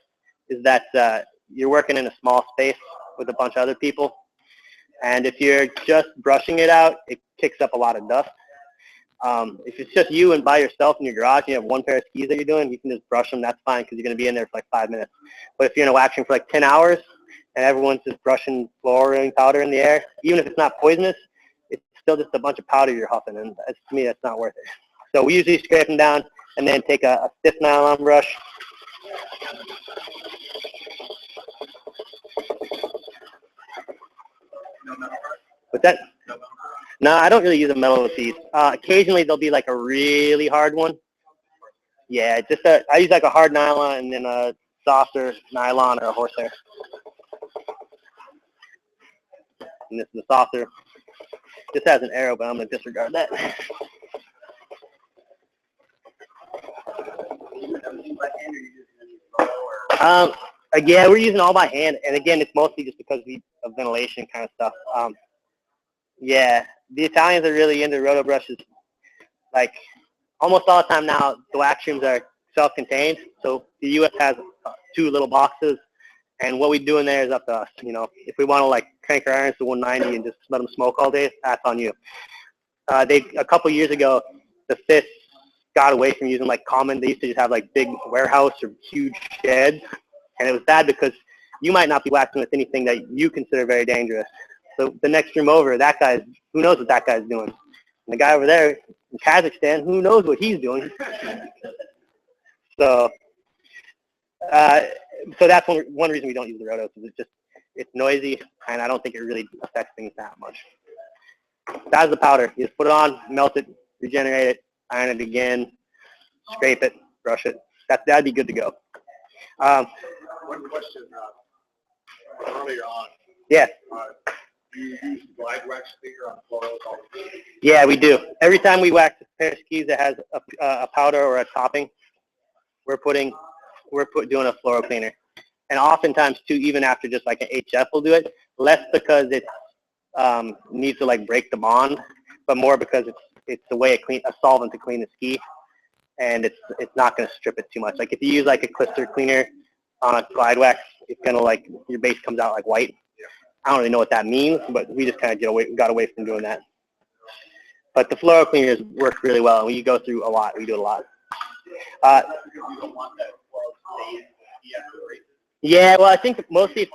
is that you're working in a small space with a bunch of other people, and if you're just brushing it out, it kicks up a lot of dust. If it's just you and by yourself in your garage, and you have one pair of skis that you're doing, you can just brush them. That's fine because you're going to be in there for like 5 minutes. But if you're in a wax room for like 10 hours and everyone's just brushing fluorine powder in the air, even if it's not poisonous, it's still just a bunch of powder you're huffing, and to me, that's not worth it. So we usually scrape them down and then take a stiff nylon brush. What's that? No, I don't really use a metal piece. Occasionally, there'll be like a really hard one. Yeah, I use like a hard nylon and then a softer nylon or a horsehair. And this is the softer. This has an arrow, but I'm going to disregard that. Again, we're using all by hand, and again, it's mostly just because of ventilation kind of stuff. Yeah, the Italians are really into roto brushes. Like almost all the time now, the wax rooms are self-contained. So the U.S. has 2 little boxes, and what we do in there is up to us. You know, if we want to like crank our irons to 190 and just let them smoke all day, that's on you. A couple years ago, the FIS got away from using like common. They used to just have like big warehouse or huge sheds, and it was bad because you might not be waxing with anything that you consider very dangerous. So the next room over, that guy's, who knows what that guy's doing? And the guy over there in Kazakhstan, who knows what he's doing? So that's one reason we don't use the rotos, is it's noisy, and I don't think it really affects things that much. That's the powder. You just put it on, melt it, regenerate it, iron it again, scrape it, brush it. That'd be good to go. One question earlier on. Yeah. Do you use glide wax cleaner on floros all the time? Yeah, we do. Every time we wax a pair of skis that has a powder or a topping, we're doing a fluoro cleaner. And oftentimes too, even after just like an HF will do it, less because it needs to like break the bond, but more because it's the way a solvent to clean the ski, and it's not going to strip it too much. Like if you use like a clister cleaner on a glide wax, it's going to like, your base comes out like white. I don't really know what that means, but we just kind of got away from doing that. But the fluoro cleaners work really well, and we go through a lot. We do it a lot. Yeah, well, I think mostly,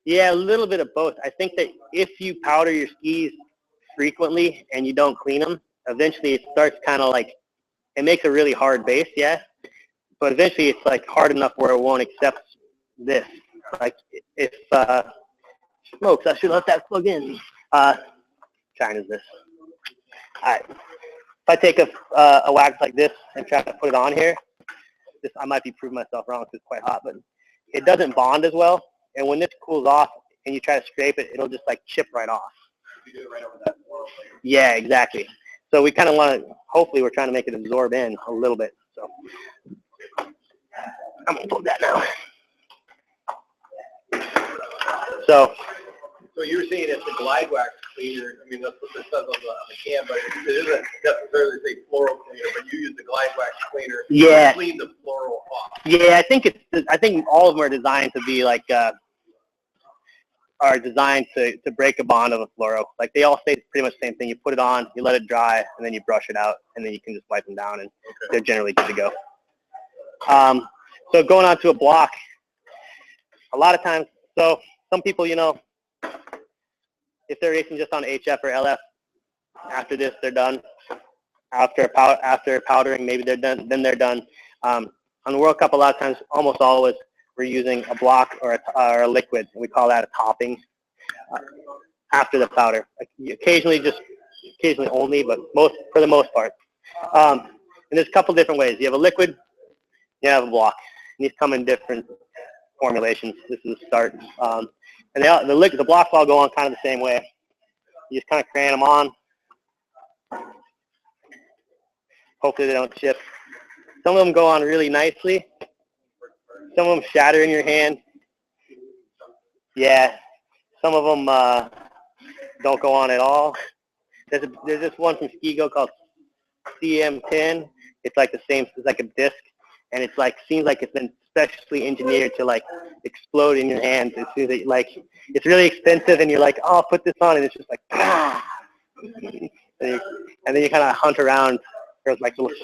yeah, a little bit of both. I think that if you powder your skis frequently and you don't clean them, eventually it starts kind of like, it makes a really hard base, yeah, but eventually it's like hard enough where it won't accept this. Like if smokes, I should let that plug in. China's this. All right. If I take a wax like this and try to put it on here, I might be proving myself wrong because it's quite hot, but it doesn't bond as well. And when this cools off and you try to scrape it, it'll just like chip right off. You do it right over that floral layer. Yeah, exactly. So we kind of want to, hopefully we're trying to make it absorb in a little bit. So So I'm gonna pull that now. So you're saying it's a glide wax cleaner. I mean, that's what this says on the can, but it isn't necessarily say floral cleaner, but you use the glide wax cleaner to clean the floral off. Yeah, I think all of them are designed to be like, are designed to break a bond of a fluoro. Like they all say pretty much the same thing. You put it on, you let it dry, and then you brush it out, and then you can just wipe them down, and they're generally good to go. So going on to a block, a lot of times, so some people, you know, if they're racing just on HF or LF, after this, they're done. After powdering, maybe they're done, then they're done. On the World Cup, a lot of times, almost always, we're using a block or a liquid, and we call that a topping after the powder. Occasionally only, but for the most part. And there's a couple different ways. You have a liquid, you have a block. And these come in different formulations. This is the start. And the blocks all go on kind of the same way. You just kind of crayon them on. Hopefully they don't chip. Some of them go on really nicely. Some of them shatter in your hand. Yeah. Some of them don't go on at all. There's this one from Skigo called CM10. It's like the same. It's like a disc, and it's like seems like it's been specially engineered to like explode in your hands. As soon as it's really expensive, and you're like, oh, I'll put this on, and it's just like, ah. And then you kind of hunt around. There's like little.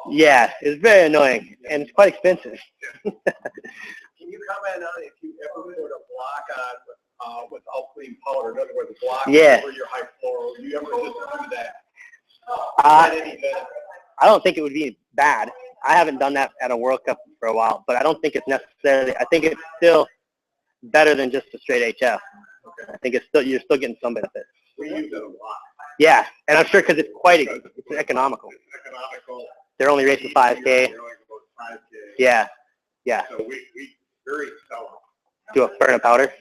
Yeah, it's very annoying, and it's quite expensive. Can you comment on if you ever put a block on without clean powder? In other words, a block over your high floral. Do you ever just do that? I don't think it would be bad. I haven't done that at a World Cup for a while, but I don't think it's necessarily. I think it's still better than just a straight HF. Okay. I think you're still getting some benefit. We use it a lot. Yeah, and I'm sure because it's economical. It's economical. They're only racing 5K. Yeah, yeah. So we very seldom do a burn of powder.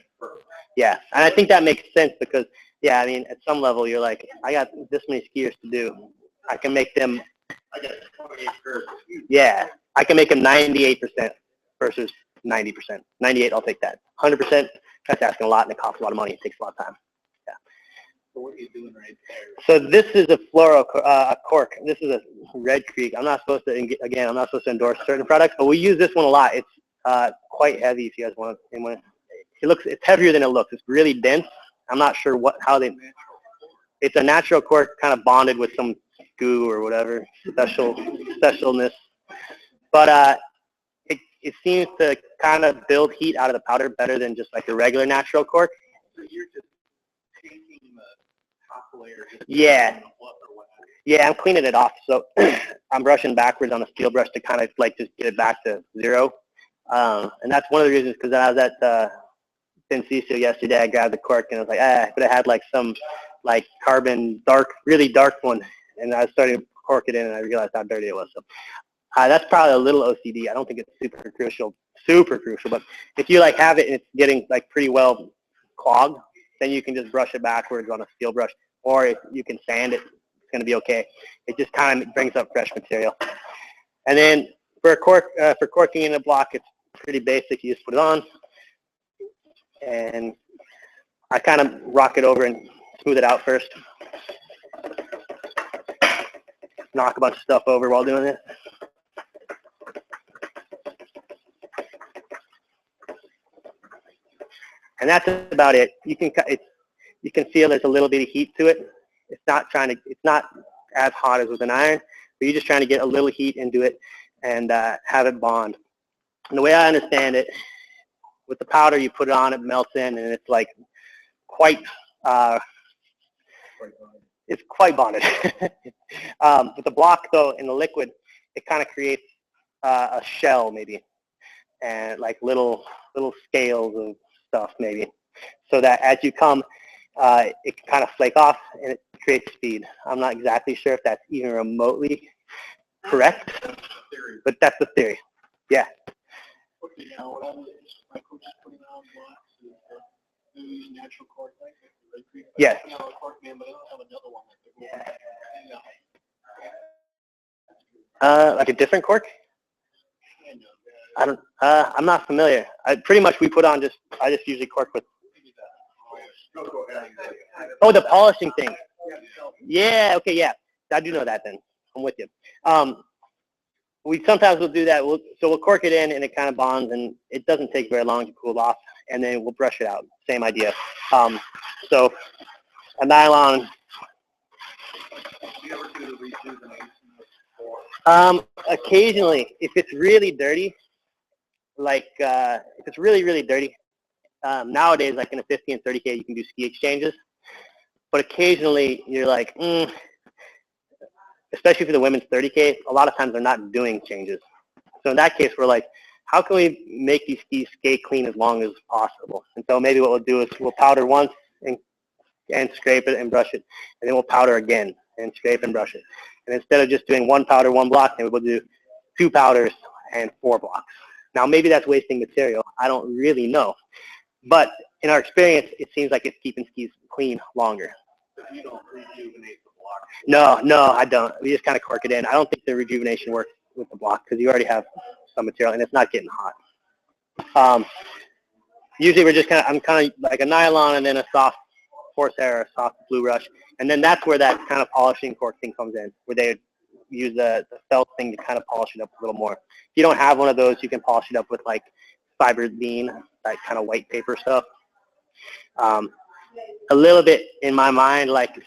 Yeah, and I think that makes sense because, yeah, I mean, at some level, you're like, I got this many skiers to do. I can make them. I got 28 curves. Yeah, I can make them 98% versus 90%. 98, I'll take that. 100%, that's asking a lot, and it costs a lot of money. It takes a lot of time. Yeah. So what are you doing right there? So this is a fluoro cork. This is a Red Creek. I'm not supposed to endorse certain products, but we use this one a lot. It's quite heavy. If you guys want to, it's heavier than it looks. It's really dense. I'm not sure it's a natural cork kind of bonded with some goo or whatever specialness. But it seems to kind of build heat out of the powder better than just like a regular natural cork. So you're just taking the top layer. Yeah. Yeah, I'm cleaning it off. So I'm brushing backwards on a steel brush to kind of like just get it back to zero. And that's one of the reasons, because I was at Bencisio yesterday. I grabbed the cork and I was like, I could have had like some like carbon really dark one. And I started to cork it in and I realized how dirty it was. So that's probably a little OCD. I don't think it's super crucial, but if you like have it and it's getting like pretty well clogged, then you can just brush it backwards on a steel brush, or if you can sand it, it's going to be okay. It just kind of brings up fresh material. And then for corking in a block, it's pretty basic. You just put it on, and I kind of rock it over and smooth it out first. Knock a bunch of stuff over while doing it. And that's about it. You can feel there's a little bit of heat to it. It's not as hot as with an iron, but you're just trying to get a little heat into it and have it bond. And the way I understand it, with the powder, you put it on, it melts in, and it's like it's quite bonded. With the block, though, in the liquid, it kind of creates a shell, maybe, and like little scales of stuff, maybe, so that as you come, it can kind of flake off, and it creates speed. I'm not exactly sure if that's even remotely correct, but that's the theory. Yeah. Okay, now what I'm my coach is putting on blocks is use natural cork like Red Creek. Yes. I have a cork man, but I don't have another one. Like a different cork? I'm not familiar. Pretty much we put on I just usually cork with. Oh, the polishing thing. Yeah, okay, yeah. I do know that then. I'm with you. We sometimes will do that. We'll cork it in and it kind of bonds and it doesn't take very long to cool off and then we'll brush it out. Same idea. So a nylon. Occasionally, if it's really dirty, like if it's really, really dirty, nowadays, like in a 50 and 30K, you can do ski exchanges. But occasionally, you're like, especially for the women's 30K, a lot of times they're not doing changes. So in that case, we're like, how can we make these skis skate clean as long as possible? And so maybe what we'll do is we'll powder once and scrape it and brush it. And then we'll powder again and scrape and brush it. And instead of just doing one powder, one block, then we'll do 2 powders and 4 blocks. Now, maybe that's wasting material. I don't really know. But in our experience, it seems like it's keeping skis clean longer. You don't rejuvenate the block. No, I don't. We just kind of cork it in. I don't think the rejuvenation works with the block because you already have some material and it's not getting hot. Usually we're just I'm kind of like a nylon and then a soft horsehair or a soft blue brush. And then that's where that kind of polishing cork thing comes in, where they use the felt thing to kind of polish it up a little more. If you don't have one of those, you can polish it up with like fiberglass, that kind of white paper stuff. A little bit in my mind, like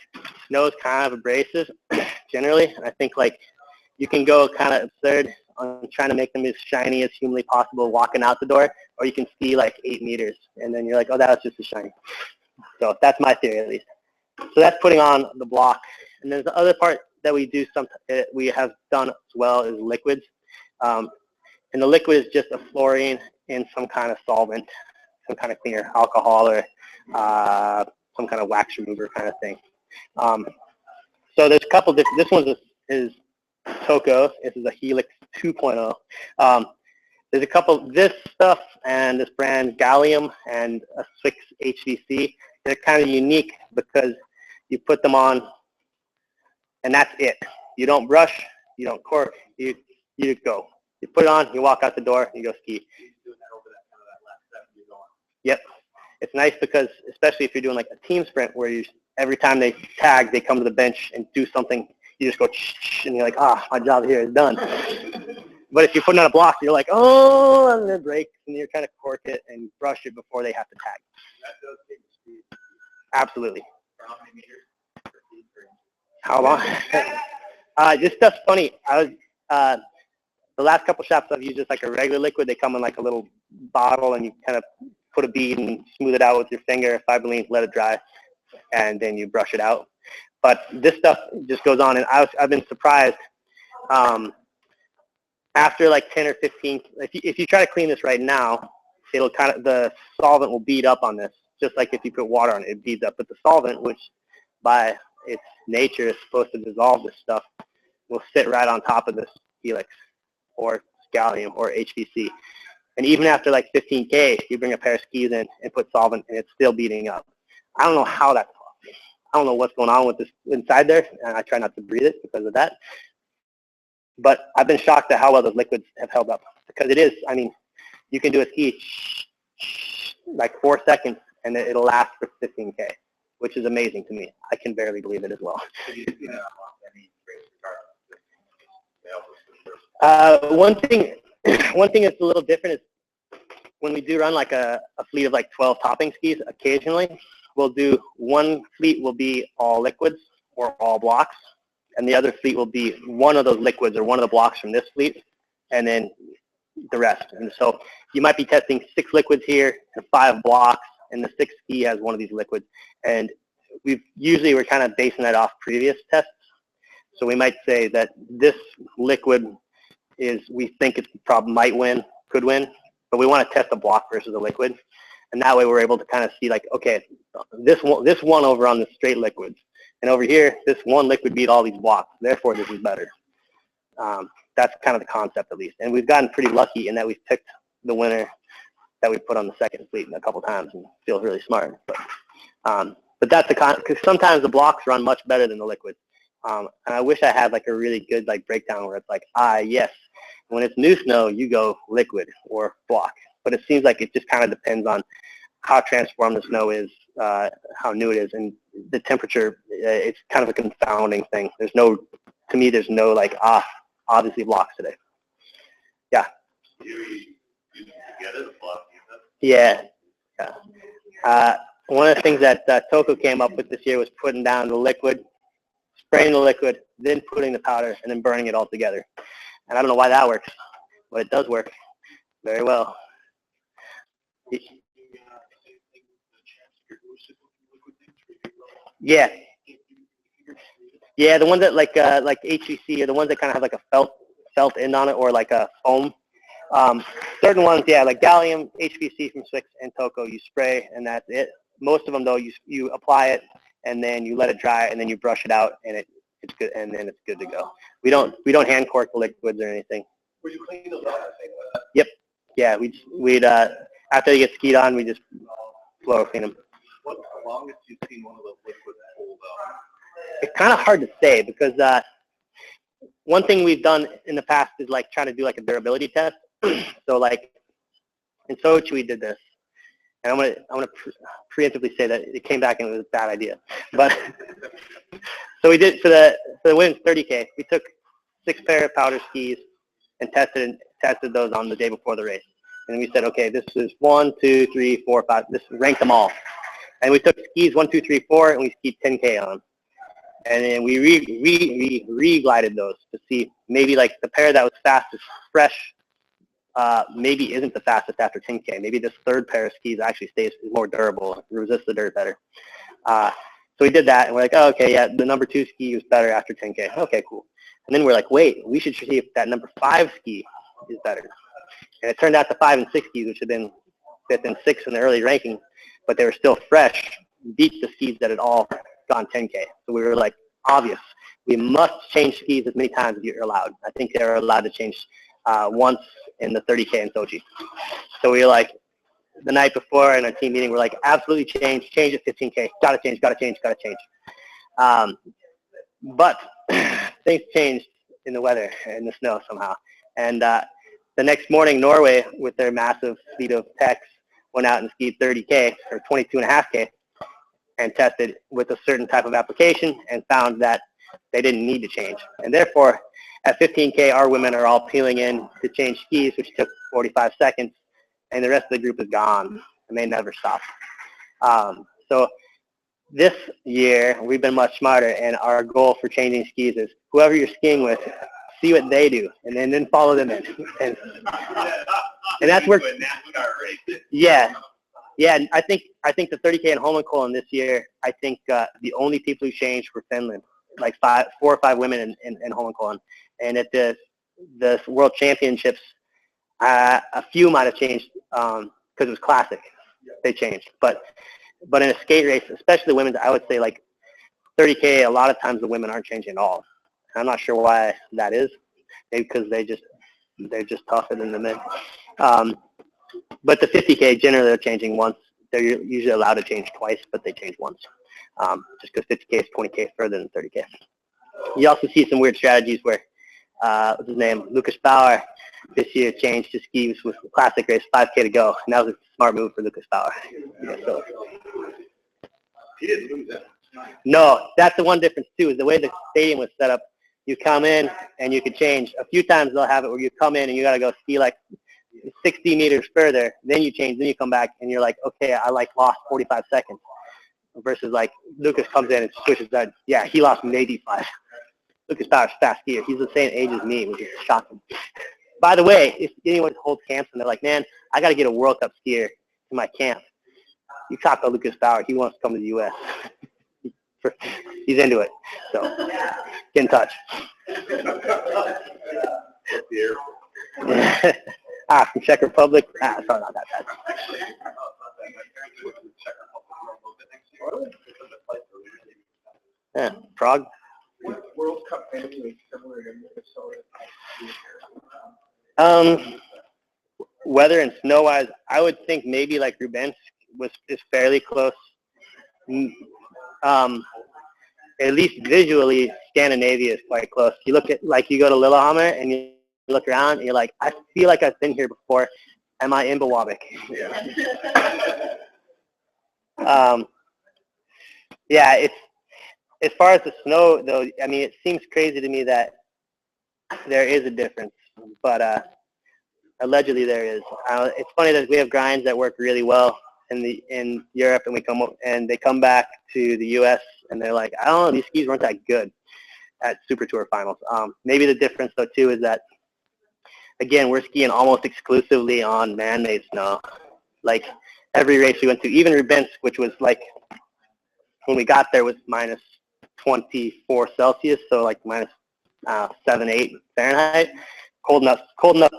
snow is kind of abrasive generally. And I think like you can go kind of absurd on trying to make them as shiny as humanly possible walking out the door, or you can ski like 8 meters and then you're like, oh, that was just a shiny. So that's my theory at least. So that's putting on the block. And then the other part that we do we have done as well is liquids. And the liquid is just a fluorine in some kind of solvent, some kind of cleaner, alcohol or some kind of wax remover kind of thing. So there's a couple different, this one is Toco. This is a Helix 2.0. There's a couple, this stuff and this brand Gallium and a Swix HVC. They're kind of unique because you put them on and that's it. You don't brush, you don't cork, you go. You put it on, you walk out the door, you go ski. Yep. It's nice because, especially if you're doing like a team sprint where every time they tag, they come to the bench and do something, you just go and you're like, my job here is done. But if you're putting on a block, you're like, oh, and then break, and you're trying to cork it and brush it before they have to tag. That does take speed. Absolutely. For how many meters? How long? This stuff's funny. The last couple shops I've used just like a regular liquid. They come in like a little bottle, and you kind of put a bead and smooth it out with your finger, 5 millionths, let it dry, and then you brush it out. But this stuff just goes on, and I've been surprised. After like 10 or 15, if you try to clean this right now, it'll the solvent will bead up on this, just like if you put water on it, it beads up. But the solvent, which by its nature is supposed to dissolve this stuff, will sit right on top of this Helix or Gallium or HVC. And even after like 15K, you bring a pair of skis in and put solvent and it's still beating up. I don't know how that's possible. I don't know what's going on with this inside there, and I try not to breathe it because of that. But I've been shocked at how well those liquids have held up, because it is, I mean, you can do a ski like 4 seconds and it'll last for 15K, which is amazing to me. I can barely believe it as well. One thing that's a little different is when we do run like a fleet of like 12 topping skis, occasionally we'll do one fleet will be all liquids or all blocks, and the other fleet will be one of those liquids or one of the blocks from this fleet, and then the rest. And so you might be testing 6 liquids here and 5 blocks, and the 6th ski has one of these liquids. And we're kind of basing that off previous tests. So we might say that this liquid we think it could win, but we want to test a block versus a liquid. And that way we're able to kind of see like, okay, this one over on the straight liquids. And over here, this one liquid beat all these blocks. Therefore, this is better. That's kind of the concept, at least. And we've gotten pretty lucky in that we've picked the winner that we put on the 2nd fleet a couple times, and feels really smart. But that's because sometimes the blocks run much better than the liquids. And I wish I had like a really good like breakdown where it's like, yes, when it's new snow, you go liquid or block. But it seems like it just kind of depends on how transformed the snow is, how new it is, and the temperature. It's kind of a confounding thing. To me, there's no like, obviously blocks today. Yeah. Yeah. One of the things that Toko came up with this year was putting down the liquid, spraying the liquid, then putting the powder, and then burning it all together. And I don't know why that works, but it does work very well. Yeah. Yeah, the ones that like HVC are the ones that kind of have like a felt end on it or like a foam. Certain ones, yeah, like gallium, HVC from Swix, and Toko, you spray and that's it. Most of them though, you apply it and then you let it dry and then you brush it out and it's good and then it's good to go. We don't hand cork the liquids or anything. Would you clean those out? Yep. Yeah, we'd after they get skied on, we just blow clean them. What's the longest you've seen one of those liquids hold out? It's kind of hard to say because one thing we've done in the past is like trying to do like a durability test. So like in Sochi we did this, and I'm gonna preemptively say that it came back and it was a bad idea. But so we did for the women's 30K. We took 6 pair of powder skis and tested those on the day before the race. And we said, okay, this is 1, 2, 3, 4, 5. This ranked them all. And we took skis 1, 2, 3, 4, and we skied 10K on. And then we re-glided those to see maybe like the pair that was fastest, fresh, maybe isn't the fastest after 10K. Maybe this third pair of skis actually stays more durable, resists the dirt better. So we did that, and we're like, oh, okay, yeah, the number 2 ski was better after 10K. Okay, cool. And then we're like, wait, we should see if that number 5 ski is better. And it turned out the 5 and 6 skis, which had been 5th and 6th in the early ranking, but they were still fresh, beat the skis that had all gone 10K. So we were like, obvious. We must change skis as many times as you're allowed. I think they were allowed to change once in the 30K in Sochi. So we were like, the night before in our team meeting, we're like, absolutely change it 15K. Gotta change. But things changed in the weather and the snow somehow. And the next morning, Norway, with their massive fleet of techs, went out and skied 30K or 22.5K and tested with a certain type of application and found that they didn't need to change. And therefore, at 15K, our women are all peeling in to change skis, which took 45 seconds, and the rest of the group is gone, and they never stopped. So this year, we've been much smarter, and our goal for changing skis is whoever you're skiing with, see what they do, and then follow them in. And that's where, yeah. Yeah, and I think the 30K in Holmenkollen this year, I think the only people who changed were Finland, like 4 or 5 women in Holmenkollen. And at the World Championships, a few might have changed because it was classic. They changed. But in a skate race, especially the women's, I would say like 30K, a lot of times the women aren't changing at all. I'm not sure why that is. Maybe because they're just tougher than the men. But the 50K, generally they're changing once. They're usually allowed to change twice, but they change once. Just because 50K is 20K further than 30K. You also see some weird strategies where, what's his name, Lucas Bauer this year changed his skis with the classic race, 5K to go. And that was a smart move for Lucas Bauer. Yeah, so. He didn't lose that. No, that's the one difference too, is the way the stadium was set up. You come in and you can change. A few times they'll have it where you come in and you got to go ski like 60 meters further, then you change, then you come back and you're like, okay, I like lost 45 seconds. Versus like Lucas comes in and switches that. Yeah, he lost maybe 5. Lucas Bauer's fast skier. He's the same age as me, which is shocking. By the way, if anyone holds camps and they're like, man, I got to get a World Cup skier to my camp, you talk to Lucas Bauer. He wants to come to the U.S. He's into it. So get in touch. From Czech Republic. Sorry, not that bad. Yeah, Prague. World Cup anyway, similar to Minnesota. Weather and snow-wise, I would think maybe like Rubensk is fairly close. At least visually, Scandinavia is quite close. You look at, like, you go to Lillehammer and you look around and you're like, I feel like I've been here before. Am I in Bawabik? Yeah, it's, as far as the snow, though, I mean, it seems crazy to me that there is a difference, but allegedly there is. It's funny that we have grinds that work really well in Europe, and they come back to the U.S. and they're like, I don't know, these skis weren't that good at Super Tour finals. Maybe the difference, though, too, is that, again, we're skiing almost exclusively on man-made snow. Like, every race we went to, even Rubinsk, which was like, when we got there was minus 24 Celsius, so like minus 7, 8 Fahrenheit. Cold enough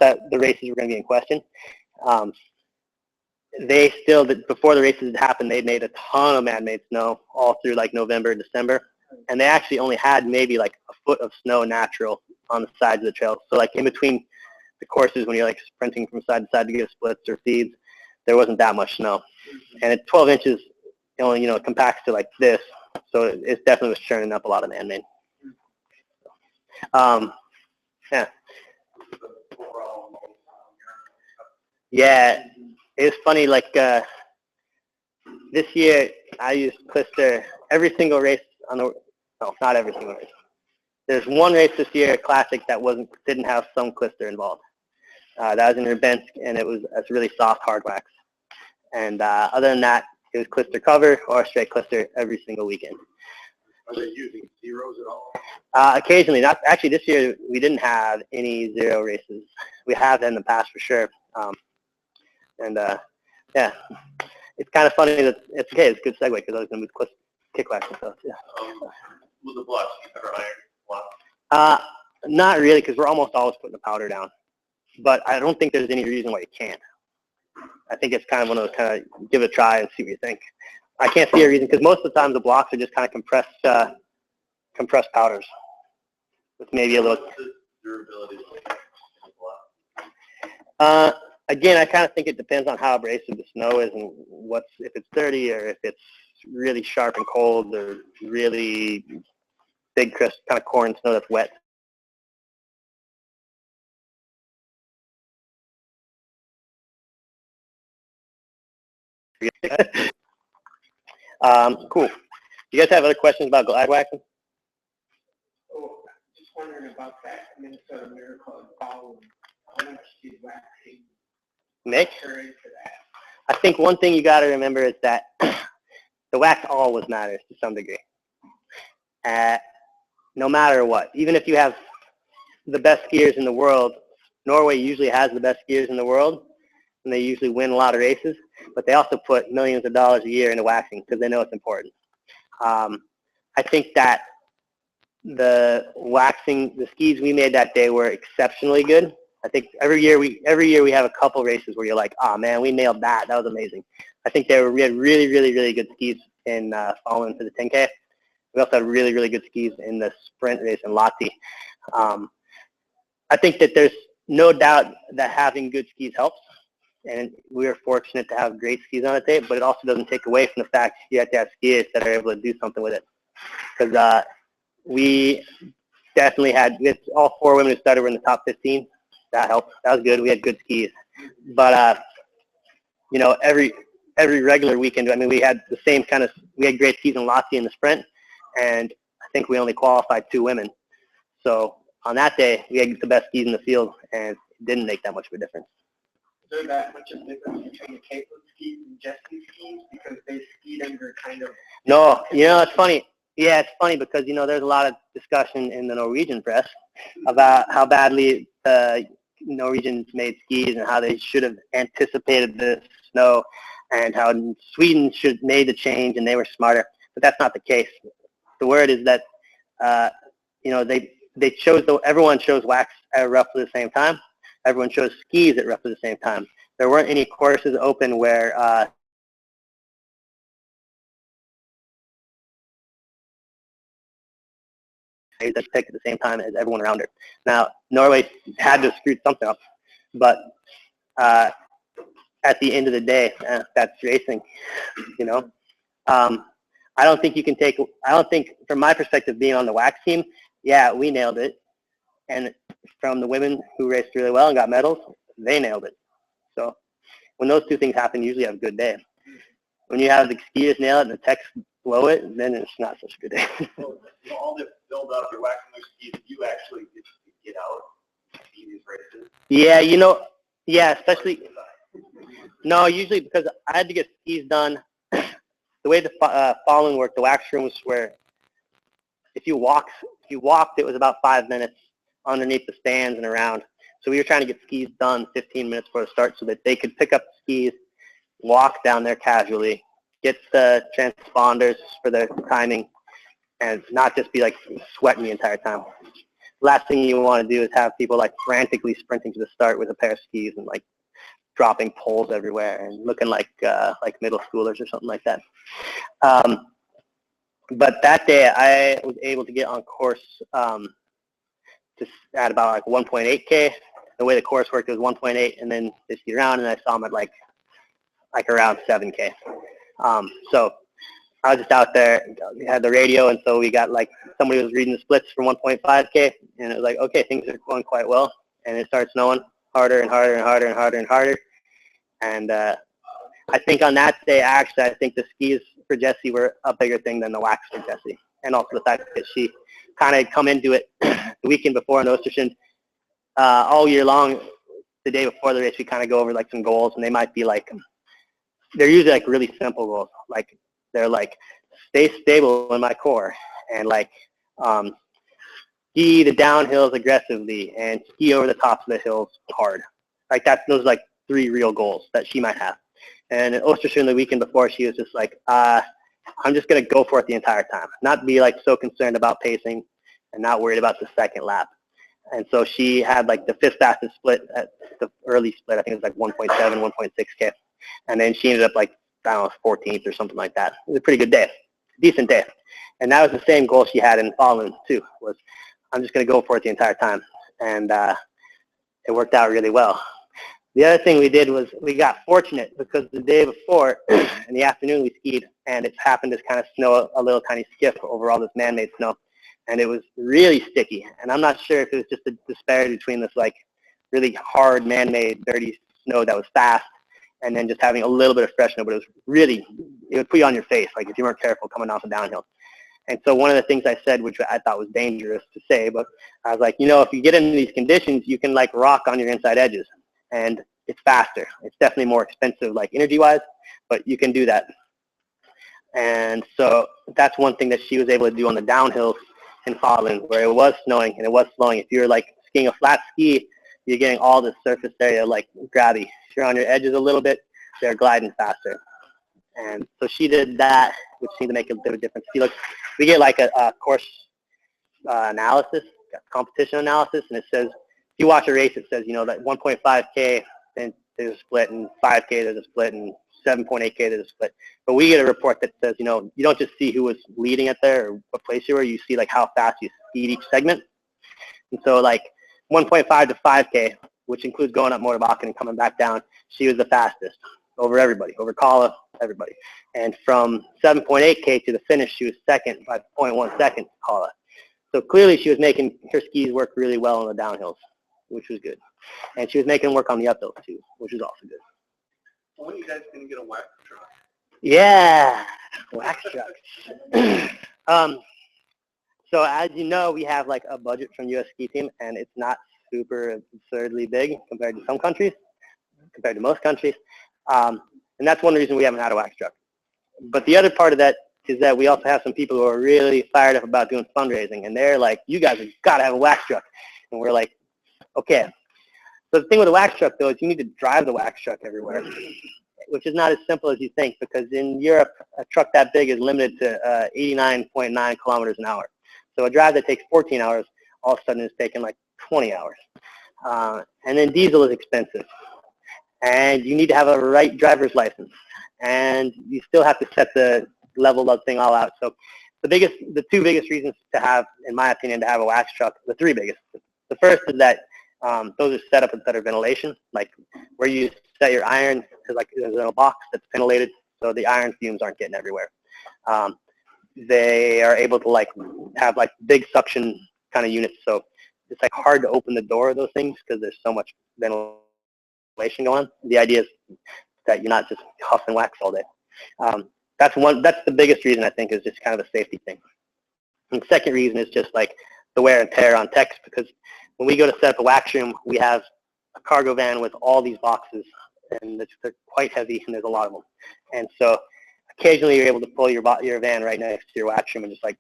that the races were going to be in question. They still, before the races had happened, they made a ton of man-made snow all through like November, December, and they actually only had maybe like a foot of snow natural on the sides of the trail. So like in between the courses, when you're like sprinting from side to side to get splits or feeds, there wasn't that much snow. And at 12 inches, it only, you know, it compacts to like this, so it definitely was churning up a lot of man-made. Yeah. Yeah, it's funny, like this year I used Clister every single race on the, no, not every single race. There's one race this year, Classic, that didn't have some Clister involved. That was in Rubinsk, and it's really soft hard wax. And other than that, it was Clister cover or straight Clister every single weekend. Are they using zeros at all? Occasionally, not actually. This year we didn't have any zero races. We have in the past for sure. Yeah, it's kind of funny that it's okay. It's a good segue because I was going to move kick wax and stuff. Yeah. Will the blocks keep better iron? Not really, because we're almost always putting the powder down. But I don't think there's any reason why you can't. I think it's kind of one of those kind of give it a try and see what you think. I can't see a reason because most of the time the blocks are just kind of compressed powders with maybe a little. Durability. Again, I kind of think it depends on how abrasive the snow is and if it's dirty or if it's really sharp and cold or really big, crisp kind of corn snow that's wet. Cool. You guys have other questions about glide waxing? Oh, just wondering about that Minnesota Miracle and Ball. How much did waxing Nick? enter into that? I think one thing you got to remember is that the wax always matters to some degree. No matter what, even if you have the best skiers in the world, Norway usually has the best skiers in the world, and they usually win a lot of races, but they also put millions of dollars a year into waxing because they know it's important. I think that the skis we made that day were exceptionally good. I think every year we have a couple races where you're like, oh man, we nailed that. That was amazing. I think we had really, really, really good skis in following to the 10K. We also had really, really good skis in the sprint race in Lahti. I think that there's no doubt that having good skis helps, and we are fortunate to have great skis on the tape, but it also doesn't take away from the fact you have to have skiers that are able to do something with it. Because we definitely had all 4 women who started were in the top 15. That helped. That was good. We had good skis. But, you know, every regular weekend, I mean, we had great skis in Lahti in the sprint, and I think we only qualified 2 women. So on that day, we had the best skis in the field, and it didn't make that much of a difference. Is there that much of a difference between the Caitlin skis and Jesse's skis because they skied under kind of? No, you know, it's funny. Yeah, it's funny because, you know, there's a lot of discussion in the Norwegian press about how badly Norwegians made skis and how they should have anticipated the snow and how Sweden should have made the change and they were smarter. But that's not the case. The word is that, you know, everyone chose wax at roughly the same time. Everyone chose skis at roughly the same time. There weren't any courses open where that picked at the same time as everyone around her. Now, Norway had to screw something up, but at the end of the day, that's racing, you know. I don't think from my perspective, being on the wax team, Yeah, we nailed it. And from the women who raced really well and got medals, they nailed it. So when those two things happen, usually have a good day. When you have the skiers nail it and the techs blow it, then it's not such a good day. So all this build up, you're waxing those skis, you actually get out and see these races? Yeah, you know, yeah, especially, no, usually because I had to get skis done. The way the following worked, the wax rooms where if you walked, it was about 5 minutes underneath the stands and around. So we were trying to get skis done 15 minutes before the start so that they could pick up the skis, walk down there casually, get the transponders for their timing, and not just be like sweating the entire time. Last thing you want to do is have people like frantically sprinting to the start with a pair of skis and like dropping poles everywhere and looking like middle schoolers or something like that. But that day I was able to get on course just at about like 1.8K. The way the course worked, it was 1.8 and then 50 around, and I saw them at like around 7K. So I was just out there, we had the radio, and so we got like, somebody was reading the splits from 1.5K, and it was like, okay, things are going quite well. And it started snowing harder and harder and harder and harder and harder. And I think on that day, actually, I think the skis for Jessie were a bigger thing than the wax for Jessie. And also the fact that she kind of come into it the weekend before in Ostersund. All year long, the day before the race, we kind of go over like some goals, and they might be like, they're usually like really simple goals. Like they're like, stay stable in my core, and like ski the downhills aggressively and ski over the tops of the hills hard. Like those are like 3 real goals that she might have. And in Ostersund the weekend before, she was just like, I'm just going to go for it the entire time, not be like so concerned about pacing and not worried about the second lap. And so she had like the 5th fastest split at the early split. I think it was like 1.7, 1.6K. And then she ended up like, I don't know, 14th or something like that. It was a pretty good day, decent day. And that was the same goal she had in Fallen too, was I'm just going to go for it the entire time. And it worked out really well. The other thing we did was we got fortunate because the day before in the afternoon we skied, and it happened to kind of snow a little tiny skip over all this man-made snow. And it was really sticky. And I'm not sure if it was just the disparity between this like really hard man-made dirty snow that was fast and then just having a little bit of fresh snow, but it was really, it would put you on your face, like if you weren't careful coming off the downhill. And so one of the things I said, which I thought was dangerous to say, but I was like, you know, if you get into these conditions, you can like rock on your inside edges, and it's faster. It's definitely more expensive, like energy-wise, but you can do that. And so that's one thing that she was able to do on the downhills in Holland, where it was snowing and it was slowing. If you're like skiing a flat ski, you're getting all the surface area like grabby. If you're on your edges a little bit, they're gliding faster. And so she did that, which seemed to make a bit of a difference. See, look, we get like a course analysis, competition analysis, and it says, if you watch a race, it says, you know, that 1.5K, then there's a split, and 5K there's a split, and 7.8K there's a split. But we get a report that says, you know, you don't just see who was leading it there or what place you were, you see like how fast you skied each segment. And so like 1.5 to 5K, which includes going up Motorbakken and coming back down, she was the fastest over everybody, over Kala, everybody. And from 7.8K to the finish, she was second by 0.1 seconds, Kala. So clearly she was making her skis work really well on the downhills, which was good. And she was making them work on the uphills too, which was also good. When are you guys going to get a wax truck? Yeah, wax trucks. So as you know, we have like a budget from U.S. Ski Team, and it's not super absurdly big compared to some countries, compared to most countries. And that's one reason we haven't had a wax truck. But the other part of that is that we also have some people who are really fired up about doing fundraising, and they're like, you guys have got to have a wax truck. And we're like, okay. So the thing with a wax truck, though, is you need to drive the wax truck everywhere, which is not as simple as you think, because in Europe, a truck that big is limited to 89.9 kilometers an hour. So a drive that takes 14 hours all of a sudden is taking like 20 hours. And then diesel is expensive. And you need to have a right driver's license. And you still have to set the level of thing all out. So the 2 biggest reasons to have, in my opinion, to have a wax truck, the 3 biggest. The first is that those are set up with better ventilation, like where you set your iron is like there's a box that's ventilated, so the iron fumes aren't getting everywhere. They are able to like have like big suction kind of units. So it's like hard to open the door of those things because there's so much ventilation going on. The idea is that you're not just huffing wax all day. That's the biggest reason I think is just kind of a safety thing. And the second reason is just like the wear and tear on techs, because when we go to set up a wax room, we have a cargo van with all these boxes, and they're quite heavy, and there's a lot of them. And so occasionally you're able to pull your van right next to your wax room and just like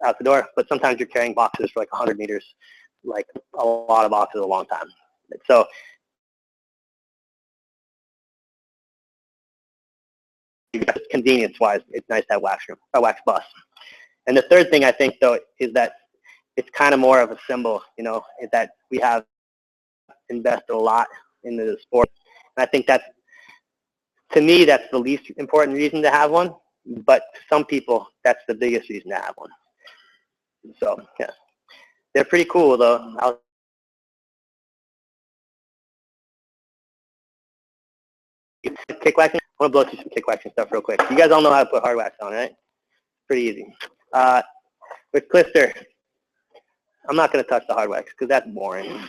out the door, but sometimes you're carrying boxes for like 100 meters, like a lot of boxes a long time. So convenience-wise, it's nice to have a wax bus. And the third thing I think, though, is that it's kind of more of a symbol, you know, that we have invested a lot into the sport. And I think that's, to me, that's the least important reason to have one. But to some people, that's the biggest reason to have one. So, yeah. They're pretty cool, though. Kick waxing. I want to blow through some kick waxing stuff real quick. You guys all know how to put hard wax on, right? Pretty easy. With Clister, I'm not going to touch the hard wax because that's boring.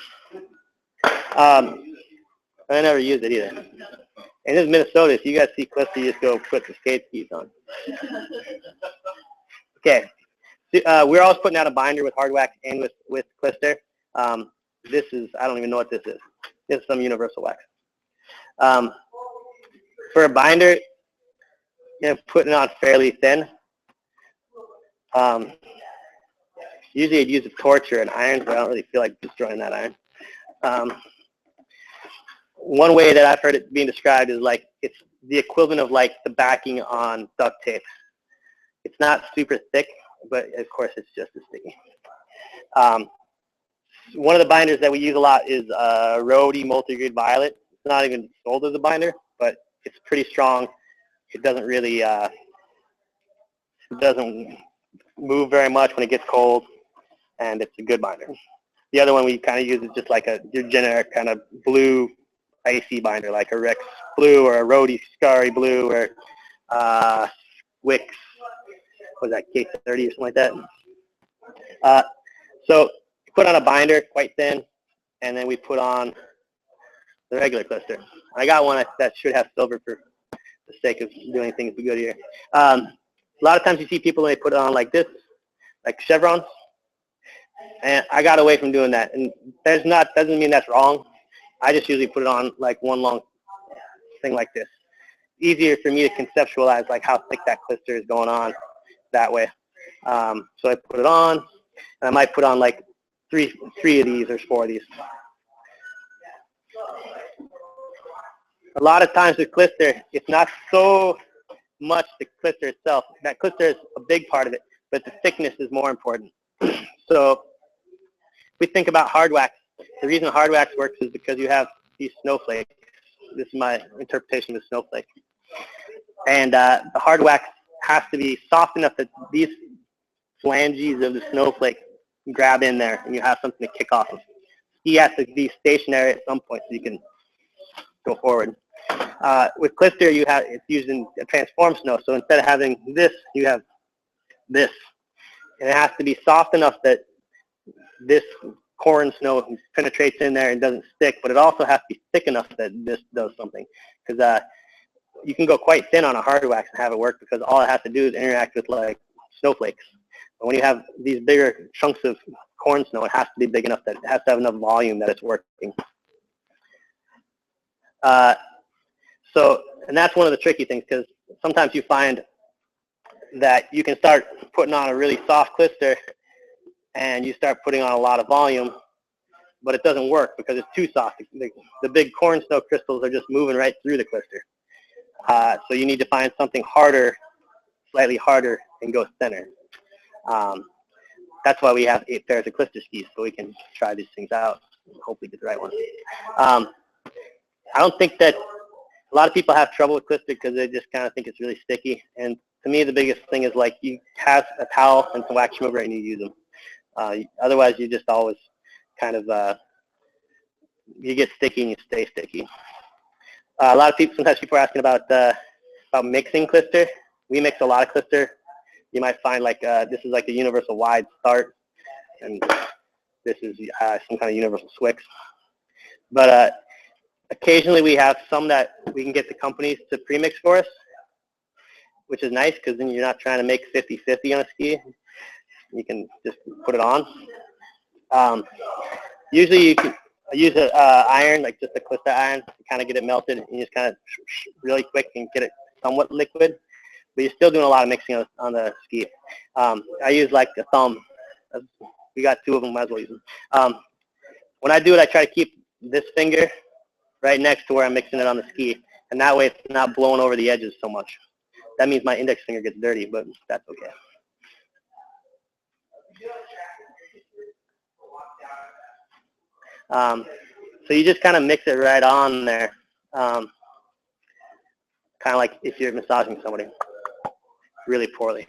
I never use it either. And this is Minnesota. If you guys see Clister, you just go put the skate skis on. Okay. We're always putting out a binder with hard wax and with Clister. This is, I don't even know what this is. This is some universal wax. For a binder, you know, putting it on fairly thin. Usually I'd use a torch or an iron, but I don't really feel like destroying that iron. One way that I've heard it being described is like it's the equivalent of like the backing on duct tape. It's not super thick, but of course it's just as sticky. One of the binders that we use a lot is Rhodey Multigrade Violet. It's not even sold as a binder, but it's pretty strong. It doesn't really, it doesn't move very much when it gets cold, and it's a good binder. The other one we kind of use is just like your generic kind of blue icy binder, like a Rex Blue or a Rhodey Scary Blue or Wix, what was that, K30 or something like that. So we put on a binder quite thin, and then we put on the regular Clister. I got one that should have silver for the sake of doing things good here. A lot of times you see people when they put it on like this, like chevrons, and I got away from doing that. And doesn't mean that's wrong. I just usually put it on like one long thing like this. Easier for me to conceptualize like how thick that Clister is going on that way. So I put it on, and I might put on like three of these or 4 of these. A lot of times with Clister, it's not so much the Clister itself. That Clister is a big part of it, but the thickness is more important. So if we think about hard wax, the reason hard wax works is because you have these snowflakes. This is my interpretation of snowflake. And the hard wax has to be soft enough that these flanges of the snowflake grab in there and you have something to kick off of. Ski has to be stationary at some point so you can go forward. With Clister, it's using a transformed snow. So instead of having this, you have this. And it has to be soft enough that this corn snow penetrates in there and doesn't stick, but it also has to be thick enough that this does something. Because you can go quite thin on a hard wax and have it work because all it has to do is interact with like snowflakes. But when you have these bigger chunks of corn snow, it has to be big enough that it has to have enough volume that it's working. And that's one of the tricky things because sometimes you find that you can start putting on a really soft Clister and you start putting on a lot of volume, but it doesn't work because it's too soft. The big corn snow crystals are just moving right through the Clister. So you need to find something harder, slightly harder, and go thinner. That's why we have 8 pairs of Clister skis, so we can try these things out and hopefully get the right one. I don't think that a lot of people have trouble with Clister because they just kind of think it's really sticky. And to me, the biggest thing is like you have a towel and some wax remover and you use them. Otherwise, you just always kind of, you get sticky and you stay sticky. A lot of people, sometimes people are asking about mixing Clister. We mix a lot of Clister. You might find like this is like a universal wide start. and this is some kind of universal Swix. But occasionally we have some that we can get the companies to premix for us, which is nice because then you're not trying to make 50-50 on a ski. You can just put it on. Usually you can use an iron, like just a clister iron, to kind of get it melted, and you just kind of really quick and get it somewhat liquid. But you're still doing a lot of mixing on the ski. I use like a thumb. We got 2 of them, might as well use them. When I do it, I try to keep this finger right next to where I'm mixing it on the ski, and that way it's not blowing over the edges so much. That means my index finger gets dirty, but that's okay. So you just kind of mix it right on there, kind of like if you're massaging somebody really poorly.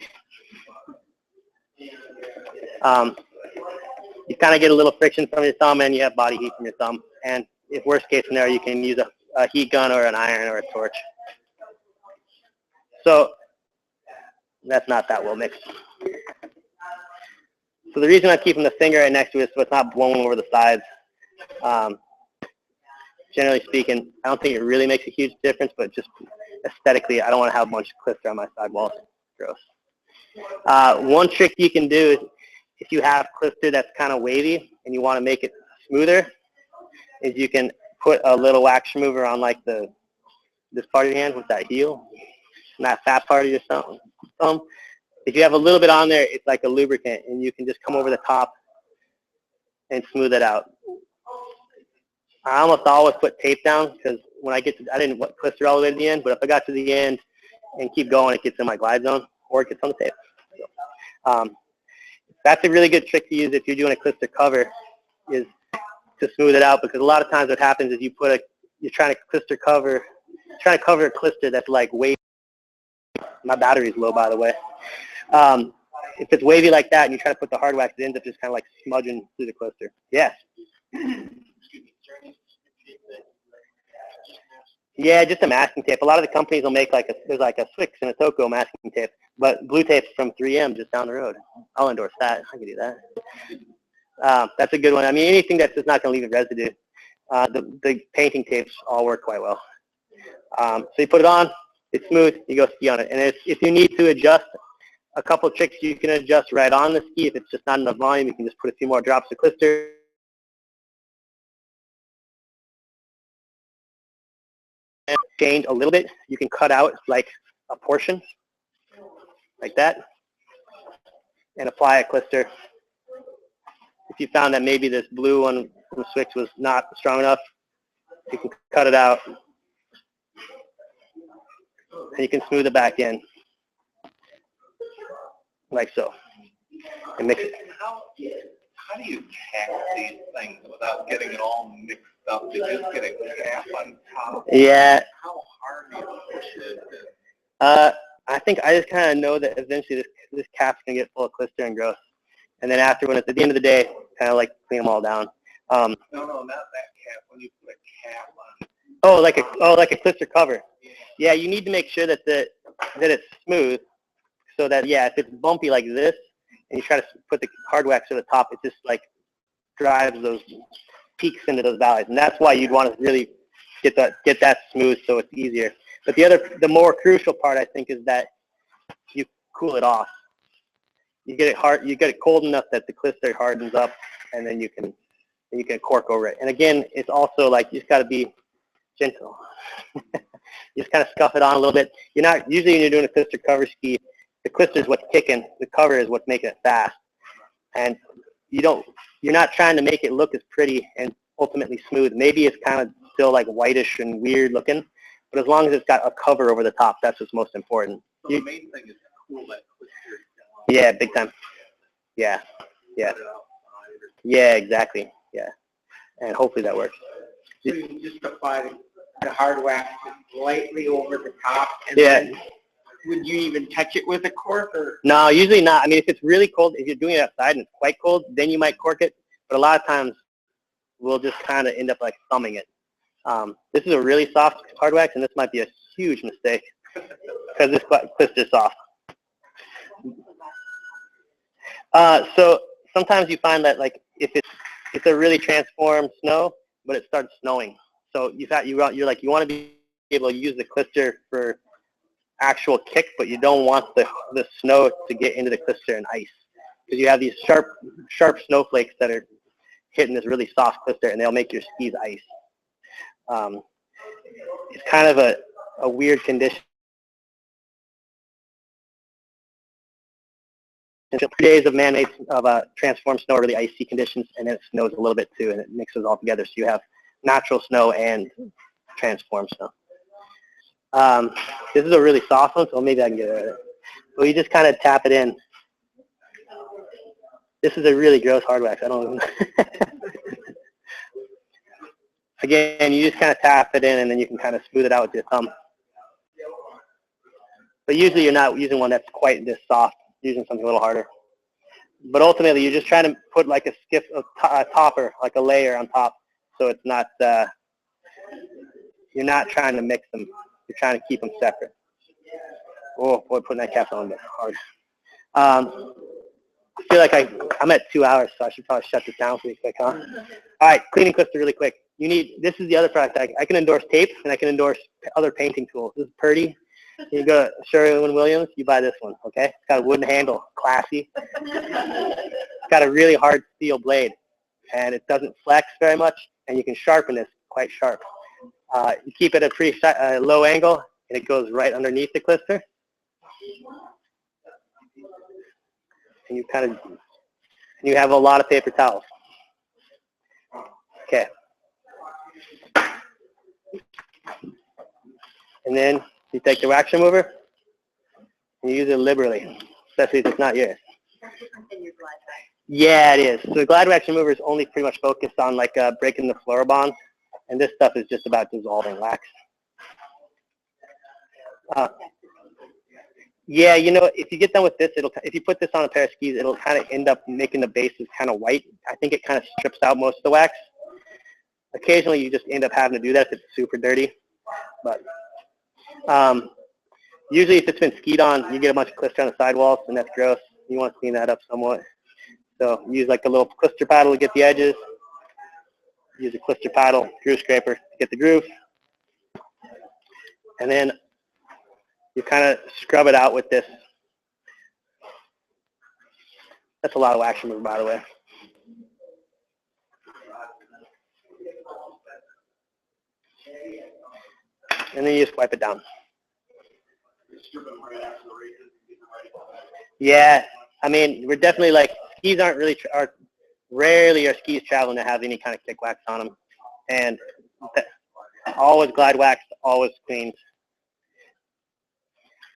You kind of get a little friction from your thumb, and you have body heat from your thumb. And if worst case scenario, you can use a heat gun or an iron or a torch. So that's not that well mixed. So the reason I'm keeping the finger right next to it is so it's not blowing over the sides. Generally speaking, I don't think it really makes a huge difference, but just aesthetically, I don't want to have a bunch of clister on my sidewalls. Gross. One trick you can do is if you have clister that's kind of wavy and you want to make it smoother, is you can put a little wax remover on like this part of your hand with that heel, and that fat part of your thumb. If you have a little bit on there, it's like a lubricant, and you can just come over the top and smooth it out. I almost always put tape down because when I didn't clister all the way to the end, but if I got to the end and keep going, it gets in my glide zone or it gets on the tape. So, that's a really good trick to use if you're doing a clister cover, is to smooth it out, because a lot of times what happens is you're trying to cover a clister that's like wavy. My battery's low, by the way. If it's wavy like that and you try to put the hard wax, it ends up just kind of like smudging through the clister. Yes. Yeah, just a masking tape. A lot of the companies will make there's like a Swix and a Toco masking tape, but blue tape's from 3M just down the road. I'll endorse that. I can do that. That's a good one. I mean, anything that's just not going to leave a residue. The painting tapes all work quite well. So you put it on, it's smooth, you go ski on it. And if you need to adjust, a couple tricks you can adjust right on the ski. If it's just not enough volume, you can just put a few more drops of clister. And change a little bit. You can cut out like a portion, like that, and apply a clister. If you found that maybe this blue one from Swix was not strong enough, you can cut it out, and you can smooth it back in, like so, and mix it. How do you tack these things without getting it all mixed up? You just get a cap on top. Yeah. How hard do you push it? I think I just kind of know that eventually this cap's going to get full of clister and growth. And then after, when it's at the end of the day, kind of like clean them all down. No, not that cap. When you put a cap on. Oh, like a clister cover. Yeah, you need to make sure that it's smooth, so that, yeah, if it's bumpy like this, and you try to put the hard wax to the top, it just like drives those peaks into those valleys. And that's why you'd want to really get that smooth so it's easier. But the more crucial part, I think, is that you cool it off. You get it cold enough that the clister hardens up, and then you can cork over it. And again, it's also like you just got to be gentle. You just kind of scuff it on a little bit. Usually when you're doing a clister cover ski, the clister is what's kicking, the cover is what's making it fast. And you're not trying to make it look as pretty and ultimately smooth. Maybe it's kind of still like whitish and weird looking, but as long as it's got a cover over the top, that's what's most important. So the main thing is to cool that clister down. Yeah, big time. Yeah, yeah. Yeah, exactly. Yeah. And hopefully that works. So you just apply the hard wax lightly over the top, and Yeah. then would you even touch it with a cork, or? No, usually not. I mean, if it's really cold, if you're doing it outside and it's quite cold, then you might cork it. But a lot of times, we'll just kind of end up like thumbing it. This is a really soft hard wax, and this might be a huge mistake because this clister is soft. So sometimes you find that like if it's a really transformed snow, but it starts snowing. So you're like you want to be able to use the clister for actual kick, but you don't want the snow to get into the clister and ice because you have these sharp snowflakes that are hitting this really soft clister, and they'll make your skis ice. It's kind of a weird condition. 3 days of man-made transformed snow are really icy conditions, and then it snows a little bit too, and it mixes all together. So you have natural snow and transformed snow. This is a really soft one, so maybe I can get rid of it. But you just kind of tap it in. This is a really gross hard wax. I don't. Again, you just kind of tap it in, and then you can kind of smooth it out with your thumb. But usually you're not using one that's quite this soft. You're using something a little harder. But ultimately, you're just trying to put like a topper, like a layer on top, so it's not. You're not trying to mix them. You're trying to keep them separate. Oh boy, putting that cap on a bit hard. I feel like I'm at 2 hours, so I should probably shut this down pretty quick, huh? All right, cleaning clister really quick. This is the other product. I can endorse tape, and I can endorse other painting tools. This is Purdy. You go to Sherwin-Williams, you buy this one, okay? It's got a wooden handle, classy. It's got a really hard steel blade, and it doesn't flex very much, and you can sharpen this quite sharp. You keep it at a pretty low angle, and it goes right underneath the clister. And you have a lot of paper towels. Okay. And then you take the wax remover and you use it liberally, especially if it's not yours. Yeah, it is. So the Glide Wax remover is only pretty much focused on like breaking the fluorobonds, and this stuff is just about dissolving wax. Yeah, you know, if you get done with this, if you put this on a pair of skis, it'll kind of end up making the bases kind of white. I think it kind of strips out most of the wax. Occasionally, you just end up having to do that if it's super dirty. But usually, if it's been skied on, you get a bunch of clister on the sidewalls, and that's gross. You want to clean that up somewhat. So use like a little clister paddle to get the edges. Use a clister paddle, groove scraper to get the groove. And then you kind of scrub it out with this. That's a lot of wax remover, by the way. And then you just wipe it down. Yeah, I mean, we're definitely like, skis rarely are skis traveling to have any kind of kick wax on them. And always Glide Wax, always cleaned.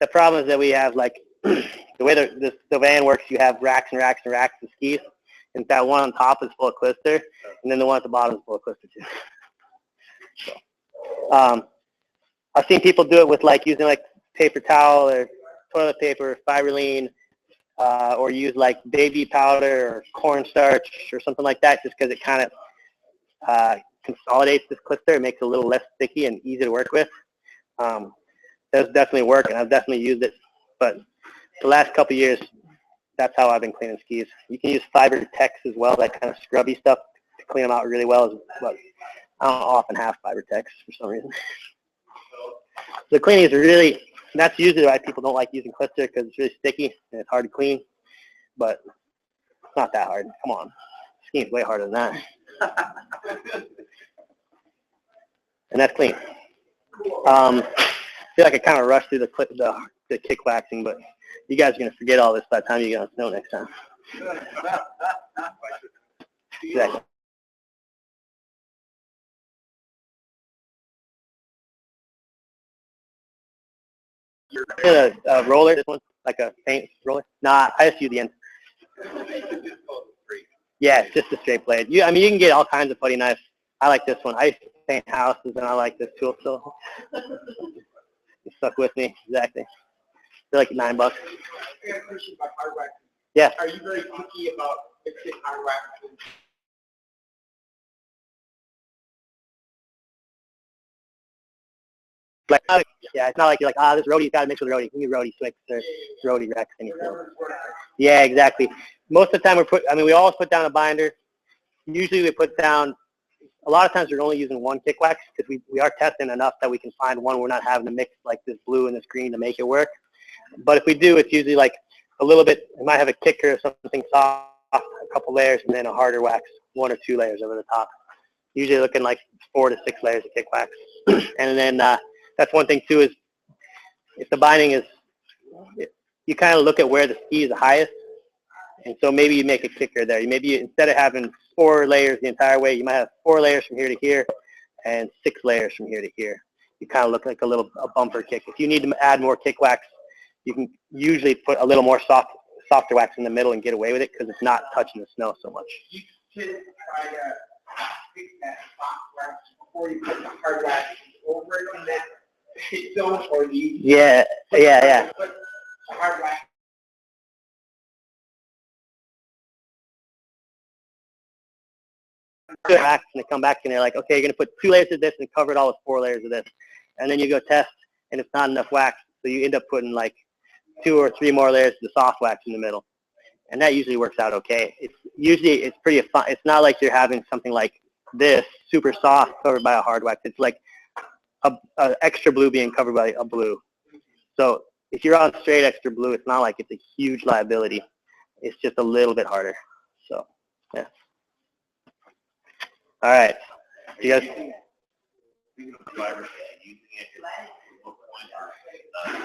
The problem is that we have like, the way the van works, you have racks and racks and racks of skis. And that one on top is full of clister, and then the one at the bottom is full of clister too. So, I've seen people do it with like using like paper towel or toilet paper, fiberline, or use like baby powder or cornstarch or something like that, just because it kind of consolidates this clister. It makes it a little less sticky and easy to work with. Does definitely work, and I've definitely used it. But the last couple of years, that's how I've been cleaning skis. You can use fiber tex as well, that kind of scrubby stuff to clean them out really well. But I don't often have fiber tex for some reason. The cleaning is really, that's usually why people don't like using clister, because it's really sticky and it's hard to clean. But it's not that hard. Come on. Skiing's way harder than that. And that's clean. I feel like I kind of rushed through the kick waxing, but you guys are going to forget all this by the time you get on snow next time. Exactly. A roller, this one, like a paint roller? Nah, I just use the end. Yeah, it's just a straight blade. I mean, you can get all kinds of putty knives. I like this one. I used to paint houses, and I like this tool, so it stuck with me. Exactly. They're like $9. I got a question about hard wax. Yeah. Are you very picky about fixing hard wax? Like, yeah, it's not like you're like, this roadie's got to mix with roadie. You need roadie Twix or roadie Rex. Yeah, exactly. most of the time we always put down a binder. Usually we put down, a lot of times we're only using one kick wax because we are testing enough that we can find one we're not having to mix like this blue and this green to make it work. But if we do, it's usually like a little bit, we might have a kicker or something soft, a couple layers, and then a harder wax, 1 or 2 layers over the top. Usually looking like 4 to 6 layers of kick wax. And then that's one thing too, is if the binding is, you kind of look at where the ski is the highest. And so maybe you make a kicker there. Maybe instead of having 4 layers the entire way, you might have 4 layers from here to here and 6 layers from here to here. You kind of look like a bumper kick. If you need to add more kick wax, you can usually put a little more softer wax in the middle and get away with it because it's not touching the snow so much. You should try to fix that soft wax before you put the hard wax over it in that hit zone, or you Yeah. put the hard wax. Good wax, and they come back and they're like, okay, you're going to put 2 layers of this and cover it all with 4 layers of this. And then you go test, and it's not enough wax, so you end up putting like 2 or 3 more layers of the soft wax in the middle. And that usually works out okay. It's pretty fun. It's not like you're having something like this, super soft, covered by a hard wax. It's like a extra blue being covered by a blue. So if you're on straight extra blue, it's not like it's a huge liability. It's just a little bit harder. So, yeah. All right. You guys?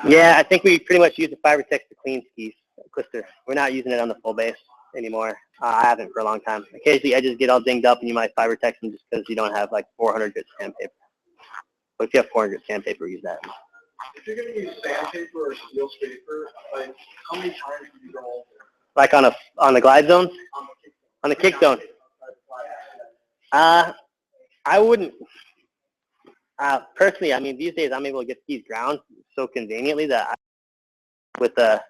Yeah, I think we pretty much use the FiberTech to clean skis, Clister. We're not using it on the full base anymore. I haven't for a long time. Occasionally edges get all dinged up and you might FiberTech them just because you don't have like 400 grit sandpaper. But if you have 400 grit sandpaper, use that. If you're going to use sandpaper or steel scraper, like how many times do you go? Like on the glide zone? On the kick zone? I wouldn't. Personally, I mean, these days I'm able to get skis ground so conveniently that with a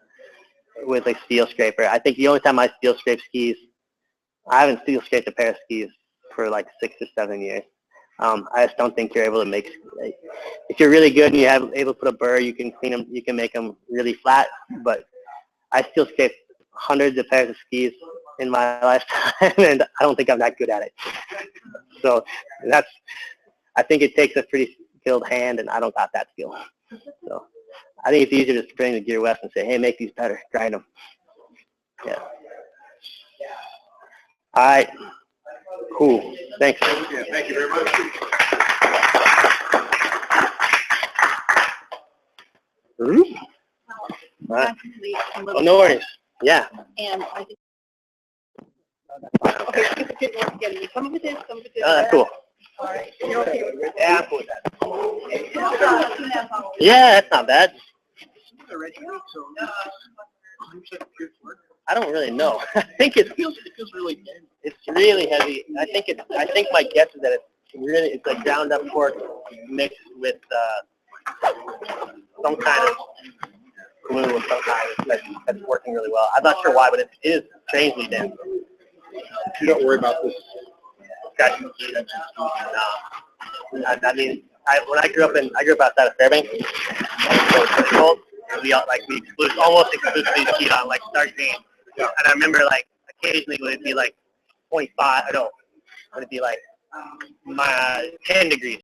steel scraper. I think the only time I steel scrape skis, I haven't steel scraped a pair of skis for like 6 or 7 years. I just don't think you're able to make. If you're really good and you're able to put a burr, you can clean them. You can make them really flat. But I steel scraped hundreds of pairs of skis in my lifetime, and I don't think I'm that good at it. So I think it takes a pretty skilled hand, and I don't got that skill. So I think it's easier to bring the Gear West and say, hey, make these better, grind them. Yeah. All right. Cool. Thanks. Yeah, thank you very much. All right. Oh, no worries. Yeah. And I think, Okay. some of it is, some of it is. Cool. All right. You're okay with it? Yeah, I'm cool with that. Yeah, that's not bad. I don't really know. I think it feels really thin. It's really heavy. I think my guess is that it's like ground up pork mixed with some kind of glue of some kind that's working really well. I'm not sure why, but it is strangely dense. You don't worry about this. Gotcha. No. I mean, when I grew up outside of Fairbanks, so it's really cold, and we almost exclusively skied on like start games. And I remember like occasionally when it'd be like 25, would it be like 10 degrees,